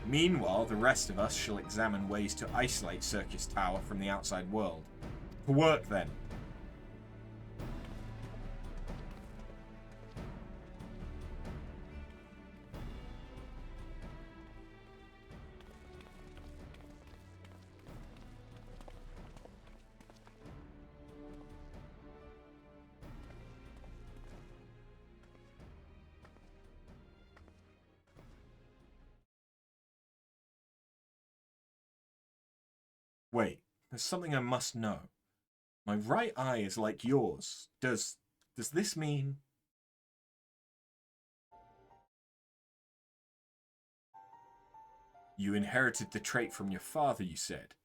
Meanwhile, the rest of us shall examine ways to isolate Circus Tower from the outside world. To work then! Wait, there's something I must know. My right eye is like yours. Does this mean... You inherited the trait from your father, you said.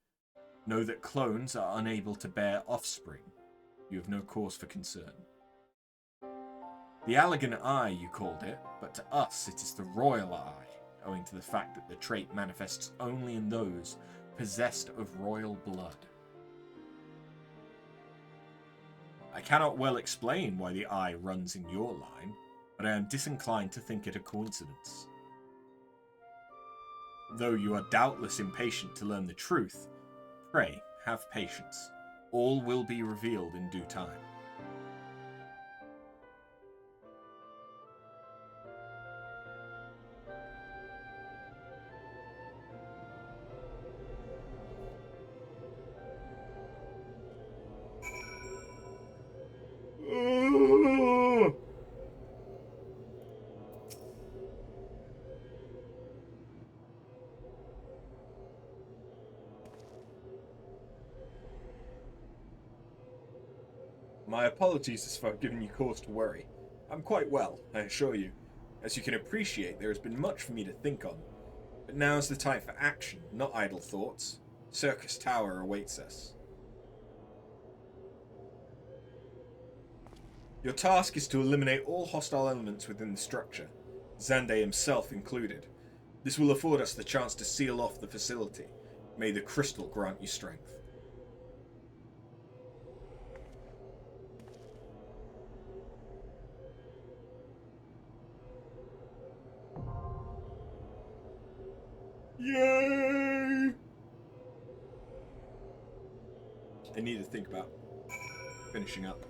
Know that clones are unable to bear offspring. You have no cause for concern. The Garlean Eye, you called it, but to us it is the Royal Eye, owing to the fact that the trait manifests only in those possessed of royal blood. I cannot well explain why the eye runs in your line, but I am disinclined to think it a coincidence. Though you are doubtless impatient to learn the truth, Pray, have patience. All will be revealed in due time. My apologies if I've given you cause to worry. I'm quite well, I assure you. As you can appreciate, there has been much for me to think on. But now is the time for action, not idle thoughts. Circus Tower awaits us. Your task is to eliminate all hostile elements within the structure, Xande himself included. This will afford us the chance to seal off the facility. May the crystal grant you strength. Yay! I need to think about finishing up.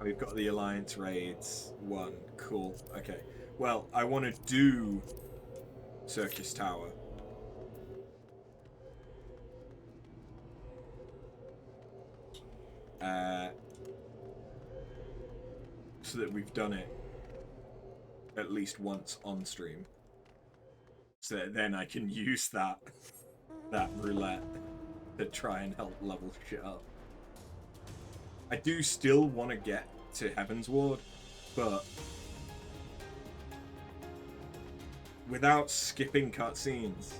We've got the Alliance raids. 1. Cool. Okay. Well, I want to do Circus Tower. So that we've done it at least once on stream. So that then I can use that roulette to try and help level shit up. I do still want to get to Heaven's Ward, but without skipping cutscenes,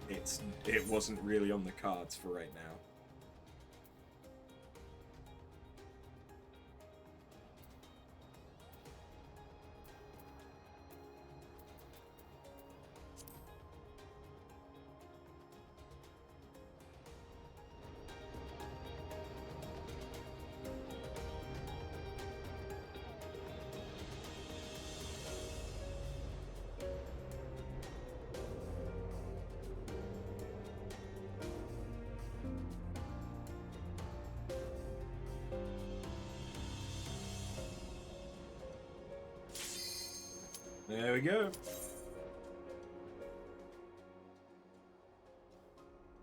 it wasn't really on the cards for right now. There we go.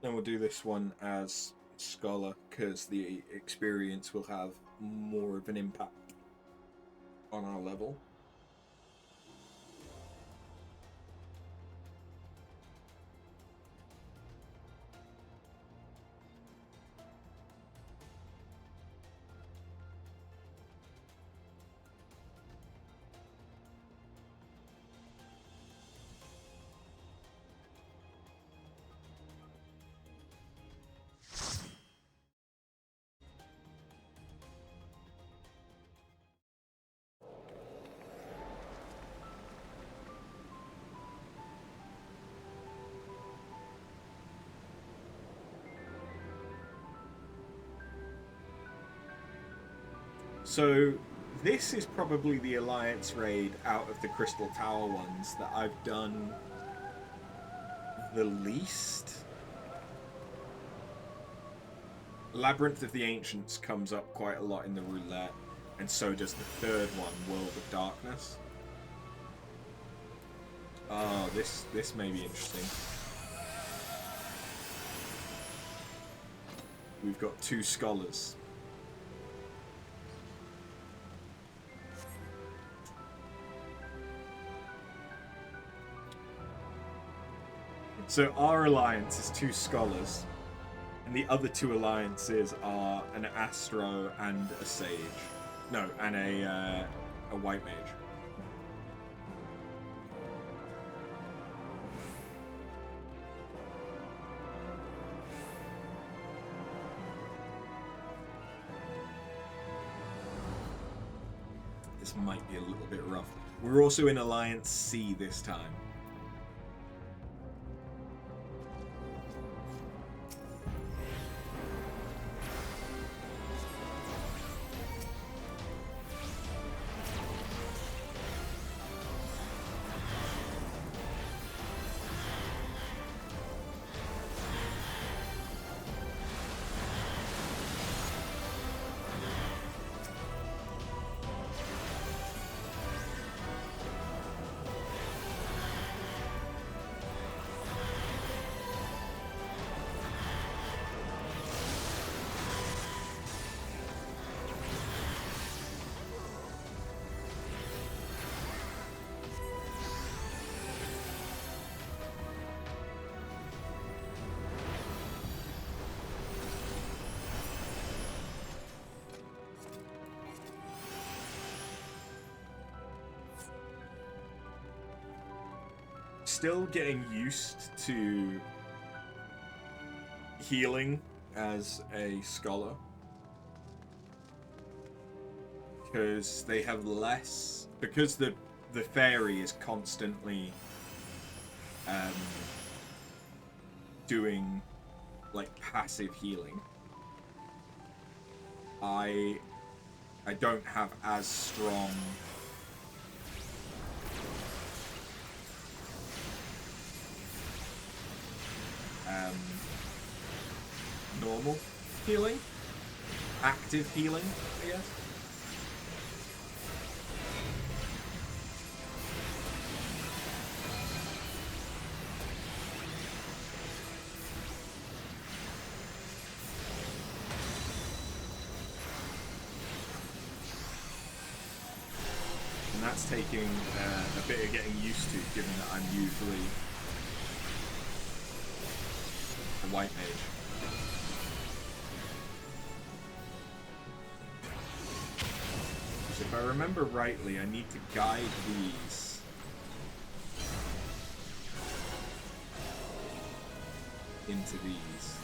Then we'll do this one as Scholar, because the experience will have more of an impact on our level. So this is probably the Alliance raid out of the Crystal Tower ones that I've done the least. Labyrinth of the Ancients comes up quite a lot in the roulette, and so does the third one, World of Darkness. Oh, this may be interesting. We've got 2 scholars. So our alliance is 2 scholars, and the other 2 alliances are an Astro and a Sage. No, and a White Mage. This might be a little bit rough. We're also in Alliance C this time. still getting used to healing as a scholar. Because they have less... Because the fairy is constantly doing like passive healing. I don't have as strong normal healing, active healing, I guess. And that's taking a bit of getting used to, given that I'm usually a white mage. So if I remember rightly, I need to guide these into these.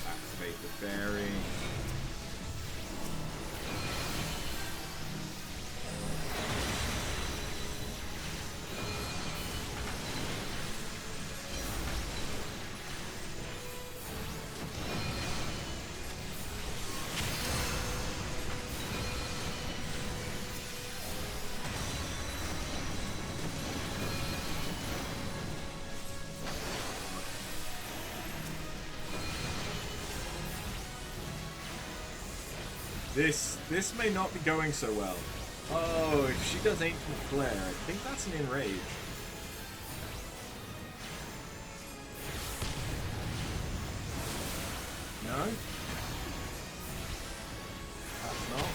Activate the fairy. This may not be going so well. Oh, if she does Ancient Flare, I think that's an Enrage. No? That's not.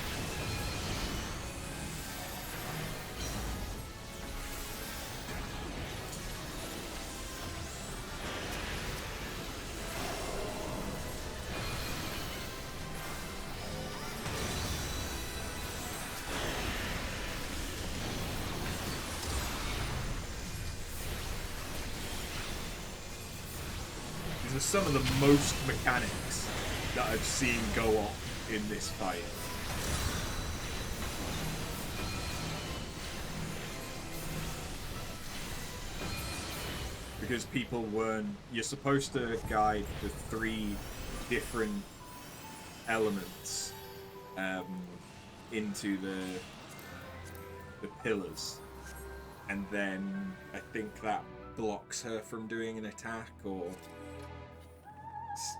These are some of the most mechanics that I've seen go on in this fight. Because people weren't... You're supposed to guide the 3 different elements into the pillars. And then I think that blocks her from doing an attack or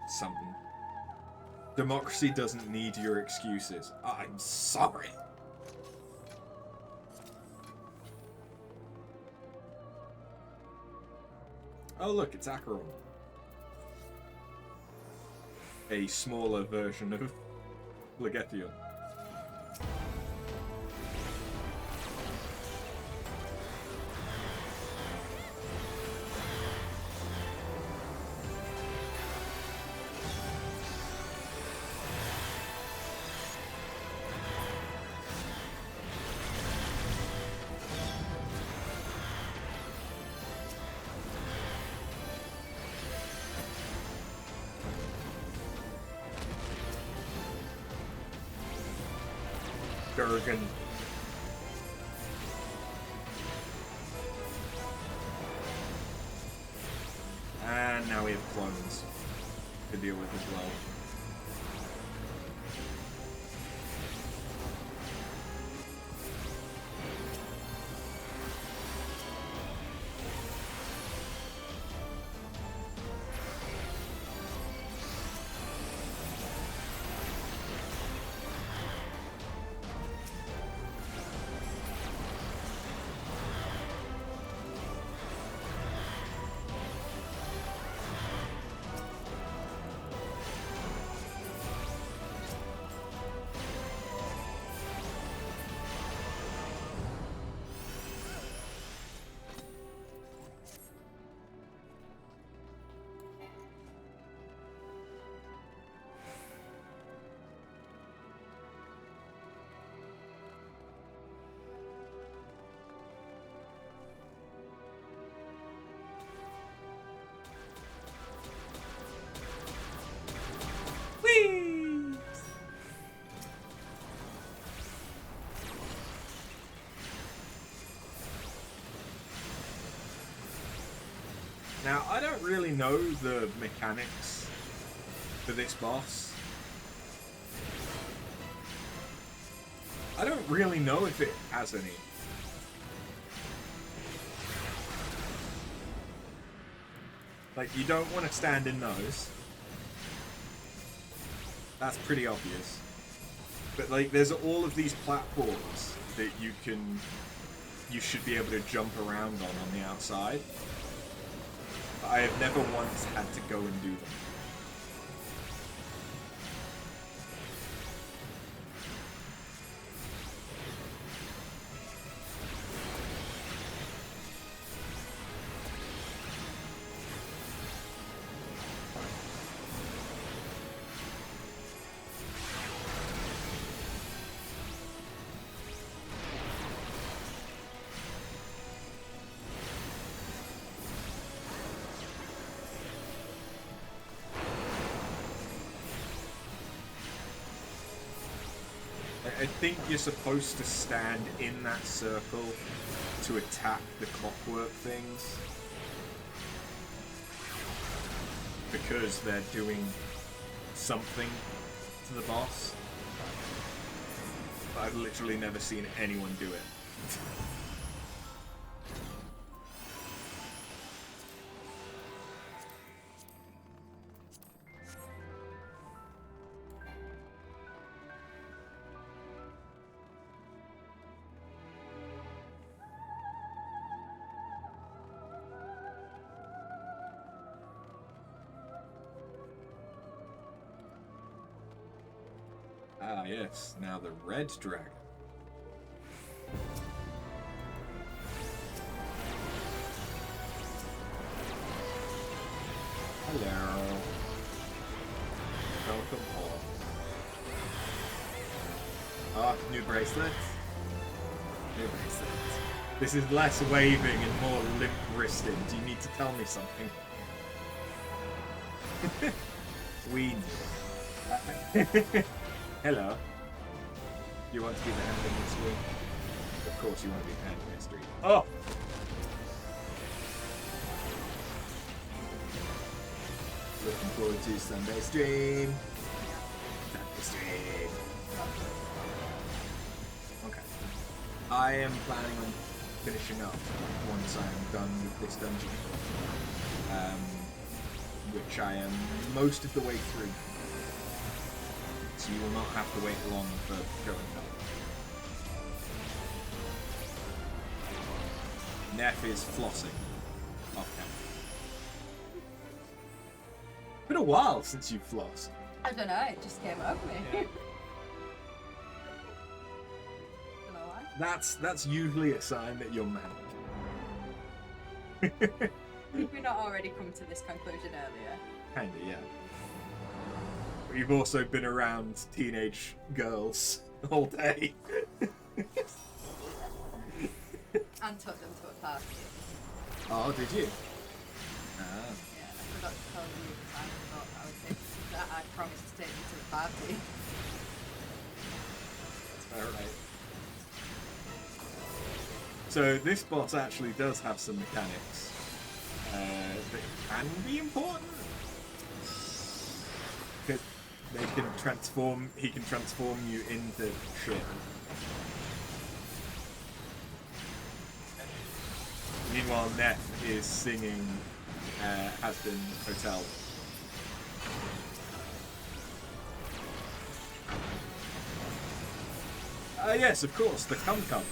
something. Democracy doesn't need your excuses. I'm sorry. Oh look, it's Acheron. A smaller version of Legethion. Durgan. And now we have clones to deal with as well. really know the mechanics for this boss. I don't really know if it has any. Like, you don't want to stand in those. That's pretty obvious. But, like, there's all of these platforms that you should be able to jump around on the outside. But I have never once had to go and do them. I think you're supposed to stand in that circle to attack the clockwork things. Because they're doing something to the boss. But I've literally never seen anyone do it. Ah, yes. Now the red dragon. Hello. Welcome home. Oh, new bracelets. New bracelets. This is less waving and more limp-wristed. Do you need to tell me something? We. Hello. Do you want to be the hand of mystery? Of course you want to be the hand of mystery. Oh! Looking forward to Sunday stream. Sunday stream. Okay. I am planning on finishing up once I am done with this dungeon. Which I am most of the way through. So you will not have to wait long for going up. Neff is flossing off camera. Been a while since you've flossed. I don't know, it just came over me. Yeah. Don't know why. That's usually a sign that you're mad. Did we not already come to this conclusion earlier? Kinda, yeah. But you've also been around teenage girls all day. And took them to a party. Oh, did you? Ah. Yeah, I forgot to tell you the time I thought I would take that I promised to take you to the party. That's alright. So this boss actually does have some mechanics that can be important. Because they can transform. He can transform you into shit. Meanwhile, Neff is singing Hasbin Hotel. Yes, of course, the Cum Cum.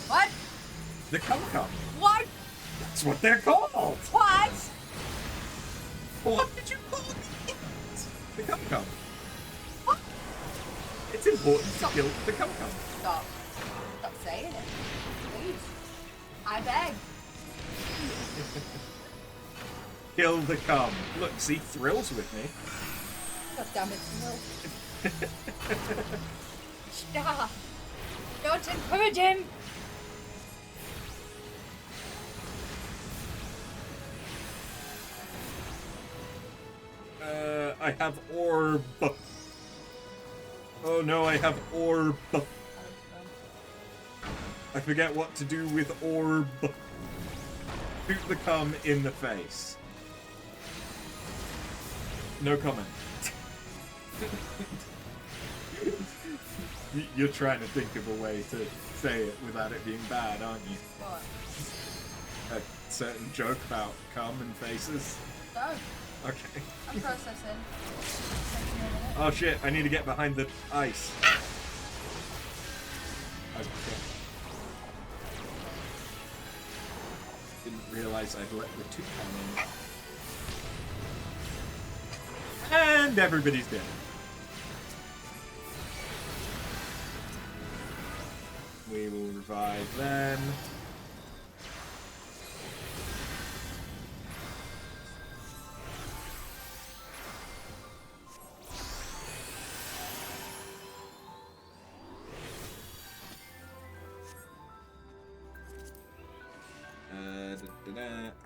What? The Cum Cum. What? That's what they're called! What? What did you call it? The Cum Cum. What? It's important Stop. to kill the Cum Cum. Stop. Stop saying it. Please. I beg. Kill the Cum. Look, see, thrills with me. God damn it, no. Stop. Don't encourage him. I have orb. Oh no, I have orb. I forget what to do with orb. Shoot the cum in the face. No comment. You're trying to think of a way to say it without it being bad, aren't you? What? A certain joke about cum and faces. No. Okay. I'm processing. Taking me a minute. Oh shit, I need to get behind the ice. Okay. Didn't realise I'd let the toucan in. And everybody's dead. We will revive them.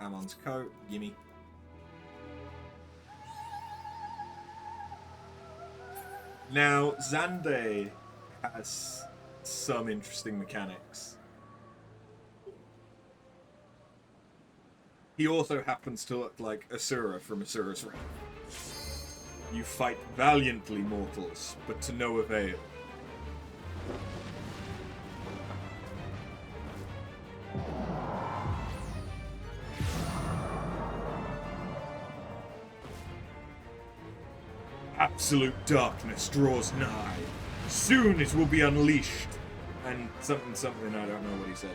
Ammon's coat, gimme. Now, Zande has some interesting mechanics. He also happens to look like Asura from Asura's Wrath. You fight valiantly, mortals, but to no avail. Absolute darkness draws nigh. Soon it will be unleashed. And something, I don't know what he said.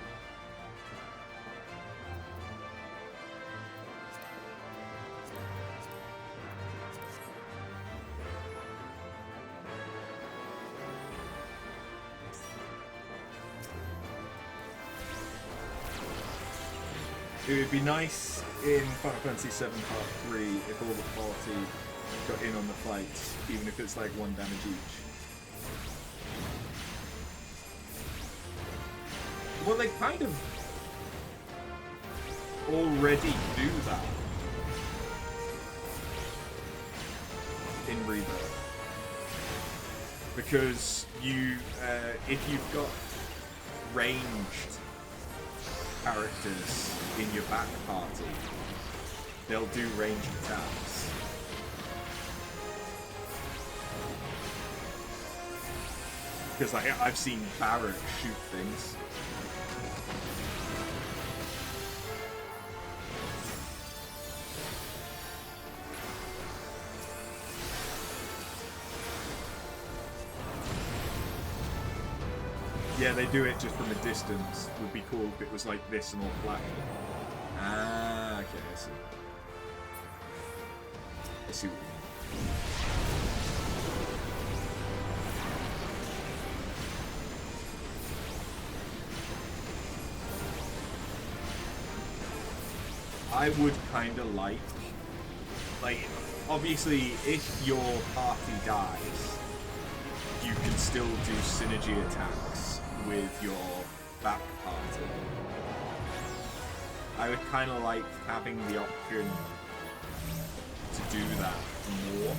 It would be nice in Final Fantasy VII Part 3 if all the party got in on the fight, even if it's like 1 damage each. Well, they kind of already do that in Rebirth. Because you, if you've got ranged characters in your back party, they'll do ranged attacks. Because I've seen Barrett shoot things. Yeah, they do it just from a distance. Would be cool if it was like this and all flashing. Ah, okay, I see. I see what you mean. I would kind of like, obviously, if your party dies, you can still do synergy attacks with your back party. I would kind of like having the option to do that more.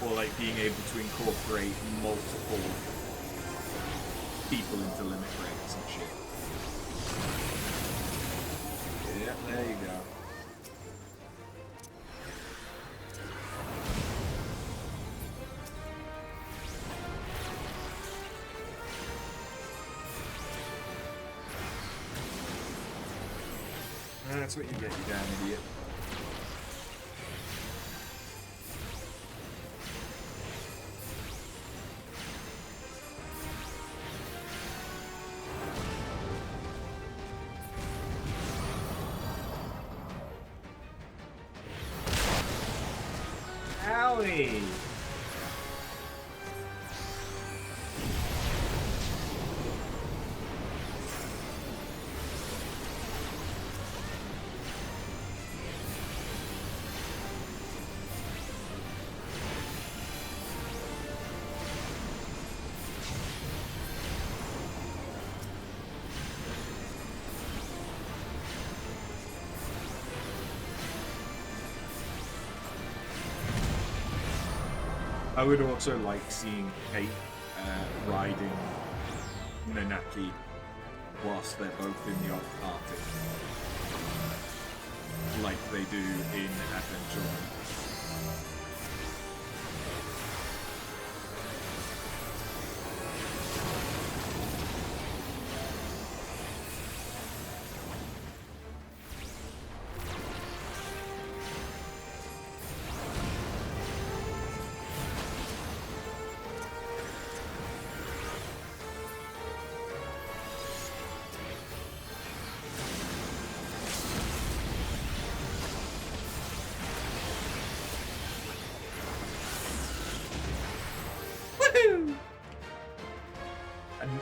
Or like being able to incorporate multiple people into limit breaks and shit. Yeah, there you go. That's what you get, you damn idiot. Owie! I would also like seeing Kate riding Nanaki whilst they're both in the odd party. like they do in Adventure.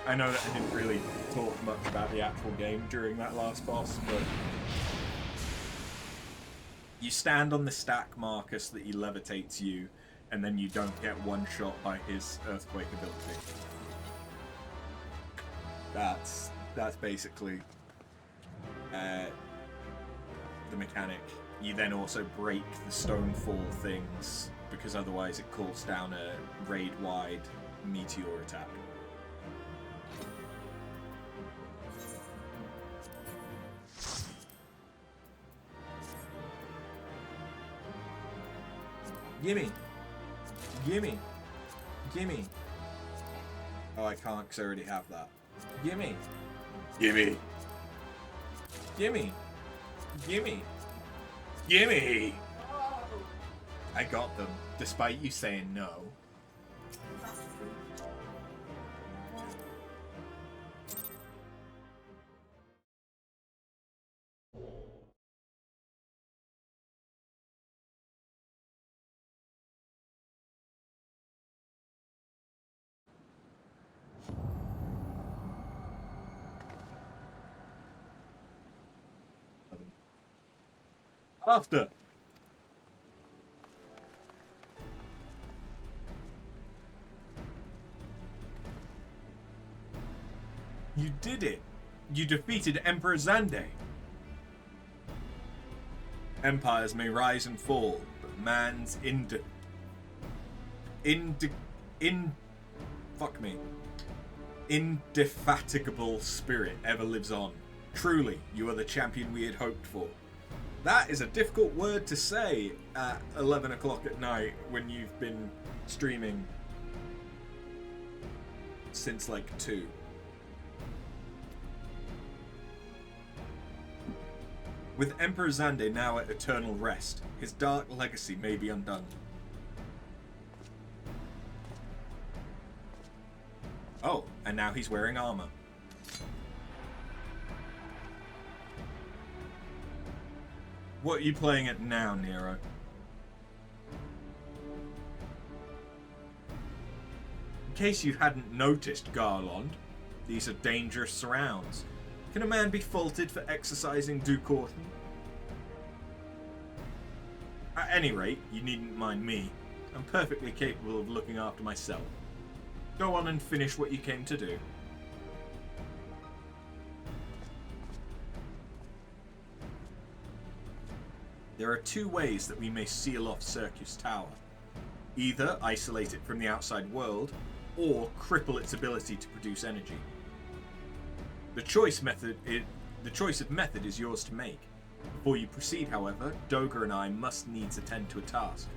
I know that I didn't really talk much about the actual game during that last boss, but you stand on the stack Marcus that he levitates you, and then you don't get one shot by his earthquake ability. That's basically the mechanic. You then also break the stonefall things, because otherwise it calls down a raid-wide meteor attack. Gimme! Gimme! Gimme! Oh, I can't because I already have that. Gimme! Gimme! Gimme! Gimme! Gimme! I got them, despite you saying no. After. You did it. You defeated Emperor Xande. Empires may rise and fall, but man's indefatigable spirit ever lives on. Truly, you are the champion we had hoped for. That is a difficult word to say at 11 o'clock at night when you've been streaming since like 2. With Emperor Xande now at eternal rest, his dark legacy may be undone. Oh, and now he's wearing armor. What are you playing at now, Nero? In case you hadn't noticed, Garland, these are dangerous surrounds. Can a man be faulted for exercising due caution? At any rate, you needn't mind me. I'm perfectly capable of looking after myself. Go on and finish what you came to do. There are 2 ways that we may seal off Circus Tower. Either isolate it from the outside world, or cripple its ability to produce energy. The choice of method is yours to make. Before you proceed, however, Doga and I must needs attend to a task.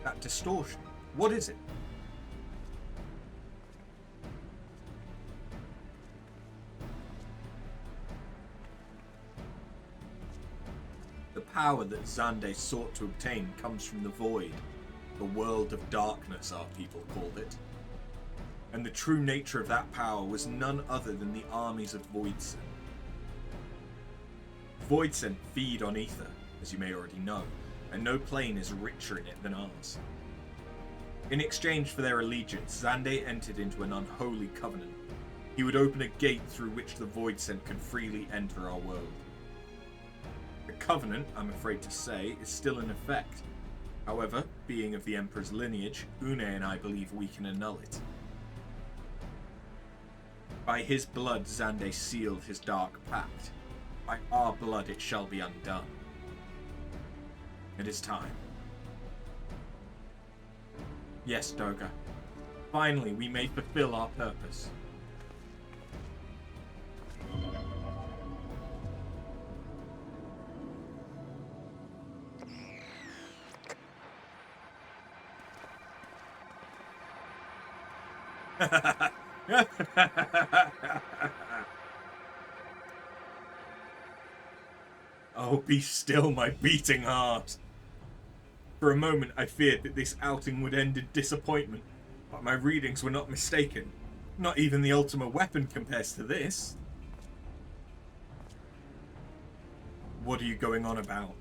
That distortion, what is it? The power that Xande sought to obtain comes from the Void. The world of darkness, our people called it. And the true nature of that power was none other than the armies of Voidsen. Voidsen feed on ether, as you may already know, and no plane is richer in it than ours. In exchange for their allegiance, Xande entered into an unholy covenant. He would open a gate through which the Voidsen could freely enter our world. The covenant, I'm afraid to say, is still in effect. However, being of the Emperor's lineage, Une and I believe we can annul it. By his blood, Xande sealed his dark pact. By our blood it shall be undone. It is time. Yes, Doga. Finally, we may fulfill our purpose. Oh, be still, my beating heart. For a moment, I feared that this outing would end in disappointment, but my readings were not mistaken. Not even the Ultima weapon compares to this. What are you going on about?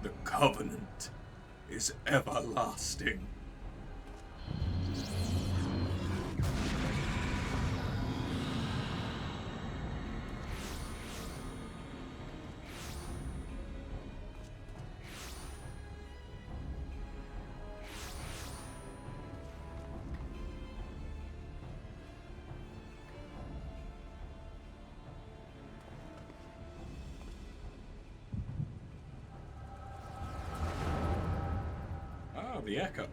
The Covenant is everlasting. The echo.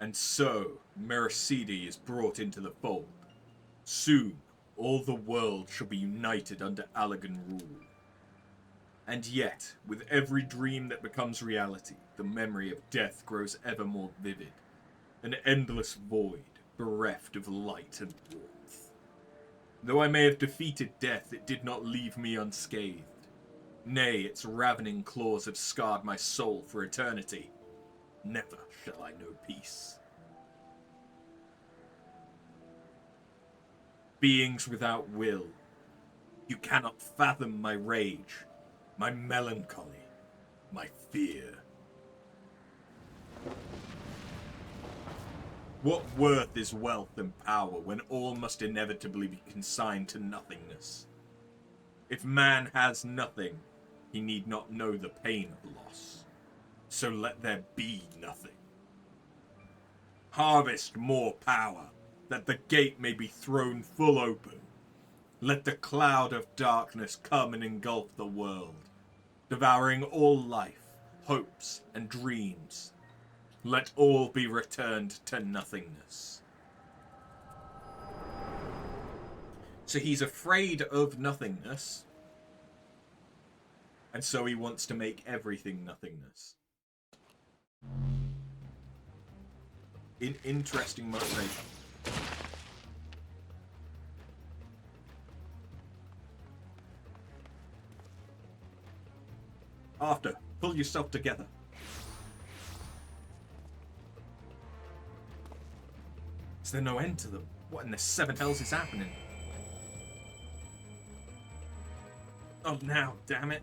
And so, Mercedes is brought into the fold. Soon, all the world shall be united under Allagan rule. And yet, with every dream that becomes reality, the memory of death grows ever more vivid. An endless void, bereft of light and warmth. Though I may have defeated death, it did not leave me unscathed. Nay, its ravening claws have scarred my soul for eternity. Never shall I know peace. Beings without will, you cannot fathom my rage, my melancholy, my fear. What worth is wealth and power when all must inevitably be consigned to nothingness? If man has nothing, he need not know the pain of loss. So let there be nothing. Harvest more power, that the gate may be thrown full open. Let the cloud of darkness come and engulf the world, devouring all life, hopes, and dreams. Let all be returned to nothingness. So he's afraid of nothingness, and so he wants to make everything nothingness. Interesting motivation. After, pull yourself together. Is there no end to them? What in the seven hells is happening? Oh, now, damn it.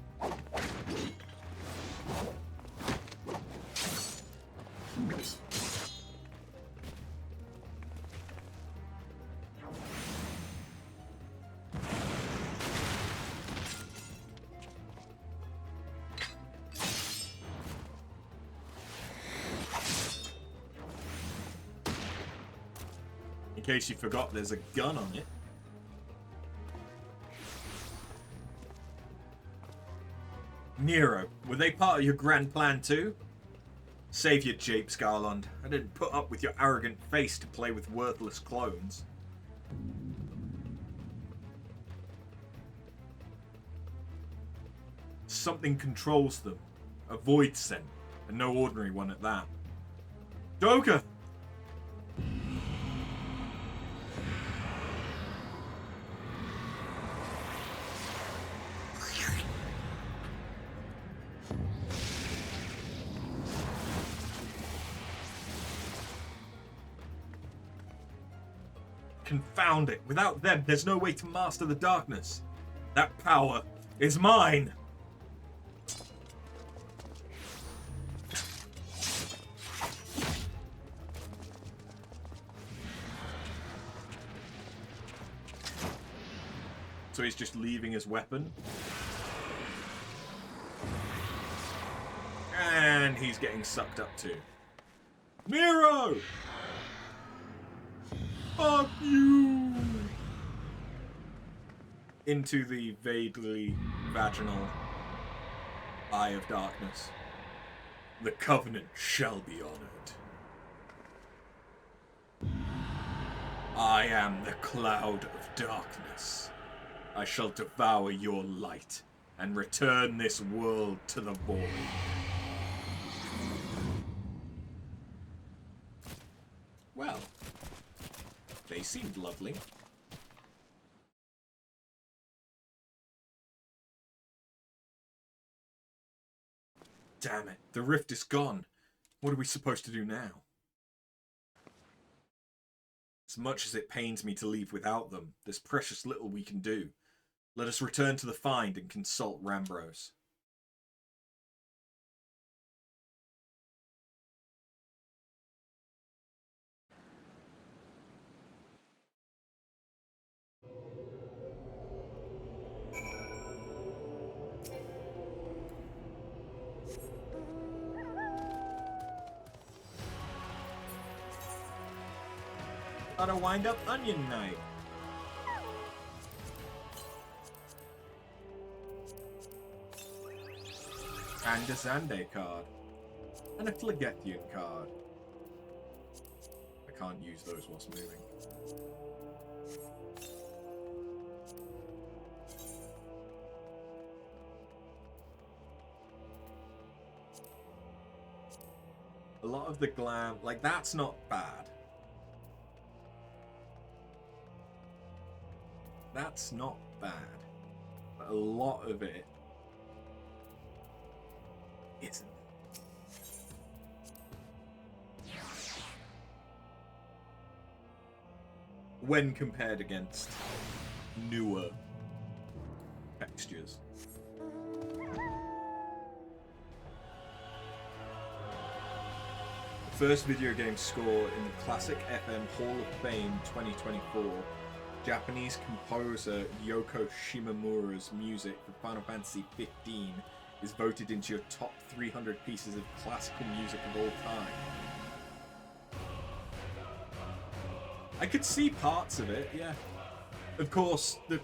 In case you forgot, there's a gun on it. Nero, were they part of your grand plan too? Save your japes, Garland. I didn't put up with your arrogant face to play with worthless clones. Something controls them. A void scent, and no ordinary one at that. Doga! Confound it. Without them, there's no way to master the darkness. That power is mine. So he's just leaving his weapon. And he's getting sucked up too. Nero! Fuck you! Into the vaguely vaginal eye of darkness. The Covenant shall be honored. I am the cloud of darkness. I shall devour your light and return this world to the void. Well, they seemed lovely. Damn it, the rift is gone. What are we supposed to do now? As much as it pains me to leave without them, there's precious little we can do. Let us return to the find and consult Rambros. Gotta wind up Onion Night. And a Zande card. And a Phlegethian card. I can't use those whilst moving. A lot of the glam, like, that's not bad. That's not bad. But a lot of it isn't. When compared against newer textures. The first video game score in the Classic FM Hall of Fame 2024, Japanese composer Yoko Shimomura's music for Final Fantasy XV is voted into your top 300 pieces of classical music of all time. I could see parts of it, yeah. Of course, the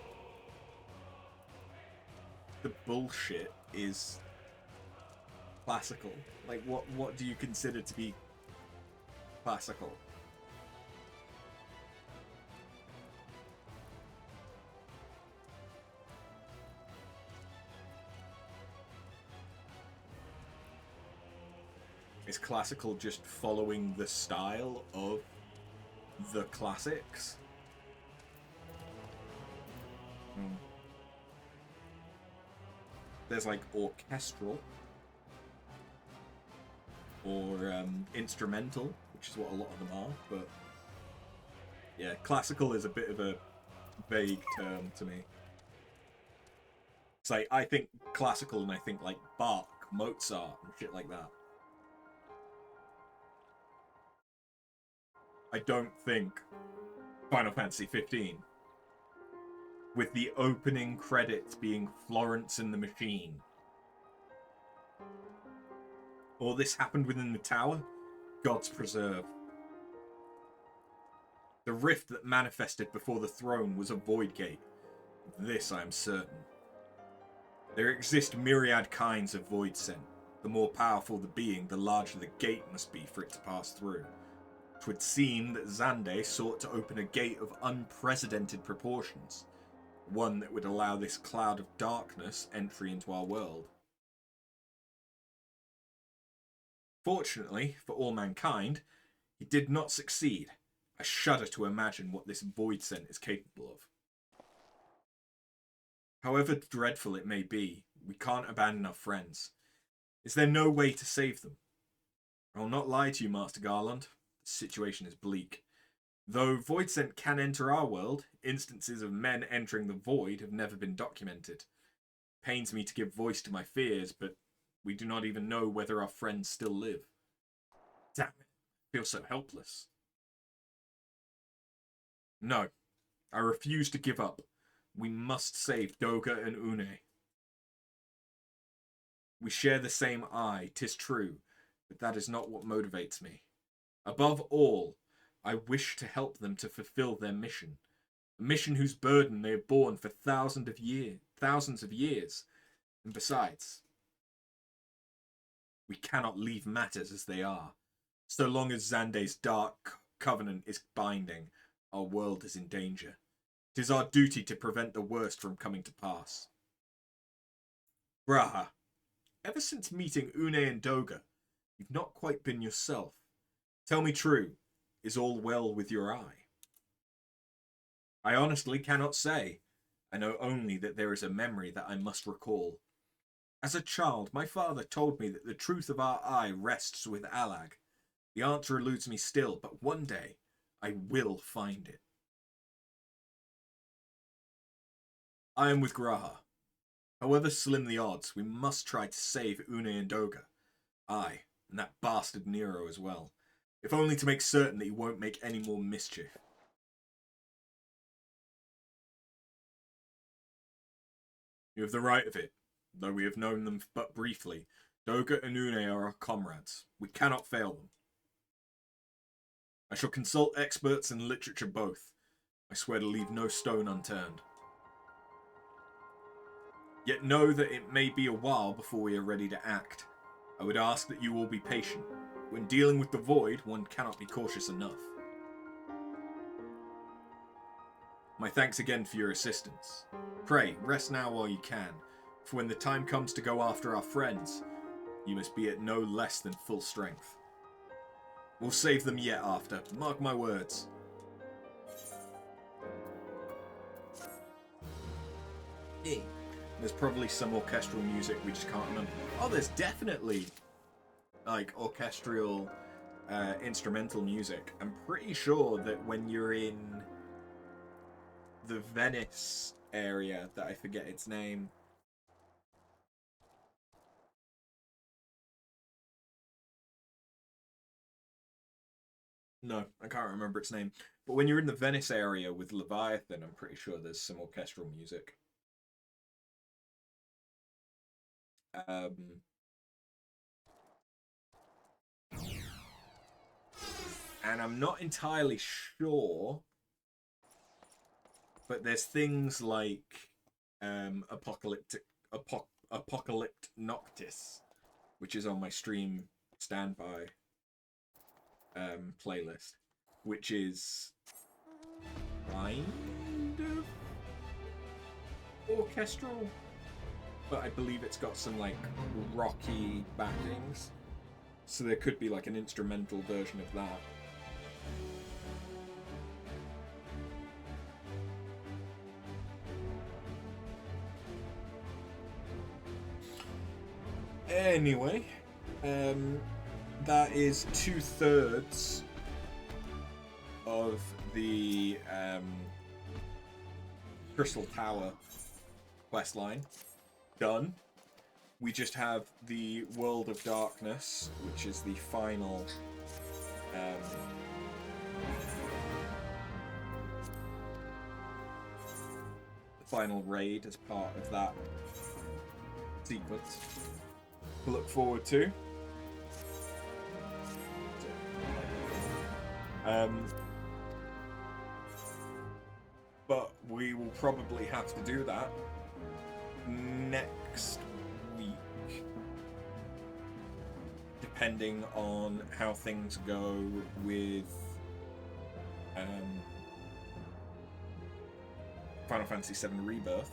bullshit is classical. Like, what do you consider to be classical? Is classical just following the style of the classics? There's like orchestral or instrumental, which is what a lot of them are, but yeah, classical is a bit of a vague term to me. It's like, I think classical and I think like Bach, Mozart and shit like that. I don't think Final Fantasy XV, with the opening credits being Florence and the Machine. Or This Happened Within the Tower, God's Preserve. The rift that manifested before the throne was a void gate. Of this I am certain. There exist myriad kinds of void scent. The more powerful the being, the larger the gate must be for it to pass through. 'Twould seem that Zande sought to open a gate of unprecedented proportions, one that would allow this cloud of darkness entry into our world. Fortunately, for all mankind, he did not succeed. I shudder to imagine what this void scent is capable of. However dreadful it may be, we can't abandon our friends. Is there no way to save them? I will not lie to you, Master Garland. The situation is bleak. Though void scent can enter our world, instances of men entering the void have never been documented. It pains me to give voice to my fears, but we do not even know whether our friends still live. Damn it, I feel so helpless. No, I refuse to give up. We must save Doga and Une. We share the same eye, 'tis true, but that is not what motivates me. Above all, I wish to help them to fulfill their mission. A mission whose burden they have borne for thousands of years. And besides, we cannot leave matters as they are. So long as Xande's dark covenant is binding, our world is in danger. It is our duty to prevent the worst from coming to pass. Graha, ever since meeting Une and Doga, you've not quite been yourself. Tell me true, is all well with your eye? I honestly cannot say. I know only that there is a memory that I must recall. As a child, my father told me that the truth of our eye rests with Alag. The answer eludes me still, but one day I will find it. I am with Graha. However slim the odds, we must try to save Une and Doga. Aye, and that bastard Nero as well. If only to make certain that he won't make any more mischief. You have the right of it. Though we have known them but briefly, Doga and Une are our comrades. We cannot fail them. I shall consult experts in literature both. I swear to leave no stone unturned. Yet know that it may be a while before we are ready to act. I would ask that you all be patient. When dealing with the void, one cannot be cautious enough. My thanks again for your assistance. Pray, rest now while you can, for when the time comes to go after our friends, you must be at no less than full strength. We'll save them yet after, mark my words. Hey. There's probably some orchestral music we just can't remember. Oh, there's definitely like orchestral instrumental music. I'm pretty sure that when you're in the Venice area, that I forget its name. No, I can't remember its name. But when you're in the Venice area with Leviathan, I'm pretty sure there's some orchestral music. And I'm not entirely sure, but there's things like Apocalyptic Noctis, which is on my stream standby playlist, which is kind of orchestral, but I believe it's got some like rocky backings, so there could be like an instrumental version of that. Anyway, that is 2/3 of the Crystal Tower questline done. We just have the World of Darkness, which is the final raid as part of that sequence to look forward to. But we will probably have to do that next week, depending on how things go with Final Fantasy VII Rebirth.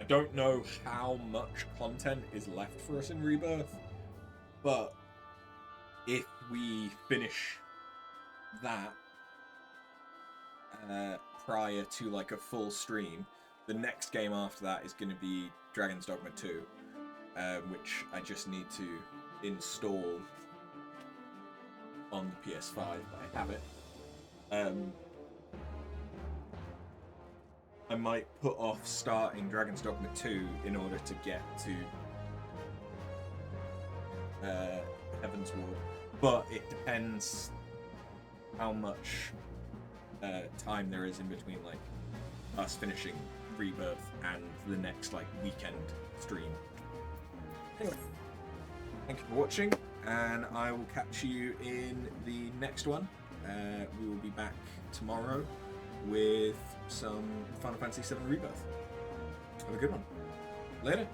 I don't know how much content is left for us in Rebirth, but if we finish that prior to like a full stream, the next game after that is going to be Dragon's Dogma 2, which I just need to install on the PS5. I have it. I might put off starting Dragon's Dogma 2 in order to get to Heaven's Ward, but it depends how much time there is in between like us finishing Rebirth and the next like weekend stream. Anyway, thank you for watching, and I will catch you in the next one. We will be back tomorrow with some Final Fantasy VII Rebirth. Have a good one. Later.